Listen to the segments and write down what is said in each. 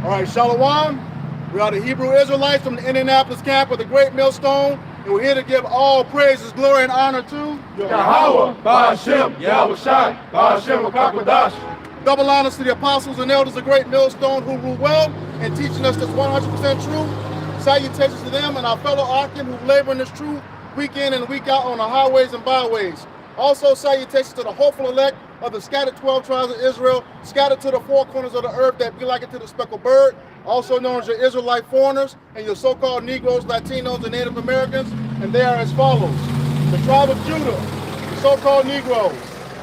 All right, Shalom. We are the Hebrew Israelites from the Indianapolis camp of the Great Millstone, and we're here to give all praises, glory, and honor to Yahweh, Ba'ashem, Yahweh Shai, Ba'ashem, Akakwadash. double honors to the apostles and elders of Great Millstone who rule well and teaching us this 100% truth. Salutations to them and our fellow Arkin who labor in this truth week in and week out on the highways and byways. Also, salutations to the hopeful elect of the scattered 12 tribes of Israel, scattered to the four corners of the earth that be like it to the speckled bird, also known as your Israelite foreigners and your so-called Negroes, Latinos, and Native Americans. And they are as follows: the tribe of Judah, the so-called Negroes;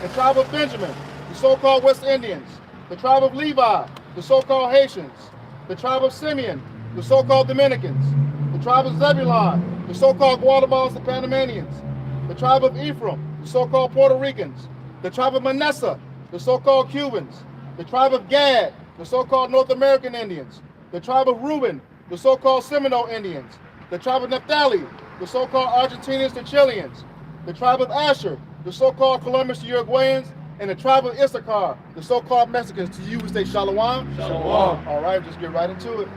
the tribe of Benjamin, the so-called West Indians; the tribe of Levi, the so-called Haitians; the tribe of Simeon, the so-called Dominicans; the tribe of Zebulon, the so-called Guatemalans and Panamanians; the tribe of Ephraim, the so-called Puerto Ricans; the tribe of Manasseh, the so-called Cubans; the tribe of Gad, the so-called North American Indians; the tribe of Reuben, the so-called Seminole Indians; the tribe of Naphtali, the so-called Argentinians and Chileans; the tribe of Asher, the so-called Columbus Uruguayans; and the tribe of Issachar, the so-called Mexicans. To you, we say Shalom. Shalom. All right, just get right into it.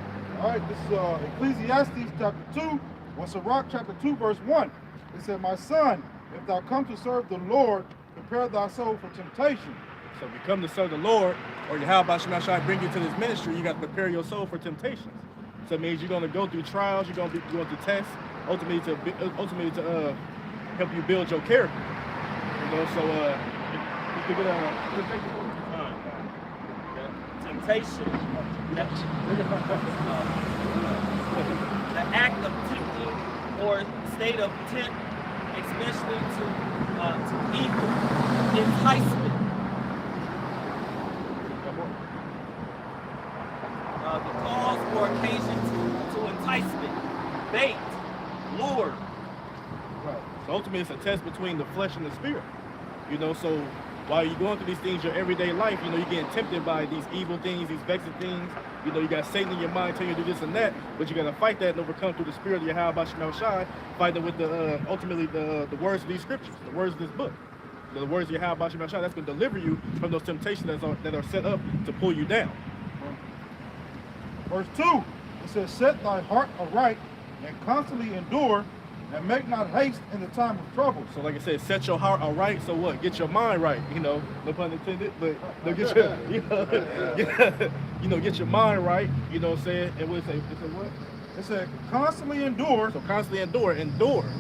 All right, this is Ecclesiastes chapter 2, or Sirach chapter 2, verse 1. It said, "My son, if thou come to serve the Lord, prepare thy soul for temptation." So if you come to serve the Lord, or Yahweh Shema Shai bring you to this ministry, you got to prepare your soul for temptations. So it means you're going to go through trials, you're going to be going through tests, ultimately to help you build your character. You know, so you can get temptation. The act of tempting or state of tempt, especially to evil, enticement. The cause or occasion to enticement, bait, lure. Right. So ultimately it's a test between the flesh and the spirit. You know, so while you're going through these things, your everyday life, you know, you're getting tempted by these evil things, these vexing things. You know, you got Satan in your mind telling you to do this and that, but you got to fight that and overcome through the spirit of Yahweh Shema Shai, fighting with the ultimately the words of these scriptures, the words of this book. The words of Yahweh Shema Shai, that's going to deliver you from those temptations that are set up to pull you down. Verse 2, it says, "Set thy heart aright and constantly endure, and make not haste in the time of trouble." So like I said, set your heart all right. So what? Get your mind right. You know, no pun intended, but get your, get your mind right. You know what I'm saying? And what it say? It said what? It said, "Constantly endure." So constantly endure.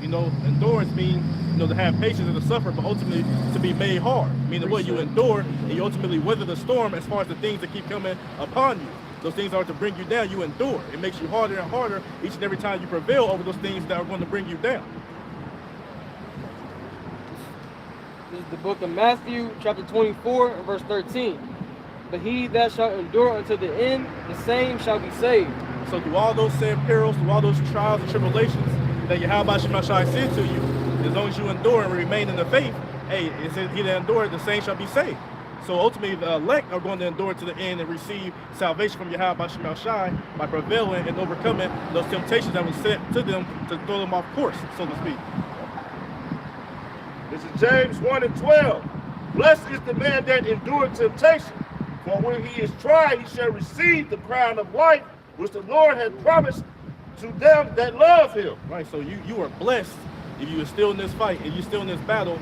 You know, endurance means, to have patience and to suffer, but ultimately to be made hard. Meaning what? You endure and you ultimately weather the storm as far as the things that keep coming upon you. Those things are to bring you down, you endure. It makes you harder and harder each and every time you prevail over those things that are going to bring you down. This is the book of Matthew, chapter 24, and verse 13. "But he that shall endure unto the end, the same shall be saved." So through all those said perils, through all those trials and tribulations that Yahweh Shema Shai sent to you, as long as you endure and remain in the faith, hey, it says he that endureth, the same shall be saved. So ultimately, the elect are going to endure to the end and receive salvation from Yahweh Shema Shai by prevailing and overcoming those temptations that were set to them to throw them off course, so to speak. This is James 1 and 12. "Blessed is the man that endureth temptation, for when he is tried, he shall receive the crown of life, which the Lord has promised to them that love him." Right, so you are blessed if you are still in this fight, if you're still in this battle,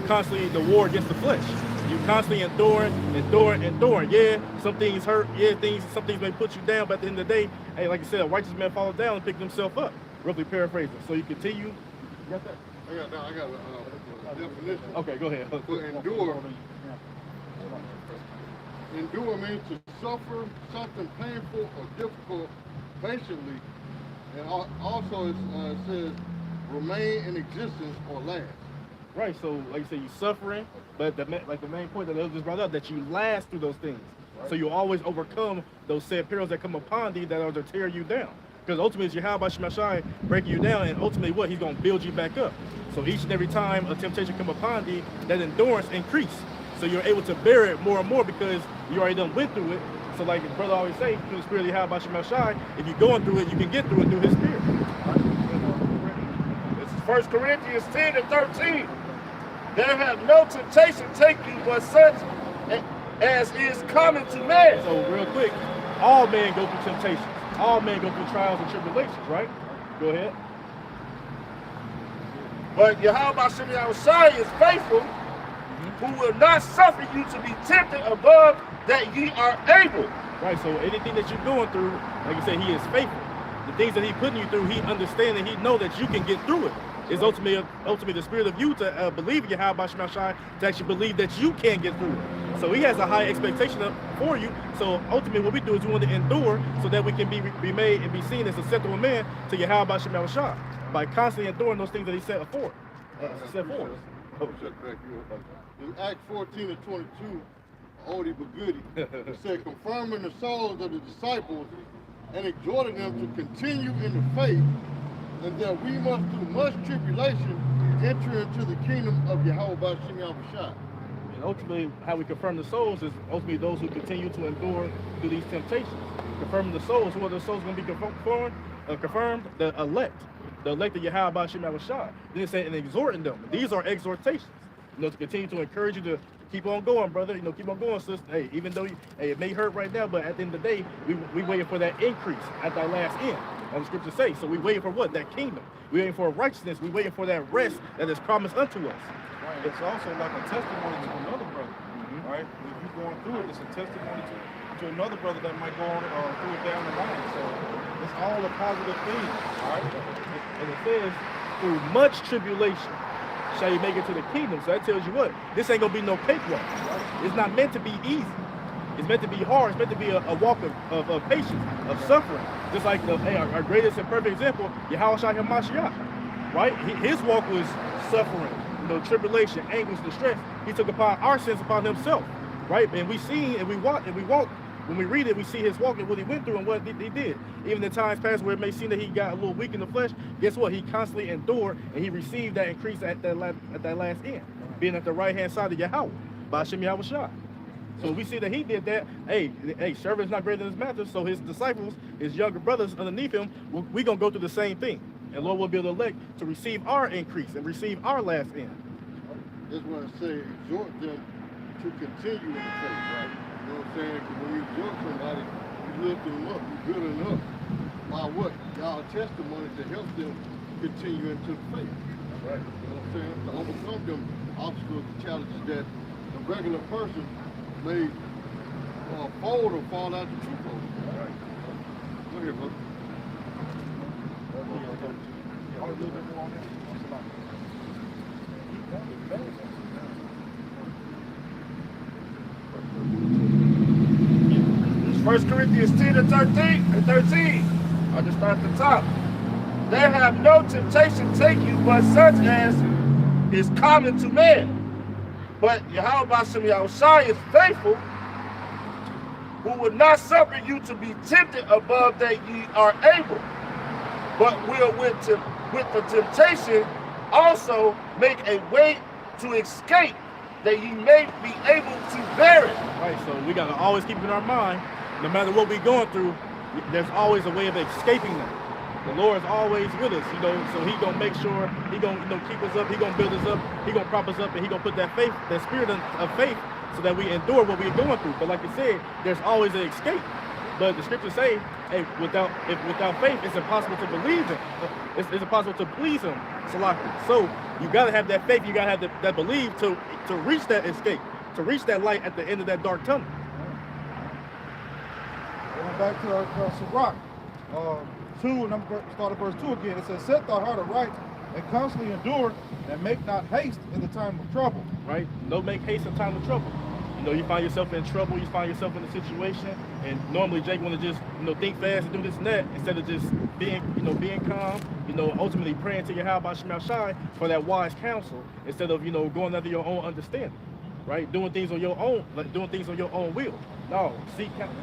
constantly the war against the flesh. You constantly enduring. Yeah, some things hurt. Yeah, some things may put you down, but at the end of the day, hey, like I said, a righteous man falls down and picks himself up. Roughly paraphrasing. So you continue. You got that? I got a definition. Okay, go ahead. For endure means to suffer something painful or difficult patiently, and also it says remain in existence or last. Right, so like you said, you're suffering, but the main point that I just brought up, that you last through those things. Right. So you always overcome those said perils that come upon thee that are to tear you down. Because ultimately it's Yahweh Shema Shai breaking you down, and ultimately what? He's going to build you back up. So each and every time a temptation come upon thee, that endurance increase. So you're able to bear it more and more because you already done went through it. So like the brother always say, through the spirit of Yahweh Shemel Shai, if you're going through it, you can get through it through his spirit. This is 1 Corinthians 10 and 13. There have no temptation take you but such as is common to man. So real quick, all men go through temptations. All men go through trials and tribulations, right? Go ahead. But Yahweh Shemel Shai is faithful, who will not suffer you to be tempted above that ye are able. Right, so anything that you're going through, like I said, he is faithful. The things that he putting you through, he understands and he know that you can get through it. It's ultimately the spirit of you to believe in Yahweh Shemel Shai, to actually believe that you can get through it. So he has a high expectation for you. So ultimately what we do is we want to endure so that we can be made and be seen as acceptable man to Yahweh Shemel Shai by constantly enduring those things that he set forth. Oh, shut back here. In Acts 14 and 22, Odie Bagudi, it said, confirming the souls of the disciples and exhorting them to continue in the faith, and that we must through much tribulation enter into the kingdom of Yahweh B'Shem Yahushua. And ultimately, how we confirm the souls is ultimately those who continue to endure through these temptations. Confirming the souls, who are the souls going to be confirmed? The elect of Yahweh B'Shem Yahushua. Then it said, and exhorting them. These are exhortations, to continue to encourage you to keep on going, brother. Keep on going, sister. Hey, even though it may hurt right now, but at the end of the day, we waiting for that increase at that last end. As the scriptures say. So we waiting for what? That kingdom. We waiting for righteousness. We waiting for that rest that is promised unto us. Right. It's also like a testimony to another brother, right? If you're going through it, it's a testimony to another brother that might go on through it down the line. So it's all a positive thing, all right? And it says, through much tribulation shall you make it to the kingdom. So that tells you what? This ain't gonna be no cakewalk. It's not meant to be easy. It's meant to be hard. It's meant to be a walk of patience, of suffering. Just like our greatest and perfect example, Yahweh Shai HaMashiach, right? His walk was suffering, tribulation, anguish, distress. He took upon our sins upon himself, right? And we see and we walk. When we read it, we see his walk and what he went through and what he did. Even in times past where it may seem that he got a little weak in the flesh, guess what? He constantly endured and he received that increase at that last end, being at the right-hand side of Yahweh, B'Shem Yahushua. So we see that he did that. Hey, servant is not greater than his master. So his disciples, his younger brothers underneath him, we gonna go through the same thing. And Lord will be able to elect to receive our increase and receive our last end. That's why I say exhort them to continue in the faith, right? You know what I'm saying? Because when you exhort somebody, you lift them up, you build them up. By what? Y'all testimony to help them continue into the faith. Right. You know what I'm saying? To overcome them obstacles, the challenges that a regular person may fold or fall out the truth of. All right. Go ahead, brother. It's 1 Corinthians 10 and 13. I'll just start at the top. There have no temptation take you but such as is common to man. But Yahweh B'Shem Yahushua is faithful, who will not suffer you to be tempted above that ye are able, but will with the temptation also make a way to escape, that ye may be able to bear it. Right, so we gotta always keep in our mind, no matter what we're going through, there's always a way of escaping them. The Lord is always with us, so he gonna make sure he gonna keep us up, he gonna build us up, he gonna prop us up, and he gonna put that faith, that spirit of faith, so that we endure what we're going through. But like I said, there's always an escape. But the scriptures say, hey, without faith, it's impossible to believe him. It's impossible to please him. So you gotta have that faith, you gotta have that belief to reach that escape, to reach that light at the end of that dark tunnel. Going back to our Sirach, 2, and I'm going to start at verse 2 again. It says, set thy heart aright and constantly endure, and make not haste in the time of trouble. Right? Don't make haste in time of trouble. You find yourself in trouble, you find yourself in a situation, and normally Jake want to just, think fast and do this and that, instead of just being calm, ultimately praying to Yahweh B'Shem Yahushua for that wise counsel, instead of, going under your own understanding, right? Doing things on your own, doing things on your own will. No, seek counsel.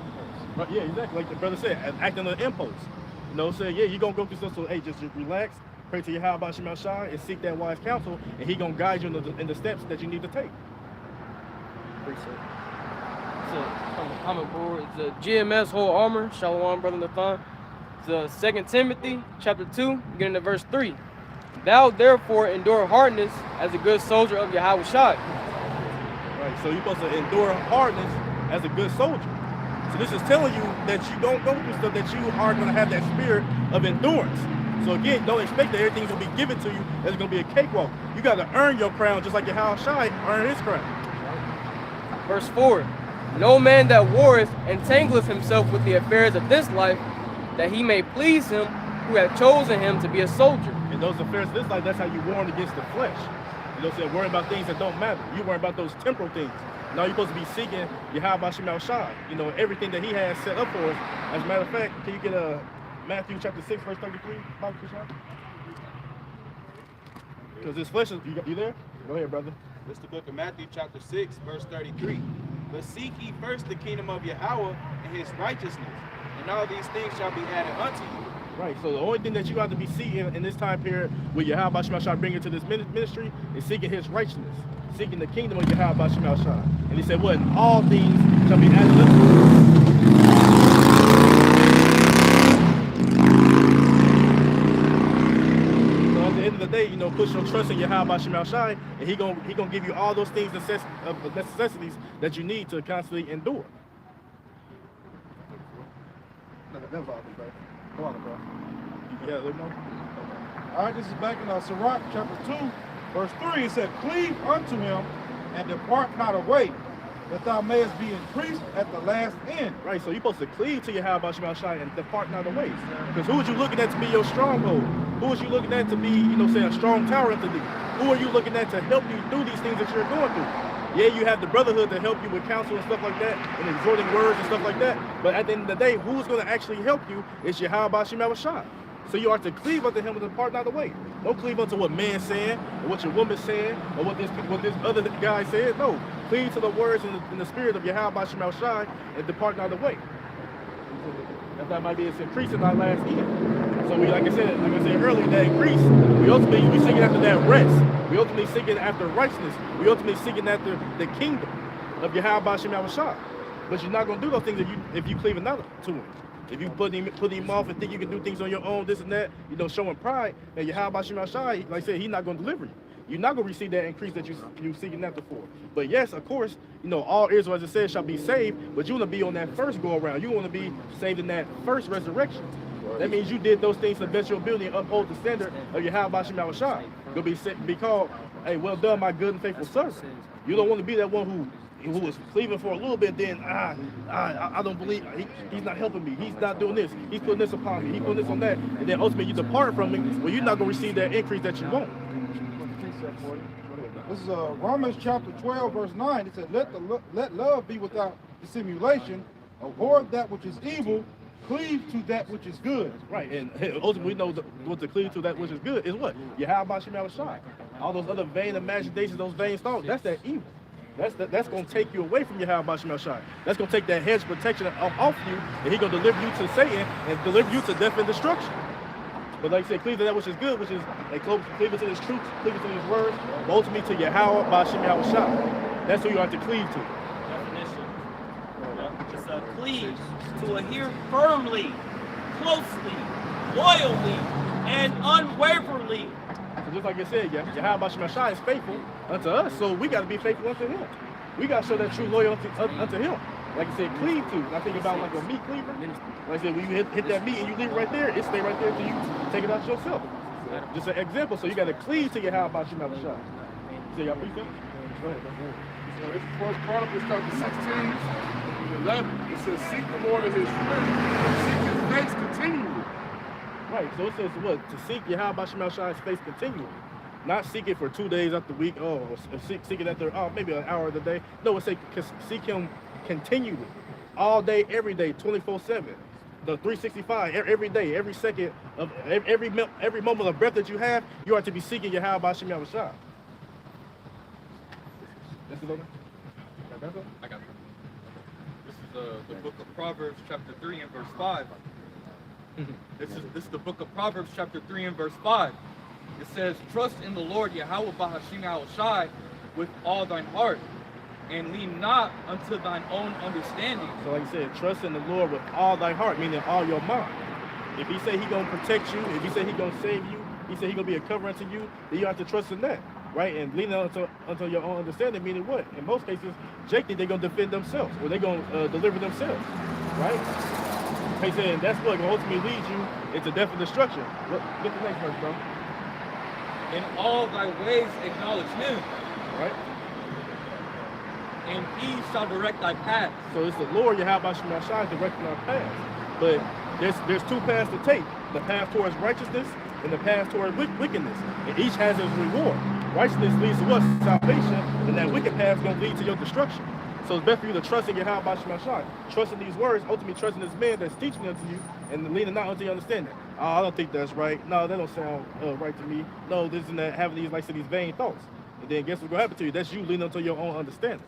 Right? Yeah, exactly. Like the brother said, acting on impulse. Saying, yeah, you're going to go through stuff, so hey, just relax, pray to Yahweh B'Shem Yahushua, and seek that wise counsel, and he going to guide you in the steps that you need to take. precept. It's from the comic board. It's a GMS whole armor. Shalom, brother Nathan. It's 2 Timothy chapter 2, beginning at verse 3. Thou therefore endure hardness as a good soldier of Yahweh Shai. Right, so you're supposed to endure hardness as a good soldier. So this is telling you that you don't go through stuff, that you are going to have that spirit of endurance. So again, don't expect that everything's going to be given to you, that it's going to be a cakewalk. You got to earn your crown just like Yahweh Shai earned his crown. Verse 4. No man that warreth entangleth himself with the affairs of this life, that he may please him who hath chosen him to be a soldier. And those affairs of this life, that's how you warn against the flesh. You know, worry about things that don't matter. You worry about those temporal things. Now you're supposed to be seeking Yahweh Shema Shai. You know, everything that he has set up for us. As a matter of fact, can you get Matthew chapter 6, verse 33? Because this flesh is, you there? Go ahead, brother. This is the book of Matthew chapter 6, verse 33. But seek ye first the kingdom of Yahweh and his righteousness, and all these things shall be added unto you. Right, so the only thing that you have to be seeking in this time period with Yahweh Shema Shai bring into this ministry is seeking his righteousness, seeking the kingdom of Yahweh Shema Shai. And he said, what? And all things shall be added unto you. So at the end of the day, you know, put your trust in Yahweh Shema Shai, and he gonna give you all those things, necessities that you need to constantly endure. That's all, bro. Go on, bro. Yeah, let me know. All right, this is back in Sirach chapter 2, verse 3. It said, cleave unto him and depart not away, that thou mayest be increased at the last end. Right, so you're supposed to cleave to Yahweh Shema Shai and depart not away. Because who are you looking at to be your stronghold? Who is you looking at to be, you know, say a strong tower unto thee? Who are you looking at to help you through these things that you're going through? Yeah, you have the brotherhood to help you with counsel and stuff like that, and exhorting words and stuff like that. But at the end of the day, who's going to actually help you is Yahweh Shema Shai. So you are to cleave unto him and depart not away. Don't cleave unto what man's saying, or what your woman's saying, or what this other guy said. No, cleave to the words and the spirit of Yahweh Shema Shai and depart not away. That might be its increase in our last end. So we, like I said earlier, that increase, we ultimately be seeking after that rest. We ultimately seeking after righteousness. We ultimately seeking after the kingdom of Yahweh Shema Shai. But you're not going to do those things if you cleave another to him. If you put him off and think you can do things on your own, this and that, you know, showing pride, and Yahweh Shema Shai, like I said, he's not going to deliver you. You're not going to receive that increase that you're seeking after for. But yes, of course, you know, all Israel, as it says, shall be saved, but you want to be on that first go around. You want to be saved in that first resurrection. That means you did those things to the best of your ability and uphold the standard of Yahweh Shema Shai. You'll be called, hey, well done, my good and faithful servant. You don't want to be that one who was cleaving for a little bit, then I don't believe he's not helping me. He's not doing this. He's putting this upon me. He's putting this on that. And then ultimately you depart from him. Well, you're not going to receive that increase that you want. This is Romans chapter 12, verse 9. It said, let love be without dissimulation, abhor that which is evil, cleave to that which is good. Right, and ultimately we know what to cleave to that which is good is what? Yahweh Shema Shai. All those other vain imaginations, those vain thoughts, that's that evil. That's going to take you away from Yahweh Shema Shai. That's going to take that hedge of protection off you, and he's going to deliver you to Satan and deliver you to death and destruction. But like I said, cleave to that which is good, which is like cleave to this truth, cleave to this word, but ultimately to Yahweh Shema Shai. That's who you have to cleave to. Definition. It's a cleave to adhere firmly, closely, loyally, and unwaveringly. So just like I said, Yahweh Shema Shai is faithful unto us, so we got to be faithful unto him. We got to show that true loyalty unto him. Like I said, cleave to. I think about like a meat cleaver. Like I said, when you hit that meat and you leave it right there, it stay right there until you take it out yourself. Just an example. So you got to cleave to Yahweh Shema Shai. So y'all preach that? Go ahead. So this is 1 Chronicles chapter 16, 11. It says, seek the Lord of his strength, and seek his face continually. Right, so it says what? To seek Yahweh Shema Shai's face continually. Not seek it for 2 days out the week, seek it after maybe an hour of the day. No, it says seek him continually. All day, every day, 24/7. The 365, every day, every second of every moment of breath that you have, you are to be seeking Yahweh Shema Shai. That's it, over? I got it. This is the book of Proverbs, chapter 3 and verse 5. This is the book of Proverbs, chapter 3 and verse 5. It says, trust in the Lord Yahweh Bahashim Shai with all thine heart, and lean not unto thine own understanding. So like I said, trust in the Lord with all thy heart, meaning all your mind. If he say he gonna protect you, if he say he gonna save you, he say he gonna be a covering to you, then you have to trust in that, right? And lean unto your own understanding, meaning what? In most cases, Jake think they're gonna defend themselves, or they're gonna deliver themselves, right? He said that's what gonna ultimately lead you into death and destruction. Look the next verse, bro. In all thy ways acknowledge him, Right? and he shall direct thy paths. So it's the Lord Yahweh Shema Shai directing our paths. But there's two paths to take. The path towards righteousness and the path towards wickedness. And each has its reward. Righteousness leads to what? Salvation. And that wicked path is going to lead to your destruction. So it's best for you to trust in Yahweh Shema Shai. Trust in these words, ultimately trusting this man that's teaching them to you and leaning not unto your understanding. Oh, I don't think that's right. No, that don't sound right to me. No, this and that, having these, like I said, these vain thoughts. And then guess what's going to happen to you? That's you leaning unto your own understanding.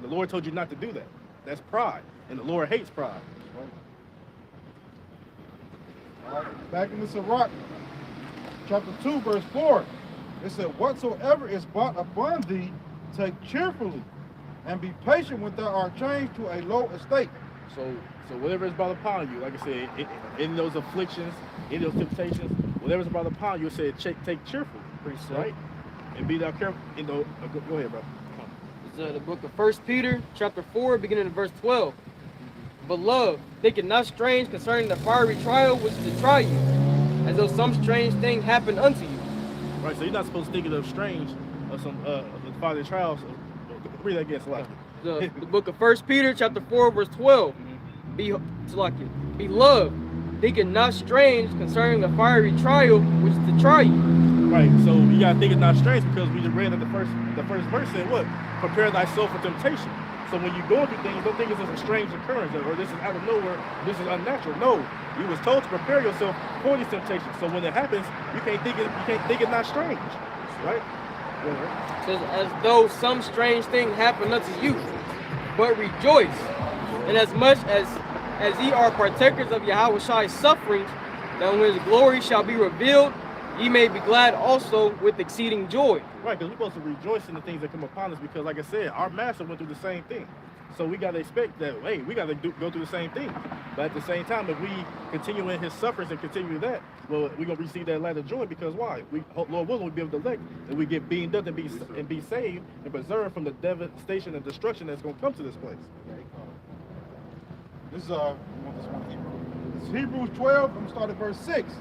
The Lord told you not to do that. That's pride. And the Lord hates pride. Back in the Sirach, chapter 2, verse 4, it said, whatsoever is bought upon thee, take cheerfully, and be patient when thou art changed to a low estate. So whatever is brought upon you, like I said, in those afflictions, in those temptations, whatever is brought upon you, it said take cheerfully, right? And be thou careful. Go ahead, bro. It's the book of 1 Peter, chapter 4, beginning in verse 12. Beloved, think it not strange concerning the fiery trial which is to try you, as though some strange thing happened unto you. Right, so you're not supposed to think it of strange of some of the fiery trials. Read that again, Salaki. The book of 1 Peter, chapter 4, verse 12. Beloved, think it not strange concerning the fiery trial which is to try you. Right, so you gotta think it's not strange because we just read that the first verse said what? Prepare thyself for temptation. So when you're going through things, don't think it's a strange occurrence or this is out of nowhere, this is unnatural. No, you was told to prepare yourself for these temptations. So when it happens, you can't think it's not strange, right? It says, as though some strange thing happened unto you, but rejoice, inasmuch as ye are partakers of Yahweh Shai's sufferings, that when his glory shall be revealed, ye may be glad also with exceeding joy. Right, because we're supposed to rejoice in the things that come upon us because, like I said, our master went through the same thing. So we got to expect that, hey, we got to go through the same thing. But at the same time, if we continue in his sufferings and continue that, well, we're going to receive that light of joy because why? Lord willing, we'll be able to elect and we get beamed up and be saved and preserved from the devastation and destruction that's going to come to this place. This is Hebrews 12, I'm going to start at verse 6.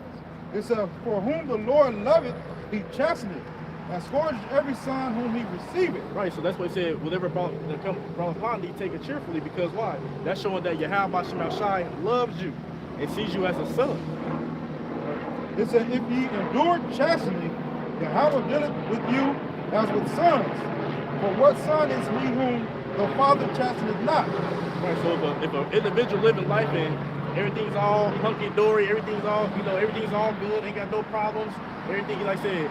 It says, for whom the Lord loveth, he chasteneth, and scourges every son whom he receiveth. Right, so that's what it said, whatever brought upon thee, take it cheerfully, because why? That's showing that Yahweh Shema Shai loves you and sees you as a son. It said, if ye endure chastening, Yahweh dealeth with you as with sons. For what son is he whom the Father chasteneth not? Right, so if an individual living life and everything's all hunky-dory, everything's all good, ain't got no problems, everything, like I said,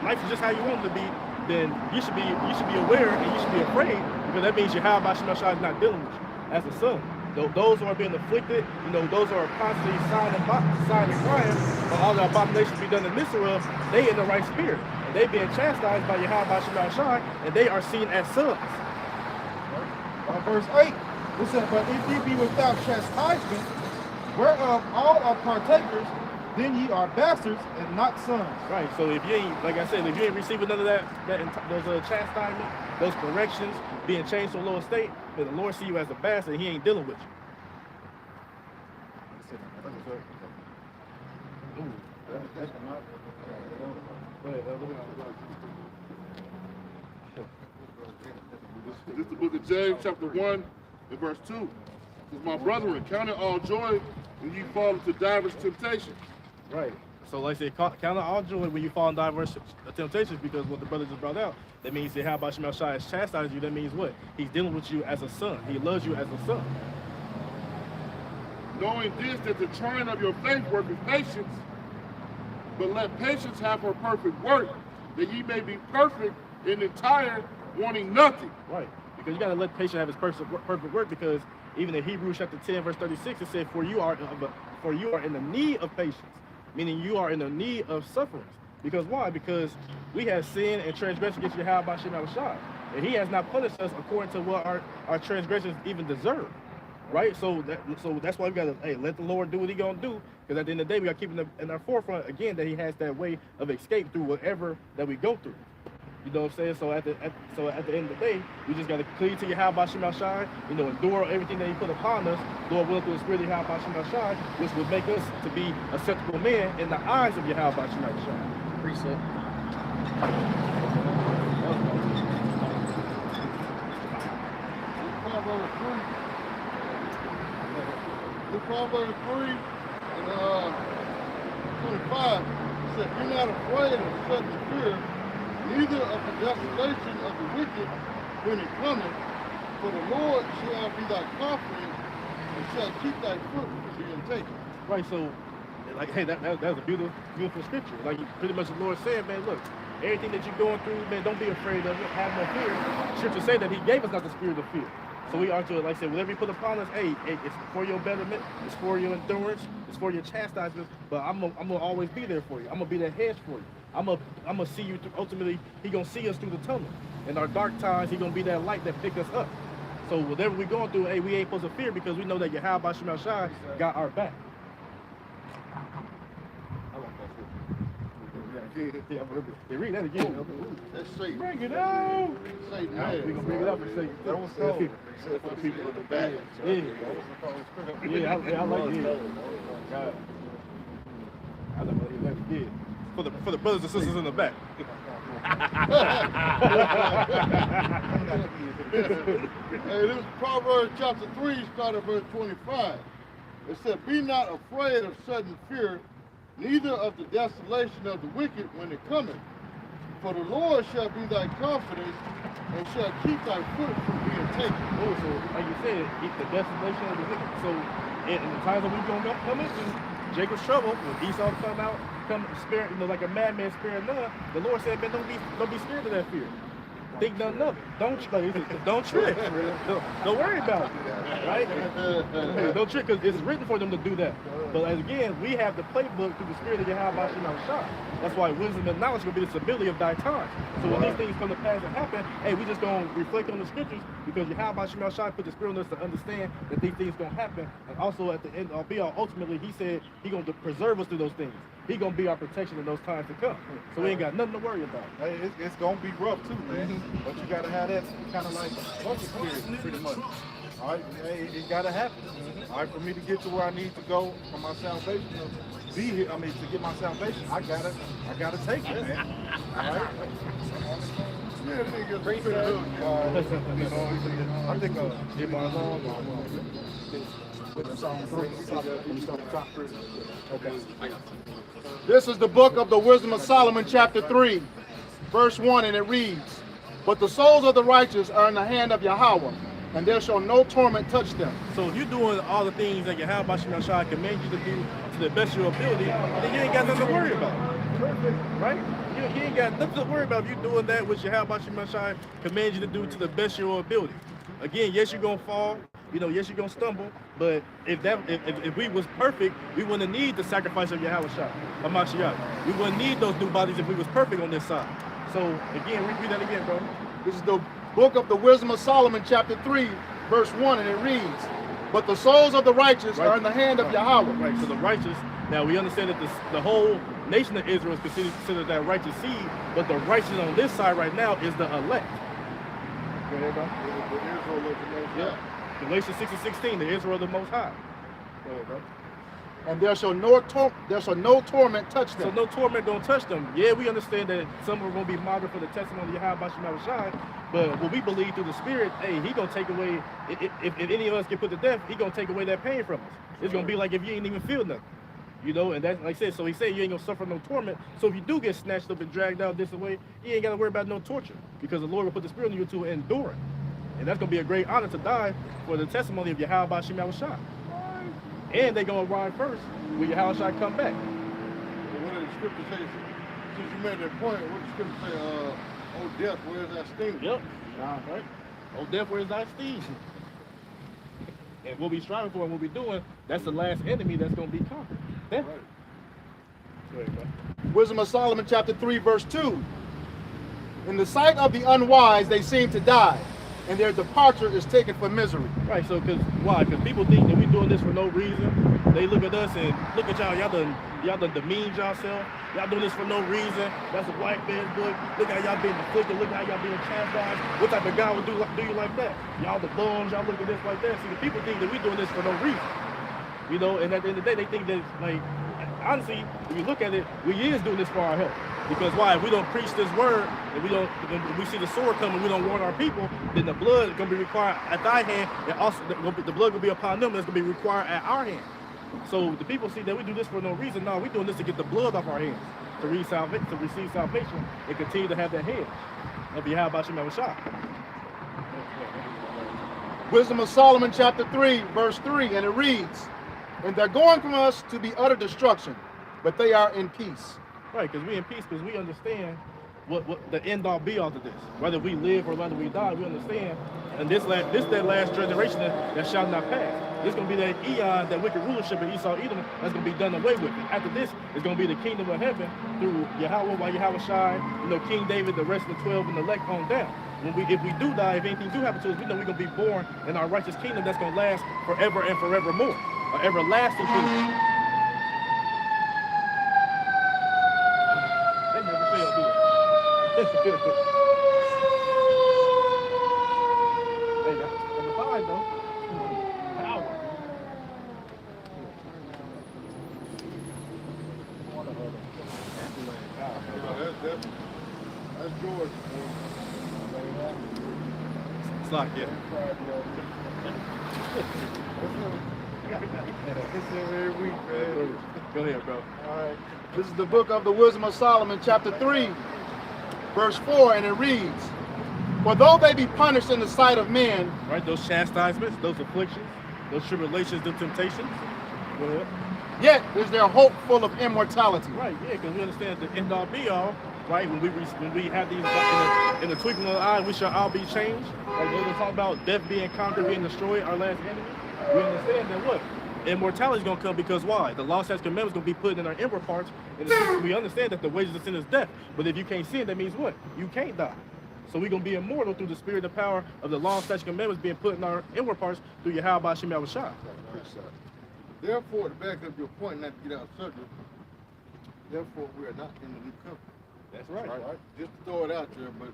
life is just how you want it to be, then you should be aware and you should be afraid, because that means Yahweh Shema Shai is not dealing with you as a son. Those who are being afflicted, those who are constantly sighing and crying, for all the abominations be done in this world, they in the right spirit. And they being chastised by Yahweh Shema Shai, and they are seen as sons. Verse 8, it said, but if ye be without chastisement, whereof all are partakers, then ye are bastards and not sons. Right, so if you ain't, like I said, if you ain't receiving none of those chastisement, those corrections, being changed to a lower state, then the Lord see you as a bastard and he ain't dealing with you. This is the book of James, chapter 1, and verse 2. It says, my brethren, count it all joy when you fall into diverse temptations. Right. So like I said, count it all joy when you fall in diverse temptations, because what the brother just brought out, that means that how about Shema Shai has chastised you, that means what? He's dealing with you as a son. He loves you as a son. Knowing this, that the trying of your faith worketh patience, but let patience have her perfect work, that ye may be perfect and entire, wanting nothing. Right. Because you got to let patience have his perfect work, because even in Hebrews chapter 10, verse 36, it said, for you are in the need of patience, meaning you are in the need of sufferings. Because why? Because we have sin and transgression against Yahweh Shema Shai. and he has not punished us according to what our transgressions even deserve. Right? So that's why we gotta let the Lord do what he gonna do, because at the end of the day we gotta keep in our forefront again that he has that way of escape through whatever that we go through. You know what I'm saying? So at the end of the day, we just gotta cleave to Yahweh Shema Shai, endure everything that he put upon us, Lord willing through the spirit of Yahweh Shema Shai, which would make us to be acceptable men in the eyes of Yahweh Shema Shai. Precept. Proverbs 3 and 25 said, "Be not afraid of sudden fear, neither of the desolation of the wicked when it cometh, for the Lord shall be thy confidence and shall keep thy foot from being taken." Right, so like, hey, that was a beautiful scripture. Like pretty much the Lord said, man, look, everything that you're going through, man, don't be afraid of it, have no fear. Scripture say that he gave us not the spirit of fear. So we are to, like I said, whatever you put upon us, hey, it's for your betterment, it's for your endurance, it's for your chastisement, but I'm gonna always be there for you. I'm gonna be that hedge for you. I'm gonna see you through, ultimately, he gonna see us through the tunnel. In our dark times, he gonna be that light that pick us up. So whatever we're going through, hey, we ain't supposed to fear because we know that Yahweh Shema Shai got our back. Yeah, read that again. That's Satan. Bring it out. Satan, We're man. gonna bring it up and say That was cold. For the people in the back. yeah, I like it. God. I like what he did. For the brothers and sisters in the back. Hey, this is Proverbs chapter 3, start at verse 25. It said, "Be not afraid of sudden fear, neither of the desolation of the wicked when it cometh. For the Lord shall be thy confidence, and shall keep thy foot from being taken." Oh, so like you said, eat the desolation of the wicked. So in the times that we gonna come into Jacob's trouble, when Esau come spirit, like a madman sparing none, the Lord said, man, don't be scared of that fear. Think nothing of it. Don't trick. Don't worry about it. Right? Don't trick, because it's written for them to do that. But as again, we have the playbook through the spirit of Yahweh Shema Shai. That's why wisdom and knowledge will be the stability of thy times. So when these things come to pass and happen, hey, we just gonna reflect on the scriptures, because Yahweh Shema Shai put the spirit on us to understand that these things gonna happen. And also at the end, ultimately, he said he gonna preserve us through those things. He gonna be our protection in those times to come. So we ain't got nothing to worry about. Hey, it's gonna be rough too, man. But you gotta have that kind of like focus spirit, pretty much. All right, hey, it gotta happen. All right, for me to get to where I need to go for my salvation, to be here. I mean, to get my salvation, I gotta take it, man. All right. Yeah, nigga, Bring pretty it good. I think This is the book of the Wisdom of Solomon, chapter 3, verse 1, and it reads, "But the souls of the righteous are in the hand of Yahweh, and there shall no torment touch them." So if you're doing all the things that Yahweh Shema Shai command you to do to the best of your ability, then you ain't got nothing to worry about. Right? You ain't got nothing to worry about if you're doing that which Yahweh Shema Shai commands you to do to the best of your ability. Again, yes, you're gonna fall. Yes, you're gonna stumble. But if we was perfect, we wouldn't need the sacrifice of Yahweh Shai, Hamashiach. We wouldn't need those new bodies if we was perfect on this side. So again, read that again, bro. This is the book of the Wisdom of Solomon, chapter 3, verse 1, and it reads, "But the souls of the righteous are in the hand of Yahweh." Right, so the righteous, now we understand that the whole nation of Israel is considered that righteous seed, but the righteous on this side right now is the elect. Go ahead, bro. Yeah. Galatians 6:16, the Israel of the Most High. Go ahead, bro. "And there shall no torment touch So them." no torment don't touch them. Yeah, we understand that some are going to be martyred for the testimony of Yahweh Shema Shai, but what we believe through the Spirit, hey, he going to take away, if any of us get put to death, he going to take away that pain from us. It's going to be like if you ain't even feel nothing. And that's like I said, so he said you ain't going to suffer no torment. So if you do get snatched up and dragged out this way, you ain't got to worry about no torture, because the Lord will put the Spirit in you to endure it. And that's going to be a great honor to die for the testimony of Yahweh Shema Shai. And they going to ride first when Yahweh Shai come back. What did the scripture say? Since you made that point, what did the scripture say? "Oh death, where is that sting?" Yep. Right. Oh, death, where is thy sting? And what we striving for and what we doing, that's the last enemy that's going to be conquered. Death. Go ahead, bro. Wisdom of Solomon, chapter 3, verse 2. In the sight of the unwise, they seem to die, and their departure is taken for misery. Right, so why? Because people think that we're doing this for no reason. They look at us and look at y'all done demeaned yourself. Y'all doing this for no reason. That's a white man's book. Look how y'all being afflicted. Look how y'all being chastised. What type of God would do you like that? Y'all the bums, y'all look at this like that. See, the people think that we're doing this for no reason. You know, and at the end of the day, they think that, like, honestly, if you look at it, we is doing this for our health. Because why? If we don't preach this word, and we see the sword coming, we don't warn our people, then the blood is going to be required at thy hand, and also the blood will be upon them, that's going to be required at our hand. So the people see that we do this for no reason. No, we're doing this to get the blood off our hands, to receive salvation, and continue to have that hedge of Yahweh Shem Yahushua. Wisdom of Solomon, chapter 3, verse 3, and it reads, "And they're going from us to be utter destruction, but they are in peace." Right, because we in peace, because we understand what the end all be all to this. Whether we live or whether we die, we understand. And this that last generation that shall not pass. This is going to be that eon, that wicked rulership in Esau Edom, that's going to be done away with. And after this, it's going to be the kingdom of heaven through Yahweh, by Yahweh Shai, King David, the rest of the 12 and the elect on down. If we do die, if anything do happen to us, we know we're going to be born in our righteous kingdom that's going to last forever and forevermore. An everlasting kingdom. They never fail, do it? Hey, that's fine, though. Power. That's George. It's like, yeah. Every week, man. Go ahead, bro. All right. This is the book of the Wisdom of Solomon, chapter 3, verse 4, and it reads, "For though they be punished in the sight of men," Right, those chastisements, those afflictions, those tribulations, those temptations. Go ahead. "yet is their hope full of immortality." Right, yeah, because we understand the end all be all, right? When we have these in the twinkling of the eye, we shall all be changed. Like when we talk about death being conquered, being destroyed, our last enemy, we understand that what? Immortality is going to come because why? The law, statutes, commandments going to be put in our inward parts. And we understand that the wages of sin is death. But if you can't sin, that means what? You can't die. So we're going to be immortal through the spirit and power of the law, statutes, commandments being put in our inward parts through Yahweh Shem Yahushua. Therefore, to back up your point, not to get out of subject, therefore we are not in the new covenant. That's right. Right? Just to throw it out there, but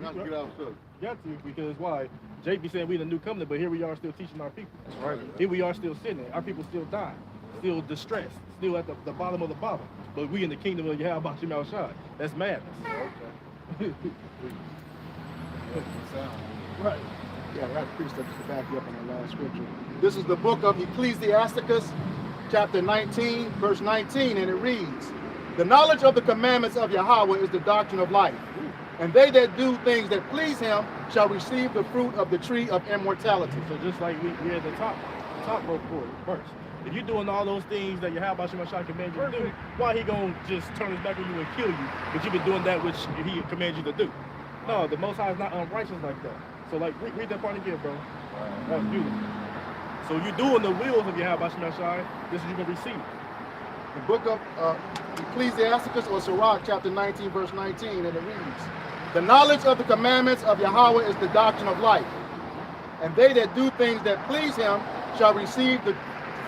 not to get out of subject. Got to, because why? JP said we the new covenant, but here we are still teaching our people. That's right. Here we are still sitting. Our people still dying, still distressed, still at the bottom of the bottom. But we in the kingdom of Yahweh Shem Yahushua. That's madness. Okay. Right. Yeah, I preached that just to back you up on the last scripture. This is the book of Ecclesiasticus, chapter 19, verse 19, and it reads, "The knowledge of the commandments of Yahweh is the doctrine of life, and they that do things that please him shall receive the fruit of the tree of immortality." So just like we at the top row verse. If you're doing all those things that Yahweh Shem Yahushua commands you to do, why he gonna just turn his back on you and kill you? But you've been doing that which he commands you to do. No, the Most High is not unrighteous like that. So like read that part again, bro. That's beautiful. So you're doing the wills of Yahweh Shem Yahushua. This is you gonna receive. The book of Ecclesiasticus or Sirach, chapter 19, verse 19, and it reads, "The knowledge of the commandments of Yahweh is the doctrine of life, and they that do things that please him shall receive the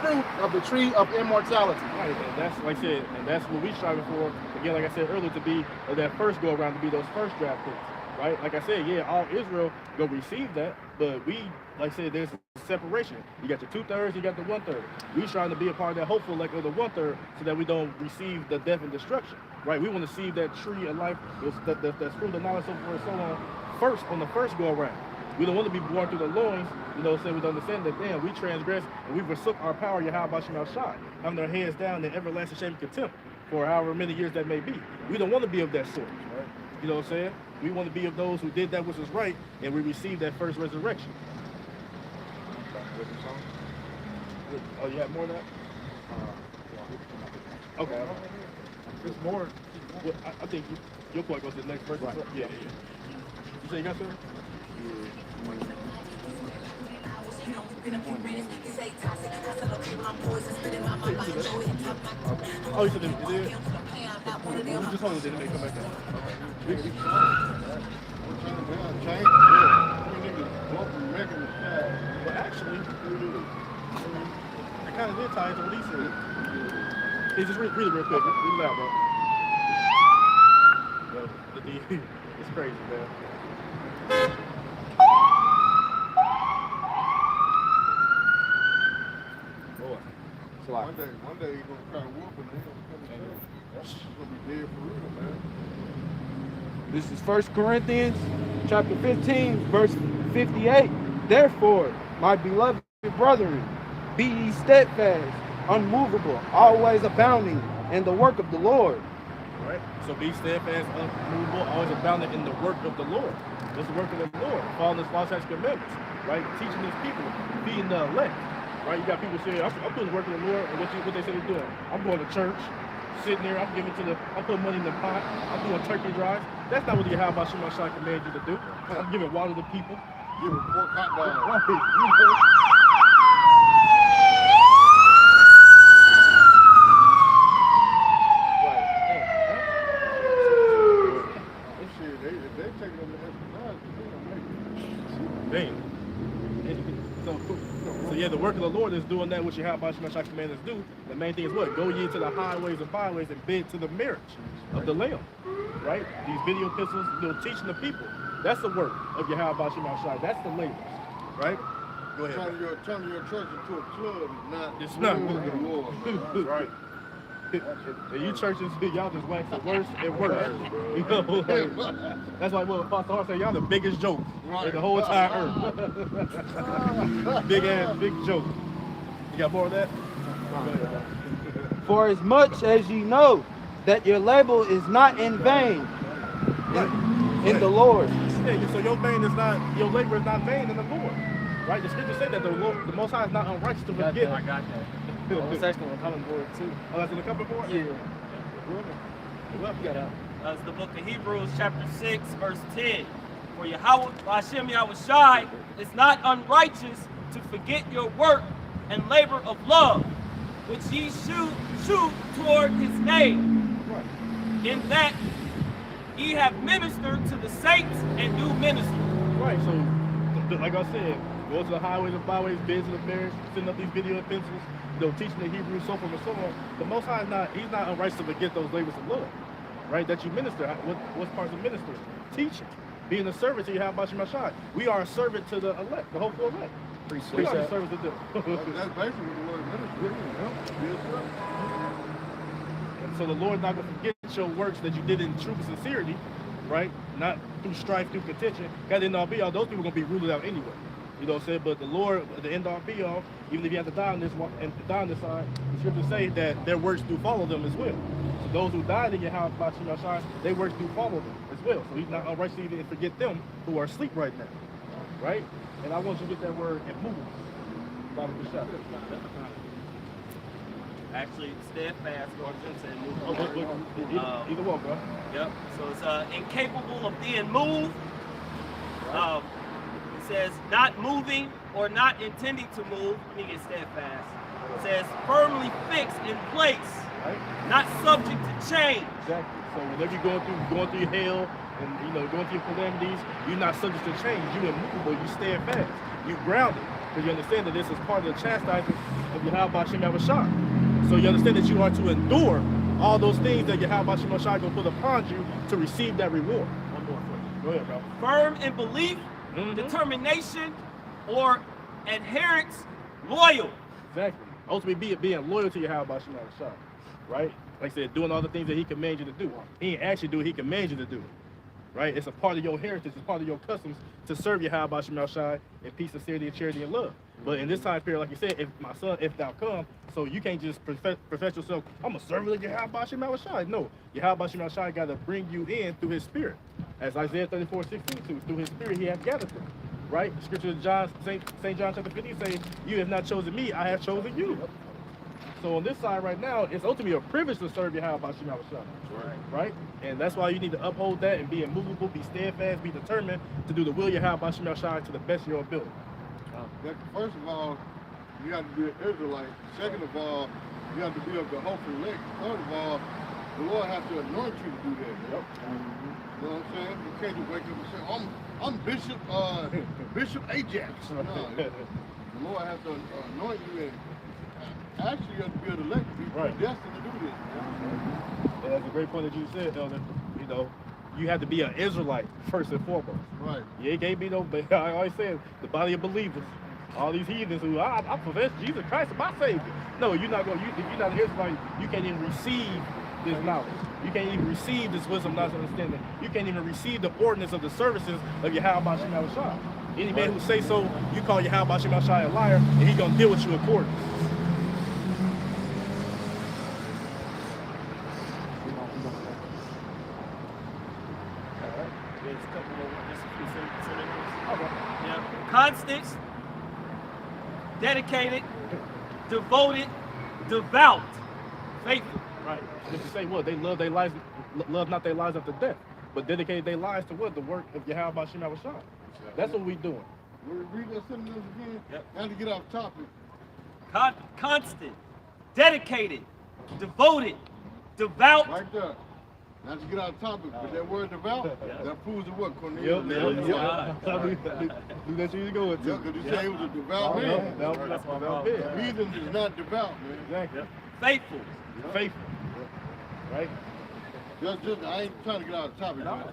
fruit of the tree of immortality." Right, and that's like I said, and that's what we striving for. Again, like I said earlier, to be that first go around, to be those first draft picks. Right? Like I said, yeah, all Israel go receive that, but we, like I said, there's a separation. You got the 2/3, you got the 1/3. We trying to be a part of that hopeful like of the 1/3 so that we don't receive the death and destruction. Right? We want to see that tree of life, that's fruit of knowledge, so forth and so on, first on the first go around. We don't want to be born through the loins, saying we don't understand that, damn, we transgress and we forsook our power, Yahweh Shem Yahushua, having our heads down in everlasting shame and contempt for however many years that may be. We don't want to be of that sort, right? You know what I'm saying? We want to be of those who did that which was right, and we received that first resurrection. Oh, you have more of that? Okay. It's more. Well, I think your point goes to the next verse. Right. Yeah. You say you got something? Oh, you said it is? You just hold it, then it may come back down. Okay. Yeah, change. Yeah. We need to go from making the child. But actually, it kind of did tie into what he said. Hey, just read it real quick. Read it out, bro. It's crazy, man. Boy. It's a lot. One day he's gonna try whooping. He's gonna come to church. He's gonna be dead for real, man. This is 1 Corinthians chapter 15, verse 58. Therefore, my beloved brethren, be ye steadfast, unmovable, always abounding in the work of the Lord. Right? So be steadfast, unmovable, always abounding in the work of the Lord. What's the work of the Lord? Following His law, statutes, commandments, right? Teaching His people, feeding the elect, right? You got people saying, I'm doing the work of the Lord, and what they say they're doing. I'm going to church, sitting there, I'm putting money in the pot, I'm doing turkey drives. That's not what the Yahweh Shema Shai commanded you to do. I'm giving water to people. Give him 4 hot dogs. This shit, they taking them to Esplanade, they gonna make it. So yeah, the work of the Lord is doing that which Yahweh Shema Shai commanded us to do. The main thing is what? Go ye to the highways and byways and bid to the marriage of the Lamb. Right? These video epistles, teaching the people. That's the work of Yahweh Shema Shai. That's the labors. Right? Go ahead. Turning your church into a club is not. It's not. the Lord. Right. And you churches, y'all just wax it worse and worse. You know, like, that's why what Pastor Hart said, y'all the biggest joke in the whole entire earth. Big joke. You got more of that? Go ahead. For as much as ye know that your labor is not in vain in the Lord. Yeah, so your labor is not vain in the Lord. Right? The scripture say that the Most High is not unrighteous to forget. I got that. It's actually on the common board too. Oh, that's in the common board? Yeah. Well, you got that. That's the book of Hebrews, chapter 6, verse 10. For Yahweh, Hashem Yahweh Shai is not unrighteous to forget your work and labor of love, which ye shoot toward his name, in that ye have ministered to the saints and do minister. Right, so like I said, go to the highways and byways, bid to the marriage, send up these video pencils, teaching the Hebrew, so forth and so on. The Most High he's not unrighteous to forget those labors of love, right? That you minister. What's parts of ministering? Teaching. Being a servant to Yahweh Shema Shai. We are a servant to the elect, the hopeful elect. We are a servant to them. That's basically the word ministry. And so the Lord's not going to forget your works that you did in true sincerity, right? Not through strife, through contention. God didn't all be all. Those people are going to be rooted out anyway. You know what I'm saying? But the Lord, at the end all be all, even if you have to die on this side, the scriptures say that their works do follow them as well. So those who died in your house by Shema Shai, their works do follow them as well. So he's not unrighteous to even forget them who are asleep right now. Right? And I want you to get that word and move. Actually, steadfast, or either one, bro. Yep. So it's incapable of being moved. It says not moving or not intending to move. Let me get steadfast. It says firmly fixed in place, right? Not subject to change. Exactly. So whenever you're going through hell and going through calamities, you're not subject to change. You're immovable. You stand fast. You're grounded because you understand that this is part of the chastisement of Yahweh Shema Shai. So you understand that you are to endure all those things that Yahweh Shema Shai going to put upon you to receive that reward. One more for you. Go ahead, bro. Firm in belief, determination, or adherence, loyal. Exactly. Ultimately, being loyal to Yahweh Shema Shai, right? Like I said, doing all the things that He commands you to do. He ain't actually do what He commands you to do, right? It's a part of your heritage. It's part of your customs to serve Yahweh Shema Shai in peace, sincerity, and charity, and love. But in this time period, like you said, if my son, if thou come, so you can't just profess yourself, I'm a servant of Yahweh Shema Shai. No, Yahweh Shema Shai got to bring you in through His Spirit. As Isaiah 34:16, through His Spirit He hath gathered them. Right? Scripture of St. John chapter 15 say, you have not chosen me, I have chosen you. So on this side right now, it's ultimately a privilege to serve Yahweh Shema Shai. Right? And that's why you need to uphold that and be immovable, be steadfast, be determined to do the will of Yahweh Shema Shai to the best of your ability. First of all, you have to be an Israelite. Second of all, you have to be of the hopeful elect. Third of all, the Lord has to anoint you to do that. Yep. You know what I'm saying? You can't just wake up and say, I'm Bishop Bishop Ajax. No, the Lord has to anoint you and actually you have to be an elect, be Right. predestined to do this. And that's a great point that you said, Elder. You know, you have to be an Israelite first and foremost. Right. You ain't can't be no, but I always say the body of believers, all these heathens who I profess Jesus Christ as my Savior. No, you're not going. If you're not an Israelite, you can't even receive this knowledge. You can't even receive this wisdom, not understanding. You can't even receive the ordinance of the services of Yahweh Shem Shai. Any man who say so, you call Yahweh Shem Shai a liar, and he's gonna deal with you accordingly. There's a couple more, just a few sentences. Yeah. Constant, dedicated, devoted, devout, faithful. Right. Just to say what? They love their lives, love not their lives unto death, but dedicate their lives to what? The work of Yahweh Shem Shai. That's what we doing. Read that sentence again. Yep. Now to get off topic. Constant, dedicated, devoted, devout. Right there. Not to get out of topic, but that word devout, that proves it what, Cornelius? Yep. Do That's what you go with. Yeah, because you say he was a devout man. That's my bad. Heathen is not devout, man. Exactly. Faithful. Faithful. Right? Just, I ain't trying to get out of topic, man.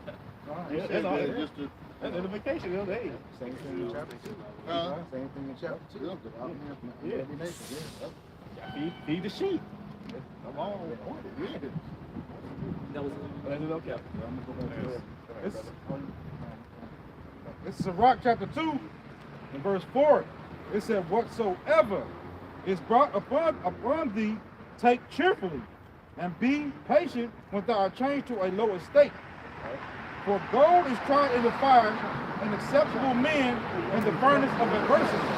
Yeah, Say that's all. that just to, That's edification, you know, hey. Same thing in chapter 2. uh, Same thing in chapter 2. Devout man from Yeah. every nation. Yeah. Feed the sheep. I'm all on it. Yeah. That was That's it, okay. I'm gonna go back to It's, it's Sirach chapter 2 and verse 4. It said, whatsoever is brought upon thee, take cheerfully, and be patient when thou art changed to a lower state. For gold is tried in the fire, and acceptable men in the furnace of adversity.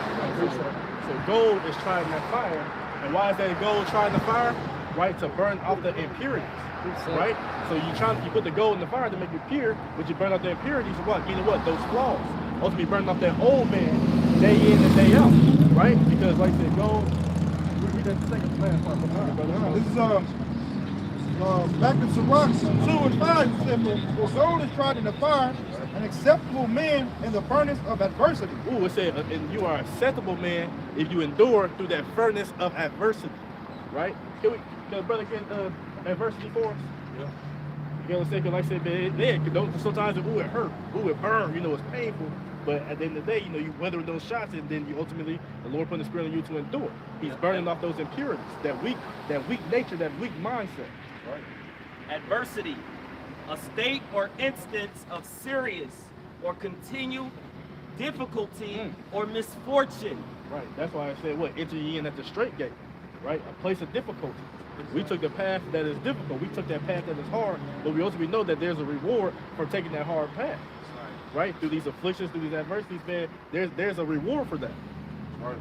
So gold is tried in that fire. And why is that gold tried in the fire? Right, to burn off the impurities. Right? So you put the gold in the fire to make it pure, but you burn off the impurities, what? Getting what? Those flaws. Ultimately burning off that old man day in and day out. Right? Because like I said, gold, read that second last part. This is back in Sirach 2 and 5, it said, for gold is tried in the fire, and acceptable men in the furnace of adversity. Ooh, it said, and you are acceptable man if you endure through that furnace of adversity. Right? Can the brother get adversity for us? Yeah. You know what I'm saying? 'Cause like I said, man, sometimes it hurt, it burn, you know, it's painful. But at the end of the day, you know, you weather those shots, and then you ultimately, the Lord put the Spirit in you to endure. He's burning off those impurities, that weak nature, that weak mindset. Right? adversity, a state or instance of serious or continued difficulty or misfortune. Right. That's why I said, what? Enter ye in at the straight gate. Right? A place of difficulty. We took the path that is difficult. We took that path that is hard, but we also know that there's a reward for taking that hard path. Right? Through these afflictions, through these adversities, man, there's a reward for that. Right.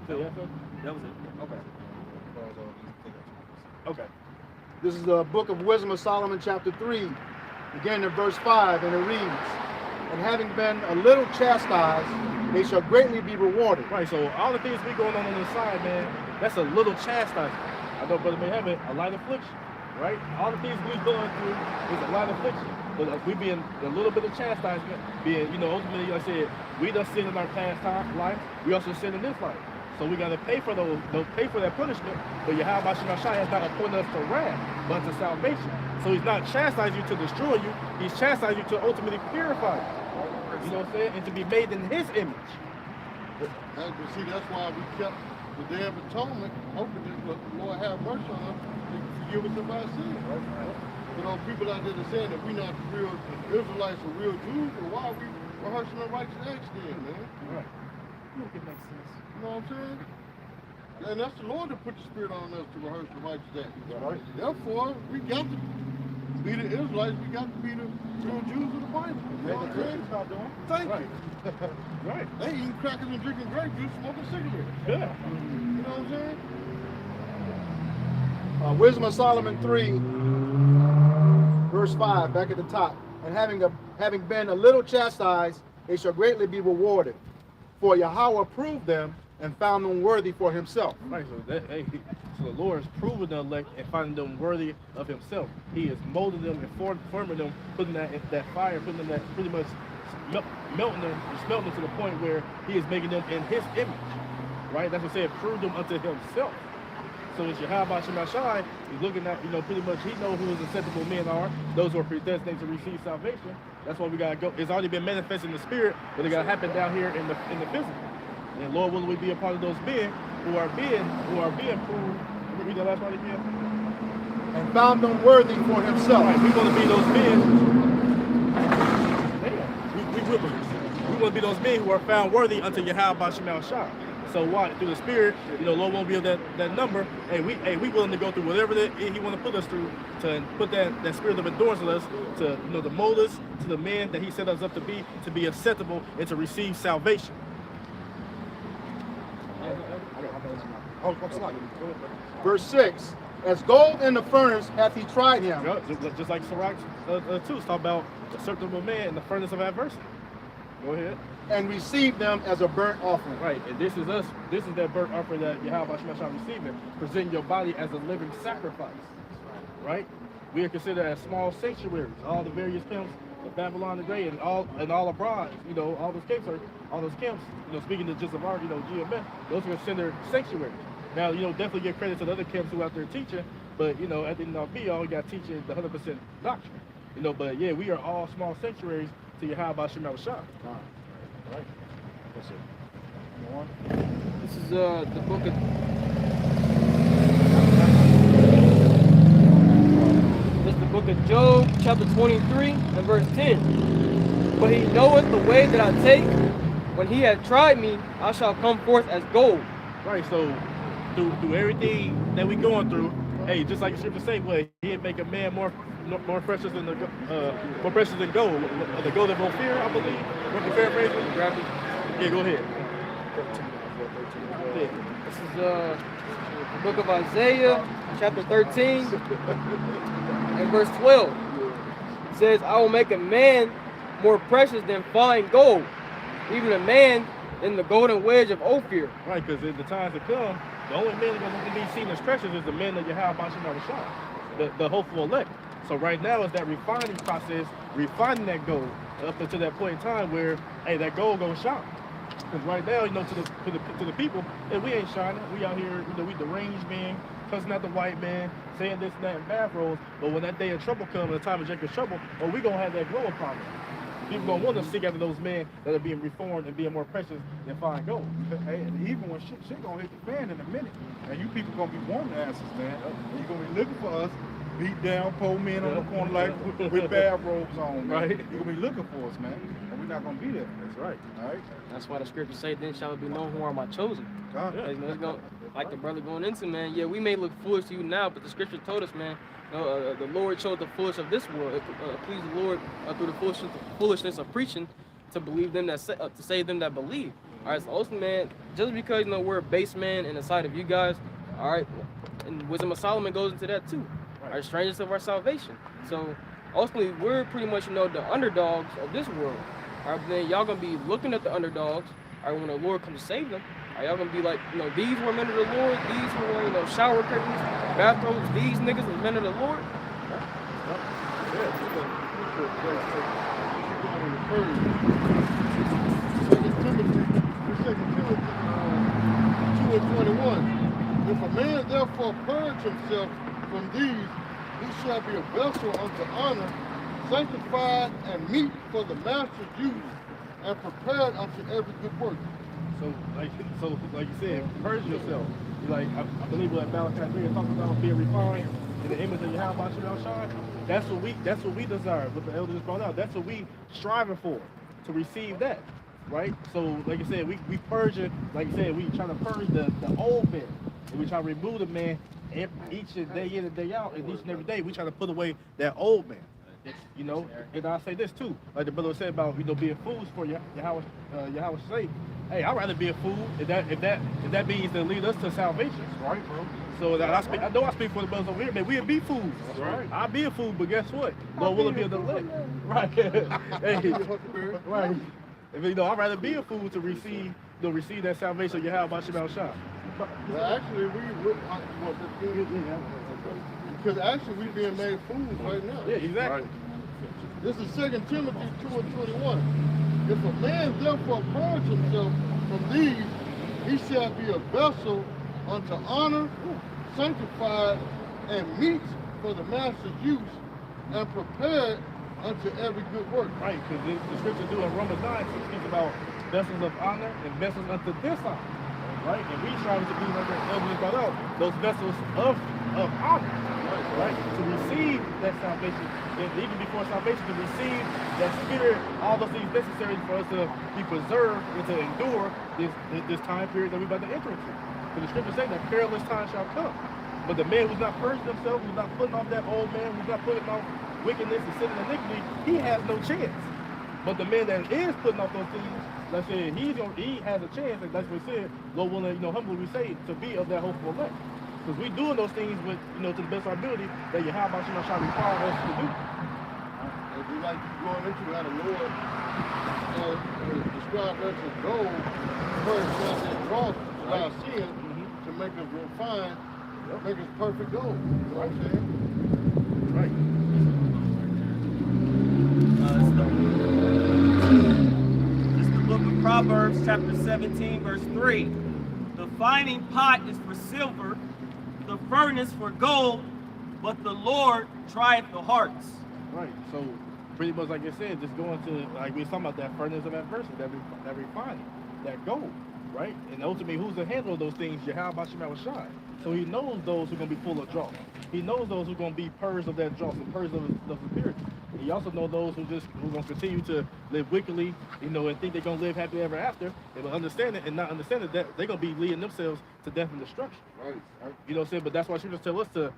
So, yeah, That was it. okay. Okay. This is the book of Wisdom of Solomon, chapter 3, beginning in verse 5, and it reads, and having been a little chastised, they shall greatly be rewarded. Right, so all the things we going on the side, man, that's a little chastisement. I know Brother may have it, a light affliction, right? All the things we going through is a light affliction. But we being a little bit of chastisement, being, you know, ultimately, like I said, we done sin in our past time life, we also sin in this life. So we gotta pay for pay for that punishment. But Yahweh Shem Shai has not appointed us to wrath, but to salvation. So he's not chastising you to destroy you, he's chastising you to ultimately purify you. You know what I'm saying? And to be made in his image. See, that's why we kept the Day of Atonement, hoping that the Lord have mercy on us and forgive us of our sins. You know, people out there that saying that we're not real Israelites or real Jews, but why are we rehearsing the righteous acts then, man? Right. You know what I'm saying? And that's the Lord that put the Spirit on us to rehearse the righteous acts. Right. Therefore, we got to be the Israelites, we got to be the real Jews of the Bible. You know what I'm saying? Thank you. Right. They eating crackers and drinking grape juice, smoking cigarettes. Yeah. You know what I'm saying? Wisdom of Solomon 3, verse 5, back at the top. And having been a little chastised, they shall greatly be rewarded. For Yahweh approved them and found them worthy for himself. Right, so the Lord is proving the elect and finding them worthy of himself. He is molding them and forming them, putting that fire, putting them that pretty much melting them to the point where he is making them in his image. Right? That's what it said, prove them unto himself. So it's Yahweh Shemashai, he's looking at, pretty much he knows who his acceptable men are, those who are predestined to receive salvation. That's why we gotta go. It's already been manifested in the spirit, but it gotta happen down here in the physical. And Lord, will we be a part of those men who are being proved? Read that last part again. And found them worthy for himself. Right, we want to be those men. We want to be those men who are found worthy unto Yahweh Shemal Shah. So why? Through the Spirit, Lord won't be of that number. Hey, we willing to go through whatever He want to put us through to put that spirit of endurance in us to to mold us to the men that He set us up to be acceptable and to receive salvation. Verse 6, as gold in the furnace hath he tried him. Just like Sirach 2 talk about the acceptable man in the furnace of adversity. Go ahead. And received them as a burnt offering. Right, and this is us. This is that burnt offering that Yahweh Shemashah receiving. Present your body as a living sacrifice. Right? We are considered as small sanctuaries. All the various camps of Babylon the Great and all abroad, all those camps, speaking to just of our, GMS, those are considered sanctuaries. Now, definitely give credit to the other camps who out there teaching, but at the end of the all we got teaching the 100% doctrine. But yeah, we are all small sanctuaries to Yahweh Shemashah. Right. Yes, sir. Go on. This is the book of Job, chapter 23 and verse 10. But he knoweth the way that I take. When he hath tried me, I shall come forth as gold. Right. So through everything that we going through, hey, just like the scripture say, well, he'd make a man more precious than gold. The gold of Ophir, I believe. What the paraphrasing? Yeah, go ahead. This is the book of Isaiah, chapter 13, and verse 12. It says, I will make a man more precious than fine gold, even a man in the golden wedge of Ophir. Right, because in the times to come, the only men that will be seen as precious is the men that Yahweh Shemashah, the hopeful elect. So right now is that refining process, refining that gold up until that point in time where, hey, that gold gonna shine. Because right now, to the people, and we ain't shining. We out here, we deranged men, cussing out the white man, saying this and that in bathrobes. But when that day of trouble comes, the time of Jacob's trouble, we gonna have that glow upon them. People gonna want to seek after those men that are being reformed and being more precious than fine gold. Hey, and even when shit gonna hit the fan in a minute, and you people gonna be wanting answers, man. You're gonna be looking for us, beat down, poor men on the corner like with bathrobes on, man. Right? You're gonna be looking for us, man. And we're not gonna be there. That's right. All right. That's why the scriptures say, then shall it be known who are my chosen. Like the brother going into, man, yeah, we may look foolish to you now, but the scripture told us, man, the Lord chose the foolish of this world. Please the Lord through the foolishness of preaching to believe them to save them that believe. All right, so also, man, just because we're a base man in the sight of you guys, all right, and wisdom of Solomon goes into that too. All right, strangers of our salvation. So ultimately, we're pretty much the underdogs of this world. All right, but then y'all gonna be looking at the underdogs. All right, when the Lord comes to save them. Y'all gonna be like, these were men of the Lord, these were, shower curtains, bathrobes, these niggas are men of the Lord. Second Timothy 2:21. If a man therefore purge himself from these, he shall be a vessel unto honor, sanctified and meet for the master's use, and prepared unto every good work. So like you said, purge yourself. I believe what Malachi 3 is talking about, being refined in the image of Yahweh Shemashah. That's what we desire. What the elders brought out. That's what we striving for, to receive that, right? So like I said, we purge it. Like you said, we trying to purge the old man, and we try to remove the man each day in and day out, and each and every day we try to put away that old man. And I say this too, like the brother said about being fools for Yahweh's sake. Hey, I'd rather be a fool if that means to lead us to salvation. That's right, bro. So that I know I speak for the brothers over here, man. We'd be fools. That's right. I'd be a fool, but guess what? Lord will be of the elect. Right. Hey, right. If you know, I'd rather be a fool to receive, receive that salvation you have by Shema Shai. Well, actually, because actually we're being made fools right now. Yeah, exactly. This is 2 Timothy 2:21. If a man therefore purge himself from these, he shall be a vessel unto honor, sanctified, and meet for the master's use, and prepared unto every good work. Right, because the scripture do in Romans 9 speaks about vessels of honor and vessels unto dishonor. Right? And we try to be like elders brought out, those vessels of honor. Right? To receive that salvation, and even before salvation, to receive that spirit, all those things necessary for us to be preserved and to endure this time period that we're about to enter into. Because the scripture says that perilous time shall come. But the man who's not purging himself, who's not putting off that old man, who's not putting off wickedness and sin and iniquity, he has no chance. But the man that is putting off those things, let's say he has a chance, and that's what we said, Lord willing, humbly we say, to be of that hopeful elect. Because we doing those things with, to the best of our ability that Yahweh shall require us to do. If we like going into how the Lord described us as gold, first not that dross without sin, to make us refined, make us perfect gold. You know what I'm saying? Right. This is the book of Proverbs, chapter 17, verse 3. The fining pot is for silver, the furnace for gold, but the Lord trieth the hearts. Right. So pretty much like I said, just going to, like we were talking about, that furnace of adversity, that refining, that gold, right? And ultimately, who's the handler of those things? Yahweh Shema Shai. So he knows those who are going to be full of dross. He knows those who are going to be purged of that dross and purged of the impurity. He also knows those who are going to continue to live wickedly, and think they're going to live happily ever after. They will understand it and not understand it, that they're going to be leading themselves to death and destruction. Right. You know what I'm saying? But that's why scriptures tell us to,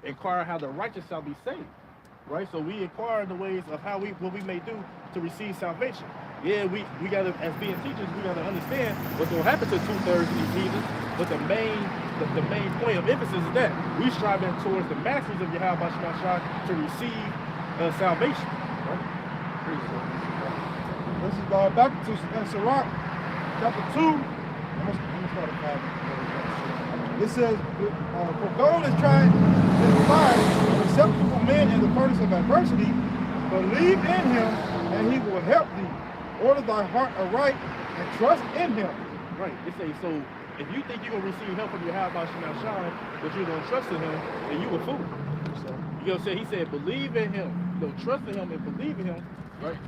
inquire how the righteous shall be saved. Right? So we inquire in the ways of what we may do to receive salvation. Yeah, we gotta, as being teachers, we gotta understand what's gonna happen to 2/3 of these heathens. But the main point of emphasis is that we striving towards the masses of Yahweh Shema Shai to receive salvation. Right? This is back to Sirach, chapter 2. I'm gonna start at 5. It says, for gold is trying to find acceptable men in the furnace of adversity. Believe in him, and he will help thee. Order thy heart aright, and trust in him. Right. It says, so if you think you're going to receive help from Yahweh Shema Shai, but you don't trust in him, then you a fool. So, you know what I'm saying? He said, believe in him. You don't trust in him and believe in him. Right?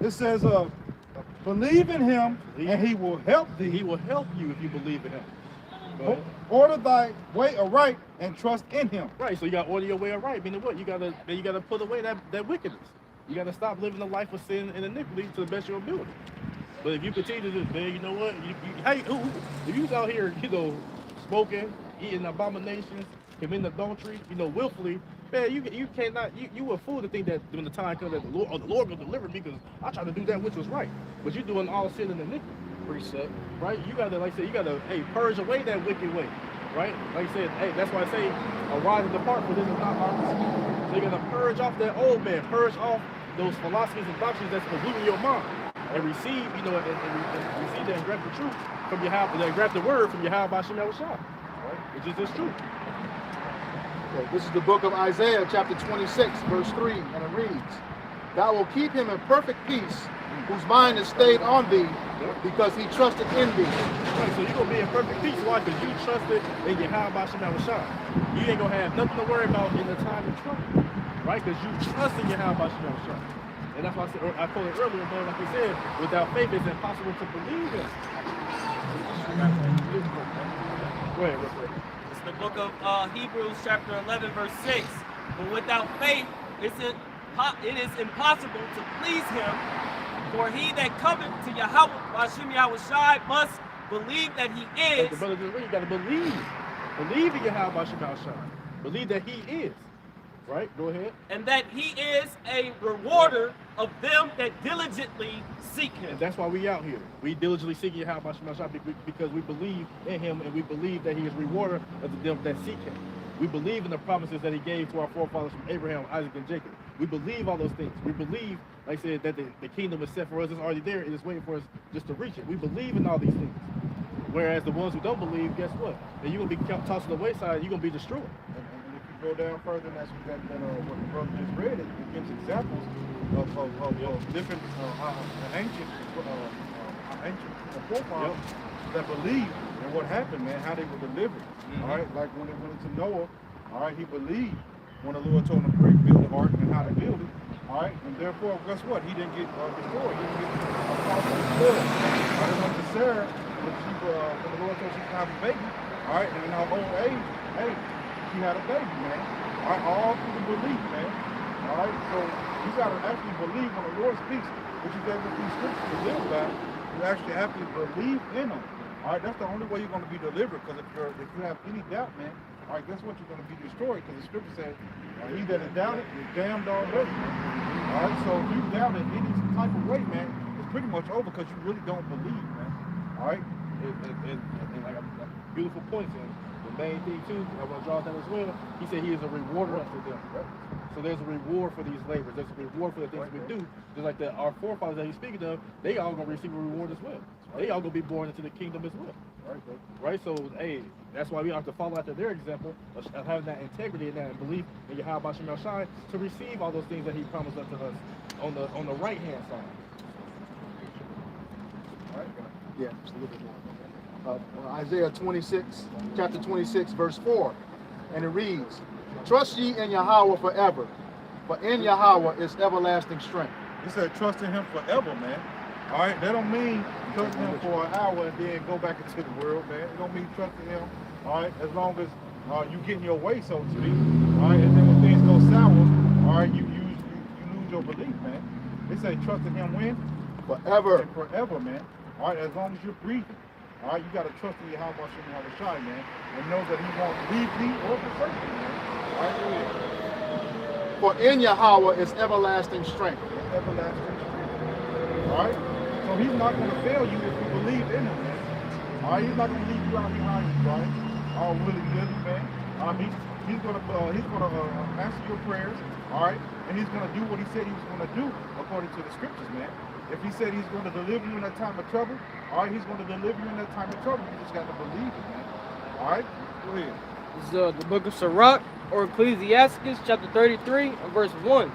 It says, believe in him, and he will help thee. He will help you if you believe in him. Order thy way aright and trust in him. Right, so you gotta order your way aright. Meaning what? You gotta put away that wickedness. You gotta stop living a life of sin and iniquity to the best of your ability. But if you continue to do, man, you know what? If you was out here, smoking, eating abominations, committing adultery, willfully, man, you cannot. You a fool to think that when the time comes that the Lord will deliver me because I try to do that which was right, but you're doing all sin and iniquity. Precept. Right? You gotta, like I said, purge away that wicked way. Right? Like I said, that's why I say, arise and depart, for this is not our sin. So you're gonna purge off that old man, purge off those philosophies and doctrines that's polluting your mind, and receive, and receive that and grab the truth from Yahweh, grab the word from Yahweh Shema Shai. Right? Which is this truth. Okay, this is the book of Isaiah, chapter 26, verse 3, and it reads, Thou will keep him in perfect peace, whose mind is stayed on thee, because he trusted in thee. Right, so you're going to be in perfect peace. Why? Because you trusted in Yahweh Shema Shai. You ain't going to have nothing to worry about in the time of trouble. Right? Because you trust in Yahweh Shema Shai. And that's why I told it earlier, but like we said, without faith it's impossible to believe in. Go ahead, real quick. It's the book of Hebrews, chapter 11, verse 6. But without faith, it is impossible to please him. For he that cometh to Yahweh Shai must believe that he is. Like the brother just read, you got to believe. Believe in Yahweh Shai. Believe that he is. Right? Go ahead. And that he is a rewarder of them that diligently seek him. And that's why we out here. We diligently seek Yahweh Shai because we believe in him and we believe that he is rewarder of them that seek him. We believe in the promises that he gave to our forefathers from Abraham, Isaac, and Jacob. We believe all those things. We believe, like I said, that the kingdom is set for us. It's already there. It is waiting for us just to reach it. We believe in all these things. Whereas the ones who don't believe, guess what? Then you're going to be tossed to the wayside. You're going to be destroyed. And if you go down further, and that's what what the brother just read, it gives examples of different ancient forefathers that believed in what happened, man, how they were delivered. All right, like when they went into Noah, all right, he believed when the Lord told him to build the ark and how to build it. All right, and therefore, guess what? He didn't get destroyed. He didn't get caught in the flood. All right, went to Sarah when the Lord told her she could have a baby. All right, and in her old age, hey, she had a baby, man. All right, all through the belief, man. All right, so you got to actually believe when the Lord speaks, which you gave us these scriptures to live by. You actually have to believe in them. All right, that's the only way you're going to be delivered. Because if you have any doubt, man, all right, guess what? You're going to be destroyed. Because the scripture says, he that is doubted is damned already. All right, so if you doubt in any type of way, man, it's pretty much over because you really don't believe, man. All right. And like beautiful points. And the main thing too, I want to draw that as well. He said he is a rewarder unto them. Right? So there's a reward for these labors. There's a reward for the things we do. Just like our forefathers that he's speaking of, they all gonna receive a reward as well. They all gonna be born into the kingdom as well. Right? So hey, that's why we have to follow after their example of having that integrity and that belief in Yahweh Shem El Shai to receive all those things that he promised unto us on the right hand side. All right. Yeah, just a little bit more. Isaiah 26, chapter 26, verse 4. And it reads, trust ye in Yahweh forever, for in Yahweh is everlasting strength. He said trust in him forever, man. All right, that don't mean trusting him for an hour and then go back into the world, man. It don't mean trusting him, all right, as long as you get in your way, so to speak. All right, and then when things go sour, all right, you lose your belief, man. They say trust in him when? Forever. And forever, man. All right, as long as you're breathing. All right, you got to trust in Yahweh Shem Shai, man, and know that he won't leave me or forsake me, man. All right, go ahead. For in Yahweh is everlasting strength. Everlasting strength. All right? So he's not going to fail you if you believe in him, man. All right? He's not going to leave you out behind you, right? All willy-nilly, man. He's going to answer your prayers, all right? And he's going to do what he said he was going to do according to the scriptures, man. If he said he's going to deliver you in that time of trouble, all right, he's going to deliver you in that time of trouble. You just got to believe it, man. All right? Go ahead. This is the book of Sirach, or Ecclesiastes, chapter 33, and verse 1. It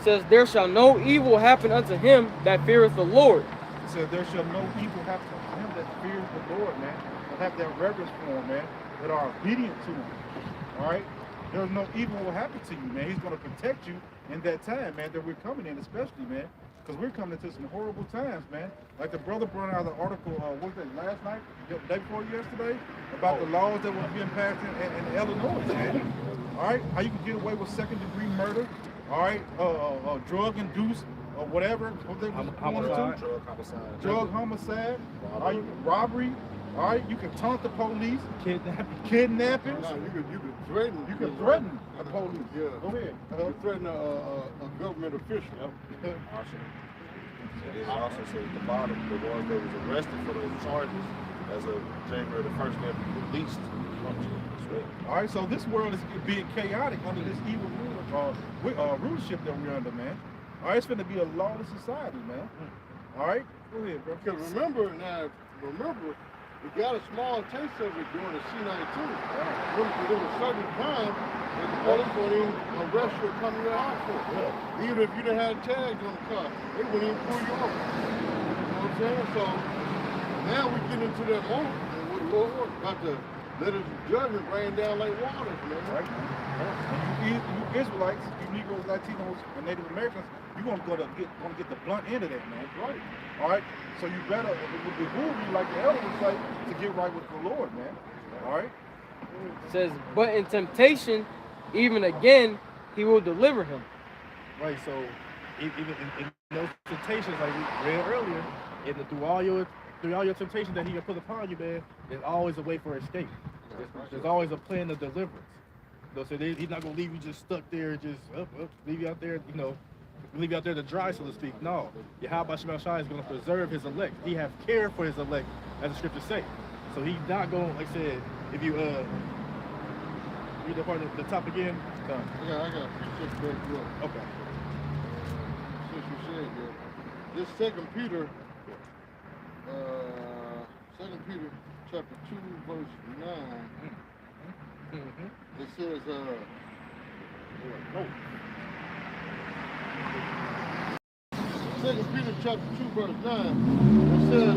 says, there shall no evil happen unto him that feareth the Lord. It says, there shall no evil happen unto him that fears the Lord, man. That have that reverence for him, man. That are obedient to him. All right? There's no evil will happen to you, man. He's going to protect you in that time, man, that we're coming in, especially, man. Because we're coming into some horrible times, man. Like the brother brought out the article, what was it, last night? The day before yesterday? About the laws that were being passed in Illinois, man. All right? How you can get away with second-degree murder. All right? Drug-induced or whatever. What they Homicide. Drug homicide. All right? Robbery. All right? You can taunt the police. Kidnapping. No, you could threaten. You can threaten the police. Yeah. Go ahead. You could threaten a government official. It also says at the bottom, the ones that was arrested for those charges as of January the 1st, they'll be released. All right, so this world is being chaotic under this evil rulership that we're under, man. All right, it's going to be a lawless society, man. All right, go ahead, bro. Because remember, we got a small taste of it during the C-92. There was a certain time that the police wouldn't even arrest you or come to your house for. Even if you didn't have tags on the car, they wouldn't even pull you over. You know what I'm saying? So now we get into that moment, and we're Lord about to let his judgment rain down like waters, man. Right. You Israelites, you Negroes, Latinos, and Native Americans, you're going to get the blunt end of that, man. Right. All right. So you better, it would behoove you, like the elder would say, to get right with the Lord, man. All right. It says, but in temptation, even again, he will deliver him. Right, so even in those temptations, like we read earlier, through all your temptations that he can put upon you, man, there's always a way for escape. There's always a plan of deliverance. So he's not gonna leave you just stuck there, just leave you out there, leave you out there to dry, so to speak. No, Yahweh Shem El Shai is gonna preserve his elect. He have care for his elect, as the scriptures say. So he's not going, like I said, if you read the part at the top again. Come. I got a precept to back you up. Okay. Since you said that. This Second Peter, chapter 2, verse 9. Mm-hmm. It says, Second Peter chapter 2, verse 9. It says,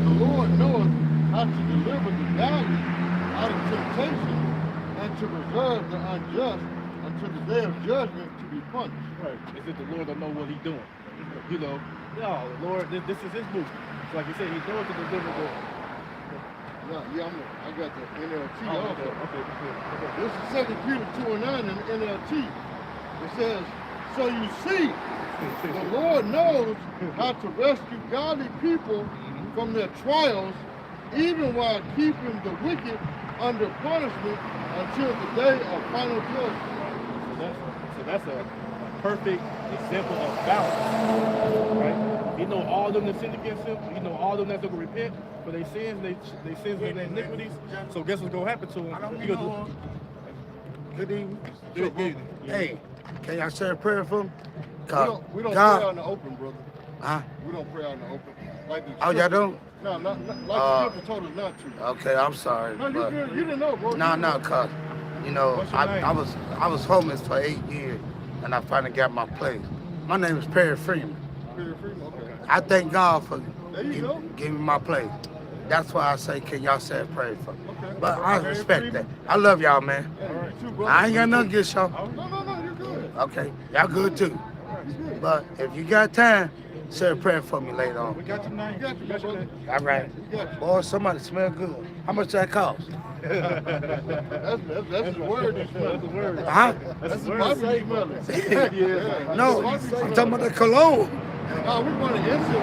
the Lord knoweth how to deliver the godly out of temptation and to reserve the unjust until the day of judgment to be punished. Right. It's that the Lord don't know what he's doing. You know, no, the Lord, this is his movement. So like you said, he's going to deliver the... Yeah, I got the NLT Oh, also. okay. This is 2 Peter 2 and 9 in the NLT. It says, so you see, the Lord knows how to rescue godly people from their trials, even while keeping the wicked under punishment until the day of final judgment. So that's a perfect example of balance, right? He know all of them that sinned against him. He know all of them that's going to repent for their sins, they sins and their iniquities. So guess what's going to happen to him? He gonna do, Good evening. good evening. Hey, can y'all say a prayer for me? We don't God- pray out in the open, brother. Huh? We don't pray out in the open. Like the Oh, y'all don't? No, not like the scripture told us not to. Okay, I'm sorry. No, but you didn't know, bro. no, cuz, you know, What's your name? I was homeless for 8 years, and I finally got my place. My name is Perry Freeman. Perry Freeman, okay. I thank God for There you go. giving me my place. That's why I say, can y'all say a prayer for me? Okay. But I Perry respect Freeman. that. I love y'all, man. Hey, you too, brother. I ain't got nothing against y'all. No, you're good. Okay, y'all good too. You're good. But if you got time, say a prayer for me later on. We got you now. You got you, brother. All right. You got you. Boy, somebody smell good. How much that cost? That's the word you smell. That's the word. Huh? That's the Bible you smell it. Yeah. No, I'm talking about the cologne. Oh, we burn incense. You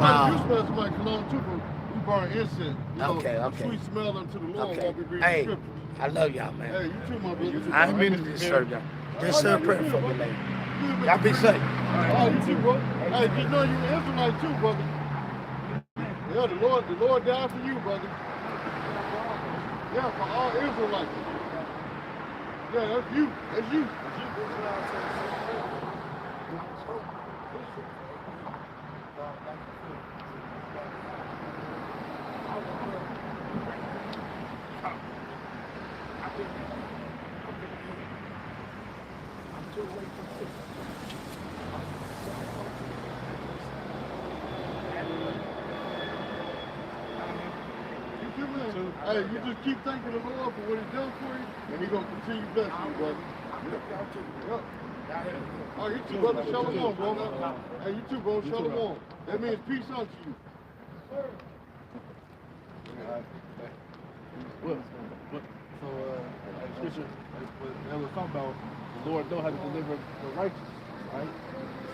Wow. smell somebody cologne too, but we burn incense. You know, Okay. Sweet smell unto the Lord Okay. while we read Hey, the scripture. I love y'all, man. Hey, you too, my brother. I ain't mean to disturb y'all. Just say a prayer for me later. Y'all be safe. Oh, you too, bro. Hey, just know you an Israelite too, brother. Yeah, the Lord died for you, brother. Yeah, for all Israelites. Yeah, that's you. That's you. Hey, you just keep thanking the Lord for what He's done for you, and He's gonna continue blessing you, brother. Yep. Oh, you too, brother. Shalom, bro. Hey, you too, bro. Shalom. That means peace unto you. Well, so scripture, that was talking about the Lord know how to deliver the righteous, right?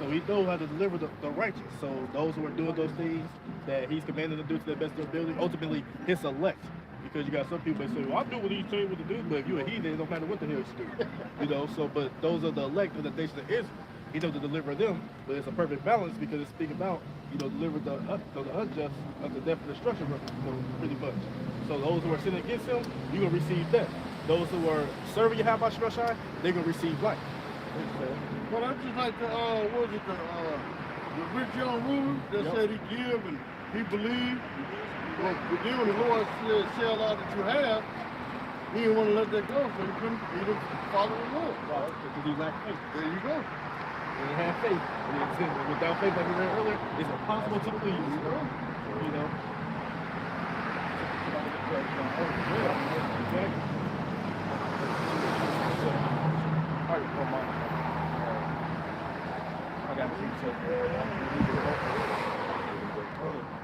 So he knows how to deliver the righteous. So those who are doing those things that he's commanded to do to the best of their ability, ultimately his elect. Because you got some people that say, well, I'm doing what he's telling you what to do, but if you're a heathen, it don't matter what the hell you do. You know, so, but those are the elect of the nation of Israel. He knows to deliver them, but it's a perfect balance because it's speaking about, deliver the unjust of the death and destruction, pretty much. So those who are sinning against him, you're going to receive death. Those who are serving Yahweh Shai, they're going to receive life. Well, that's just like the rich young ruler that said he give and he believed. But then when the Lord said, sell all that you have, he didn't want to let that go, so he didn't follow the Lord. Because he lacked faith. There you go. When you have faith, and without faith, like we read earlier, it's impossible to please. You know?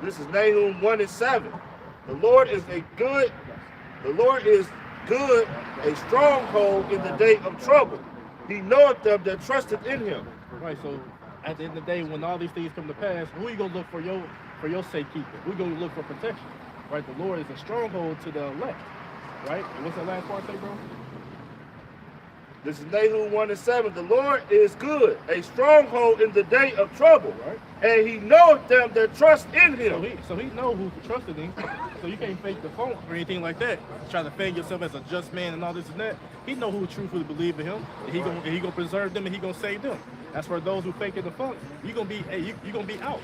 This is Nahum 1:7. The Lord is good, a stronghold in the day of trouble. He knoweth them that trusted in him. Right, so at the end of the day, when all these things come to pass, who are you going to look for your safekeeping? Who are you going to look for protection? Right, the Lord is a stronghold to the elect. Right? And what's that last part say, bro? This is Nahum 1:7. The Lord is good, a stronghold in the day of trouble, Right. and he knoweth them that trust in him. So he know who trusted him. So you can't fake the funk or anything like that. Try to fake yourself as a just man and all this and that. He know who truthfully believe in him, and he gonna preserve them and he gonna save them. As for those who fake it the funk, you gonna be you gonna be out,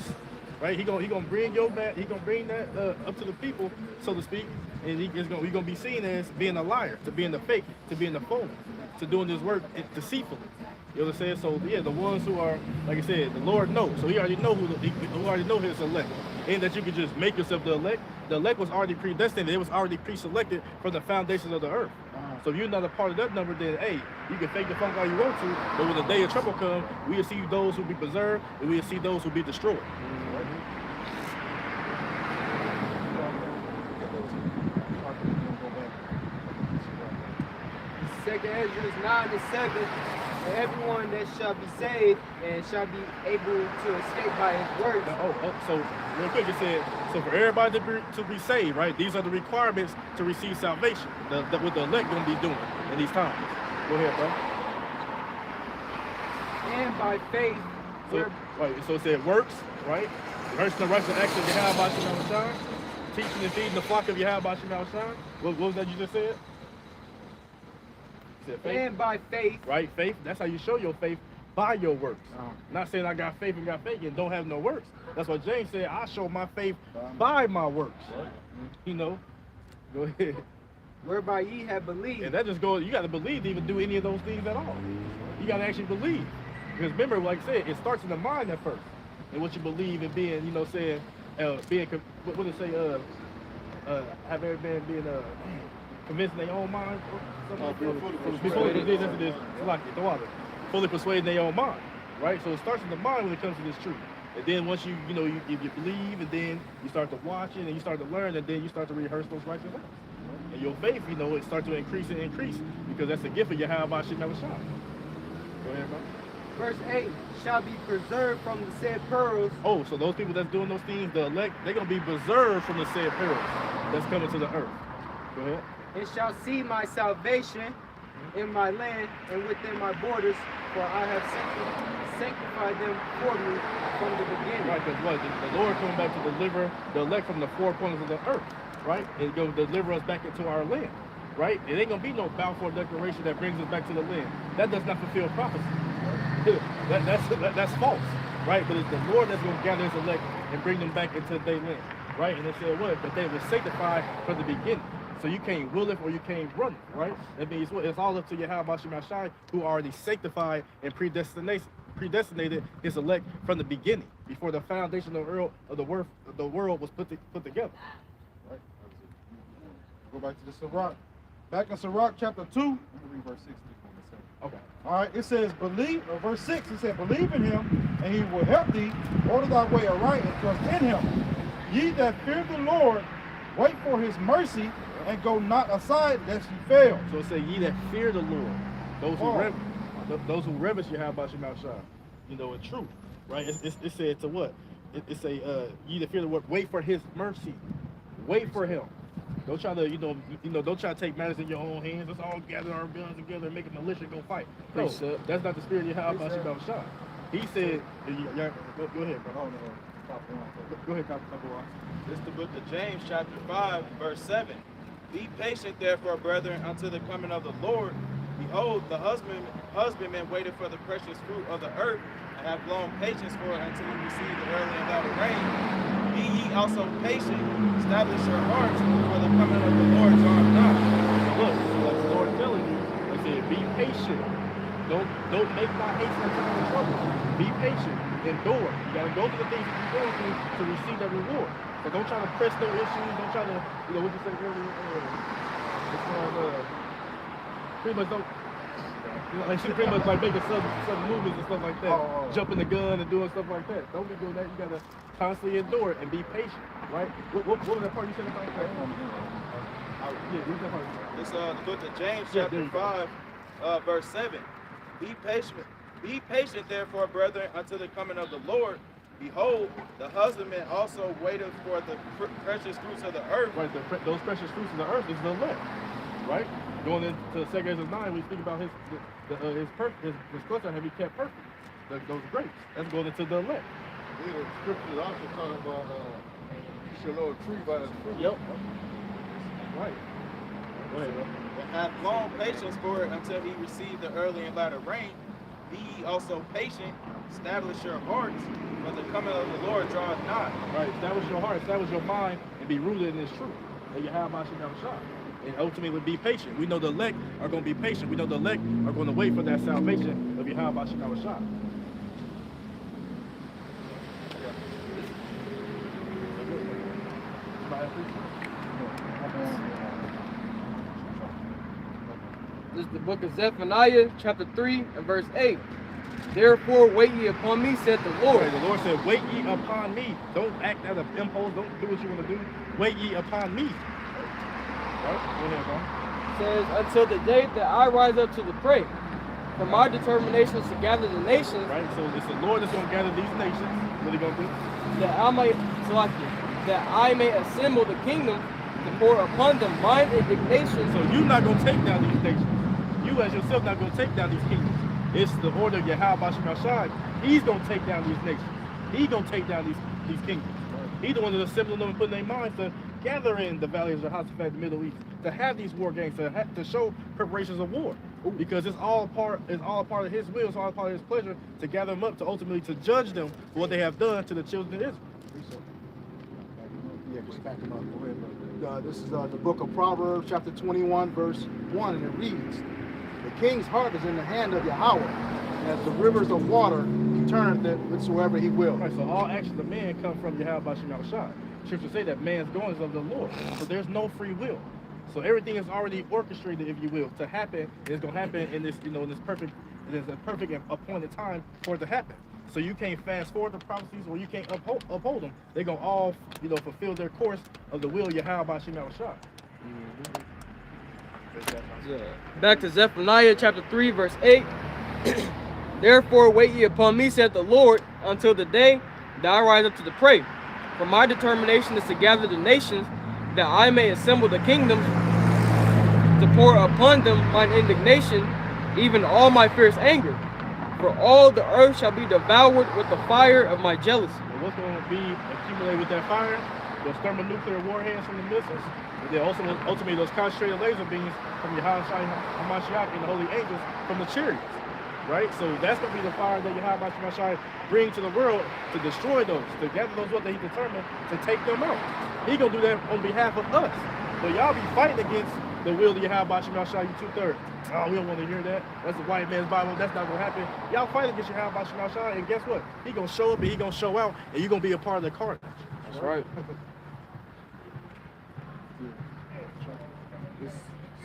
right? He gonna bring your back. He gonna bring that up to the people, so to speak, and we gonna be seen as being a liar, to being the fake, to being the phony, to doing this work deceitfully. You know what I'm saying? So yeah, the ones who are, like I said, the Lord knows. So he already know who already know his elect. And that you could just make yourself the elect. The elect was already predestined. It was already pre-selected from the foundations of the earth. So if you're not a part of that number, then hey, you can fake the funk all you want to, but when the day of trouble comes, we will see those who be preserved and we will see those who be destroyed. Second Ezra 9-7, and everyone that shall be saved and shall be able to escape by his works. So real quick, it said, so for everybody to be saved, right? These are the requirements to receive salvation. What the elect gonna be doing in these times. Go ahead, bro. And by faith, So it said works, right? Rehearsing the righteous acts of Yahweh Bashim Shine, teaching and feeding the flock of Yahweh Bashim Shine. What was that you just said? Faith. And by faith. Right, faith. That's how you show your faith, by your works. Not saying I got faith and don't have no works. That's what James said. I show my faith by my works. You know, go ahead. Whereby ye have believed. And that just goes, you got to believe to even do any of those things at all. You got to actually believe. Because remember, like I said, it starts in the mind at first. And what you believe in being, you know, saying, being, what did it say, have ever been being, convinced in their own mind? Fully persuaded in their own mind, right? So it starts in the mind when it comes to this truth. And then once you believe, and then you start to watch it, and you start to learn, and then you start to rehearse those righteous acts. And your faith, you know, it starts to increase and increase, because that's the gift of Yahweh Shim Shine. Go ahead, bro. Verse 8, shall be preserved from the said pearls. Oh, so those people that's doing those things, the elect, they're going to be preserved from the said perils that's coming to the earth. Go ahead. And shall see my salvation in my land and within my borders, for I have sanctified them for me from the beginning. Right, because what? The Lord coming back to deliver the elect from the four corners of the earth, right? And going to deliver us back into our land, right? It ain't going to be no Balfour Declaration that brings us back to the land. That does not fulfill prophecy. That's false, right? But it's the Lord that's going to gather his elect and bring them back into their land, right? And it said what? But they were sanctified from the beginning. So you can't will it or you can't run it, right? That means what? It's all up to Yahweh Bashim Shine, who already sanctified and predestinated his elect from the beginning, before the foundation of the world was put together. Right? Go back to the Sirach. Back in Sirach chapter 2, read verse 6. Okay. All right, it says, verse 6, it said, believe in him, and he will help thee. Order thy way aright and trust in him. Ye that fear the Lord, wait for his mercy, and go not aside lest ye fail. So it says, ye that fear the Lord, those who reverence Yahweh Shim Shine, you know, in truth, right? It said to what? It say, ye that fear the Lord, wait for his mercy. Wait for him. Don't try to, don't try to take matters in your own hands. Let's all gather our guns together and make a militia go fight. No, that's not the spirit of Yahweh Shim Shine. He said, go ahead, bro. Go ahead, Copper. This is the book of James, chapter 5, verse 7. Be patient, therefore, brethren, until the coming of the Lord. Behold, the husbandman waited for the precious fruit of the earth, and have long patience for it until he receive the early and latter rain. Be ye also patient, establish your hearts, for the coming of the Lord draweth nigh. Look, like the Lord telling you, he said, be patient. Don't make my haste and time in trouble. Be patient. Endure. You gotta go through the things that you're going through to receive that reward. So don't try to press no issues. Don't try to, what you say earlier? Pretty much don't. Like she pretty much like making sudden movements and stuff like that. Jumping the gun and doing stuff like that. Don't be doing that. You gotta constantly endure it and be patient, right? What was that part you said about that? Yeah, read that part. It's the book of James, chapter 5, verse 7. Be patient, therefore, brethren, until the coming of the Lord. Behold, the husbandman also waiteth for the precious fruits of the earth. Right, those precious fruits of the earth is the elect, right? Going into 2 Corinthians 9, we speak about his cluster have he kept perfect. Those grapes. That's going into the elect. Yeah, the scriptures also talk about you should know a tree by its fruit. Yep. Right. Go ahead, bro. And have long patience for it until he receive the early and latter rain. Be ye also patient, establish your hearts, for the coming of the Lord draweth nigh. Right. Establish your heart, establish your mind, and be rooted in this truth. And you have my shot. And ultimately be patient. We know the elect are going to be patient. We know the elect are going to wait for that salvation of Yahweh Shah. This is the book of Zephaniah, chapter 3 and verse 8. Therefore wait ye upon me, said the Lord. Okay, the Lord said, wait ye upon me. Don't act out of impulse. Don't do what you want to do. Wait ye upon me. Right? Go ahead, bro. Says, until the day that I rise up to the prey. For my determination is to gather the nations. Right, so it's the Lord that's going to gather these nations. What are they going to do? That I may assemble the kingdom to pour upon them mine indignation. So you're not going to take down these nations. You as yourself not going to take down these kingdoms. It's the order of Yahweh Shah. He's going to take down these nations. He's going to take down these kingdoms. He's the one that's assembling them and putting their minds to gather in the valley of Jehoshaphat, the Middle East, to have these war games, to show preparations of war. Because it's all part of his will, it's all part of his pleasure to gather them up, to ultimately to judge them for what they have done to the children of Israel. Yeah, just back them up. Go ahead, this is the book of Proverbs, chapter 21, verse 1, and it reads, the king's heart is in the hand of Yahweh, and as the rivers of water, he turneth it whithersoever he will. Right, so all actions of man come from Yahweh Shah. Scripture say that man's goings of the Lord. So there's no free will. So everything is already orchestrated, if you will, to happen. It's going to happen in this, in a perfect appointed time for it to happen. So you can't fast forward the prophecies, or you can't uphold them. They're going to all, fulfill their course of the will of Yahweh Shah. Back to Zephaniah chapter 3, verse 8. Therefore wait ye upon me, said the Lord, until the day that I rise up to the prey. For my determination is to gather the nations, that I may assemble the kingdoms, to pour upon them mine indignation, even all my fierce anger. For all the earth shall be devoured with the fire of my jealousy. And what's going to be accumulated with that fire? Those thermonuclear warheads from the missiles, and then also ultimately those concentrated laser beams from Yahweh Hamashiach and the holy angels from the chariots. Right? So that's going to be the fire that Yahweh Hamashiach bring to the world to destroy those, to gather those what that he determined to take them out. He going to do that on behalf of us. So y'all be fighting against the will of Yahweh Hamashiach, you 2/3. Oh, we don't want to hear that. That's the white man's Bible. That's not going to happen. Y'all fight against Yahweh Hamashiach, and guess what? He going to show up and he going to show out, and you're going to be a part of the carnage. That's right.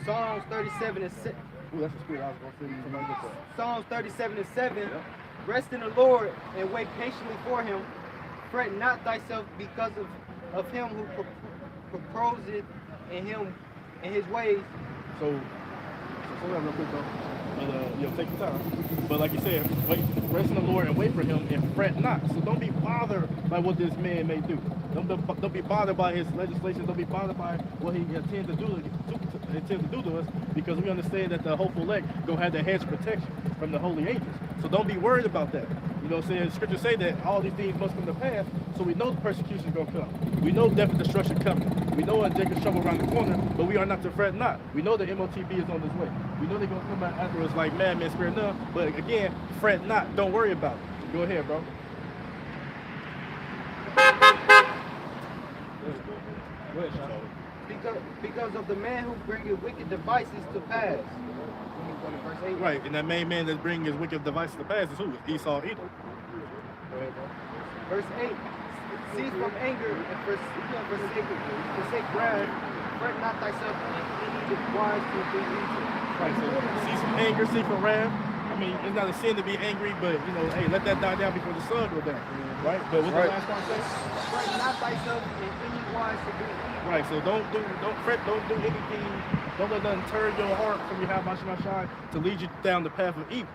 Psalms 37 and 7. Ooh, that's the spirit I was going to say. Psalms 37 and 7. Yep. Rest in the Lord and wait patiently for him. Fret not thyself because of him who proposeth in him and his ways. So hold on real quick though. Take your time. But like you said, wait, rest in the Lord and wait for him and fret not. So don't be bothered by what this man may do. Don't be bothered by his legislation. Don't be bothered by what he intends to do to us, because we understand that the hopeful elect gonna have the hedge of protection from the holy angels. So don't be worried about that. You know what I'm saying? Scripture say that all these things must come to pass, so we know the persecution is gonna come. We know death and destruction coming. We know Jacob's trouble around the corner, but we are not to fret not. We know the MOTB is on its way. We know they're gonna come out afterwards like madmen, spirit none. But again, fret not. Don't worry about it. Go ahead, bro. Go ahead, Sean. Because of the man who bringeth wicked devices to pass. Right, and that main man that's bringing his wicked devices to pass is who? Esau, Edom. Verse 8. Cease from anger and forsake wrath. Fret not thyself in any wise to do evil. Right, so cease from anger, cease from wrath. I mean, it's not a sin to be angry, but hey, let that die down before the sun goes down. Right? But what's the last part say? Fret not thyself in any wise to do evil. Right, so don't fret, don't do anything, don't let nothing turn your heart from your Shine to lead you down the path of evil.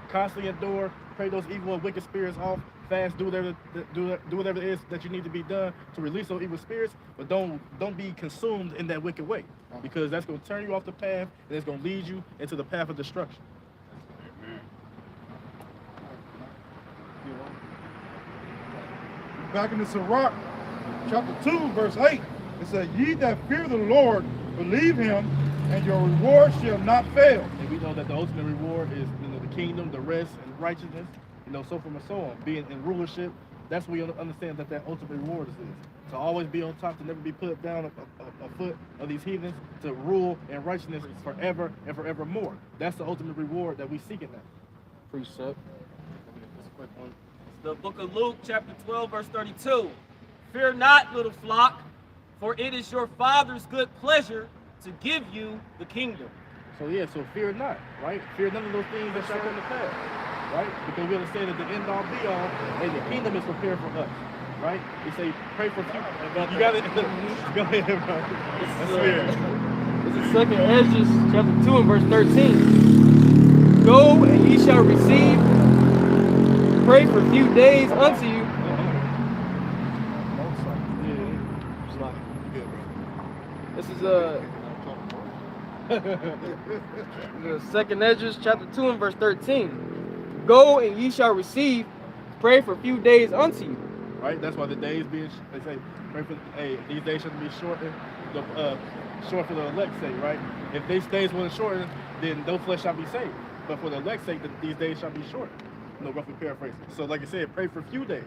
Constantly endure, pray those evil and wicked spirits off, fast, do whatever it is that you need to be done to release those evil spirits, but don't be consumed in that wicked way, because that's going to turn you off the path and it's going to lead you into the path of destruction. Back in the Sirach, chapter 2, verse 8, it says, "Ye that fear the Lord, believe him, and your reward shall not fail." And we know that the ultimate reward is, the kingdom, the rest, and righteousness, so forth and so on. Being in rulership, that's what we understand that ultimate reward is. To always be on top, to never be put down a foot of these heathens, to rule in righteousness forever and forevermore. That's the ultimate reward that we seek in that. Precept. The book of Luke, chapter 12, verse 32. Fear not, little flock, for it is your Father's good pleasure to give you the kingdom. So fear not, right? Fear none of those things that shall come to pass, right? Because we understand that the end all be all, and the kingdom is prepared for us, right? He say, pray for people. You got it. Go ahead, bro. That's weird. This is 2 Ezra, chapter 2, and verse 13. Go, and ye shall receive. Pray for a few days unto you. This is the 2 Ezra, chapter 2, and verse 13. Go, and ye shall receive. Pray for a few days unto you. Right? That's why the days being, they say, pray for, these days shouldn't be shortened, short for the elect's sake, right? If these days weren't shortened, then no flesh shall be saved. But for the elect's sake, these days shall be shortened. Roughly paraphrasing. So like I said, pray for a few days.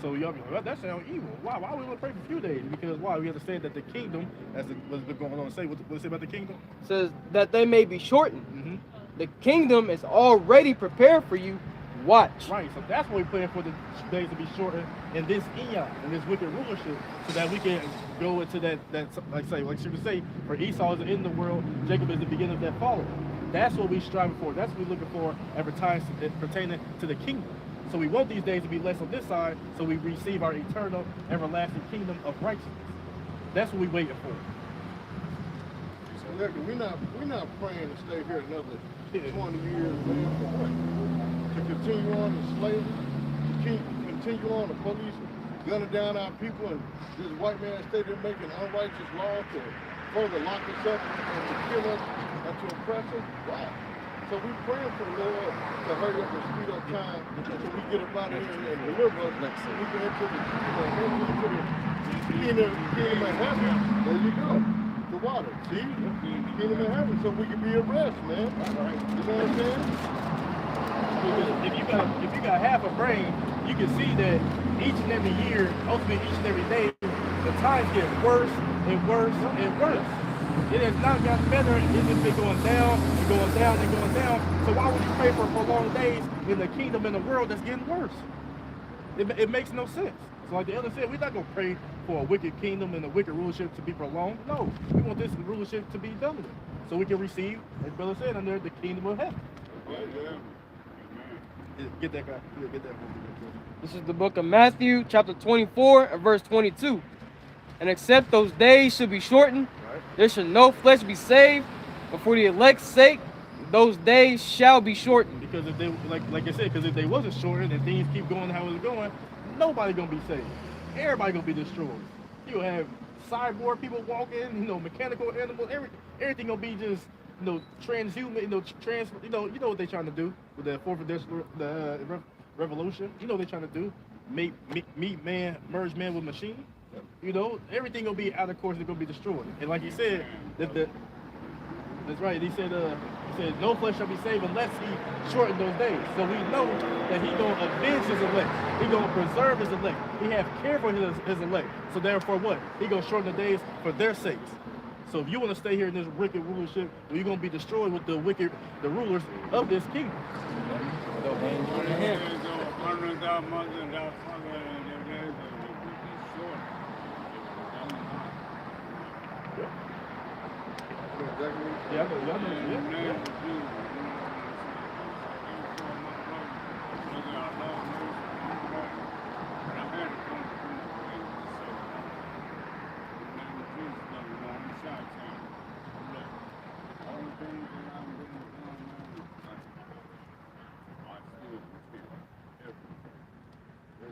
So y'all be like, well, that sounds evil. Why we want to pray for a few days? Because why? We understand that the kingdom, as what's going on to say, what it say about the kingdom? It says that they may be shortened. The kingdom is already prepared for you. Watch. Right, so that's what we're praying for, the days to be shortened in this eon, in this wicked rulership, so that we can go into that like you would say, for Esau is the end of the world, Jacob is the beginning of that following. That's what we're striving for. That's what we're looking for every time pertaining to the kingdom. So we want these days to be less on this side, so we receive our eternal, everlasting kingdom of righteousness. That's what we're waiting for. So look, we're not praying to stay here another 20 years, man, for what? To continue on the slavery, to continue on the police gunning down our people, and this white man stay there making unrighteous laws to further lock us up and to kill us and to oppress us. Why? So we praying for the Lord to hurry up and speed up time so we get up out of here and deliver us so we can enter the kingdom of heaven. There you go. The water. See? Kingdom of heaven, so we can be at rest, man. You know what I'm saying? If you got half a brain, you can see that each and every year, ultimately each and every day, the times get worse and worse and worse. It has not gotten better. It's just been going down and going down and going down. So why would you pray for prolonged days in the kingdom in the world that's getting worse? It makes no sense. So like the elder said, we're not going to pray for a wicked kingdom and a wicked rulership to be prolonged. No, we want this rulership to be done with, so we can receive, as brother said, under the kingdom of heaven. Get that guy. Get that movie. This is the book of Matthew, chapter 24, and verse 22. And except those days should be shortened, there should no flesh be saved, but for the elect's sake, those days shall be shortened. Because if they, like I said, because if they wasn't shortened and things keep going how it's going, nobody gonna be saved. Everybody gonna be destroyed. You'll have cyborg people walking, mechanical animals, everything gonna be just, transhuman, you know what they're trying to do with the fourth industrial revolution. You know what they're trying to do, meet man, merge man with machine. Everything gonna be out of course. It's gonna be destroyed. And like he said, that's right. He said no flesh shall be saved unless he shorten those days. So we know that he gonna avenge his elect. He gonna preserve his elect. He have care for his elect. So therefore, what? He gonna shorten the days for their sakes. So if you want to stay here in this wicked rulership, you're going to be destroyed with the rulers of this kingdom.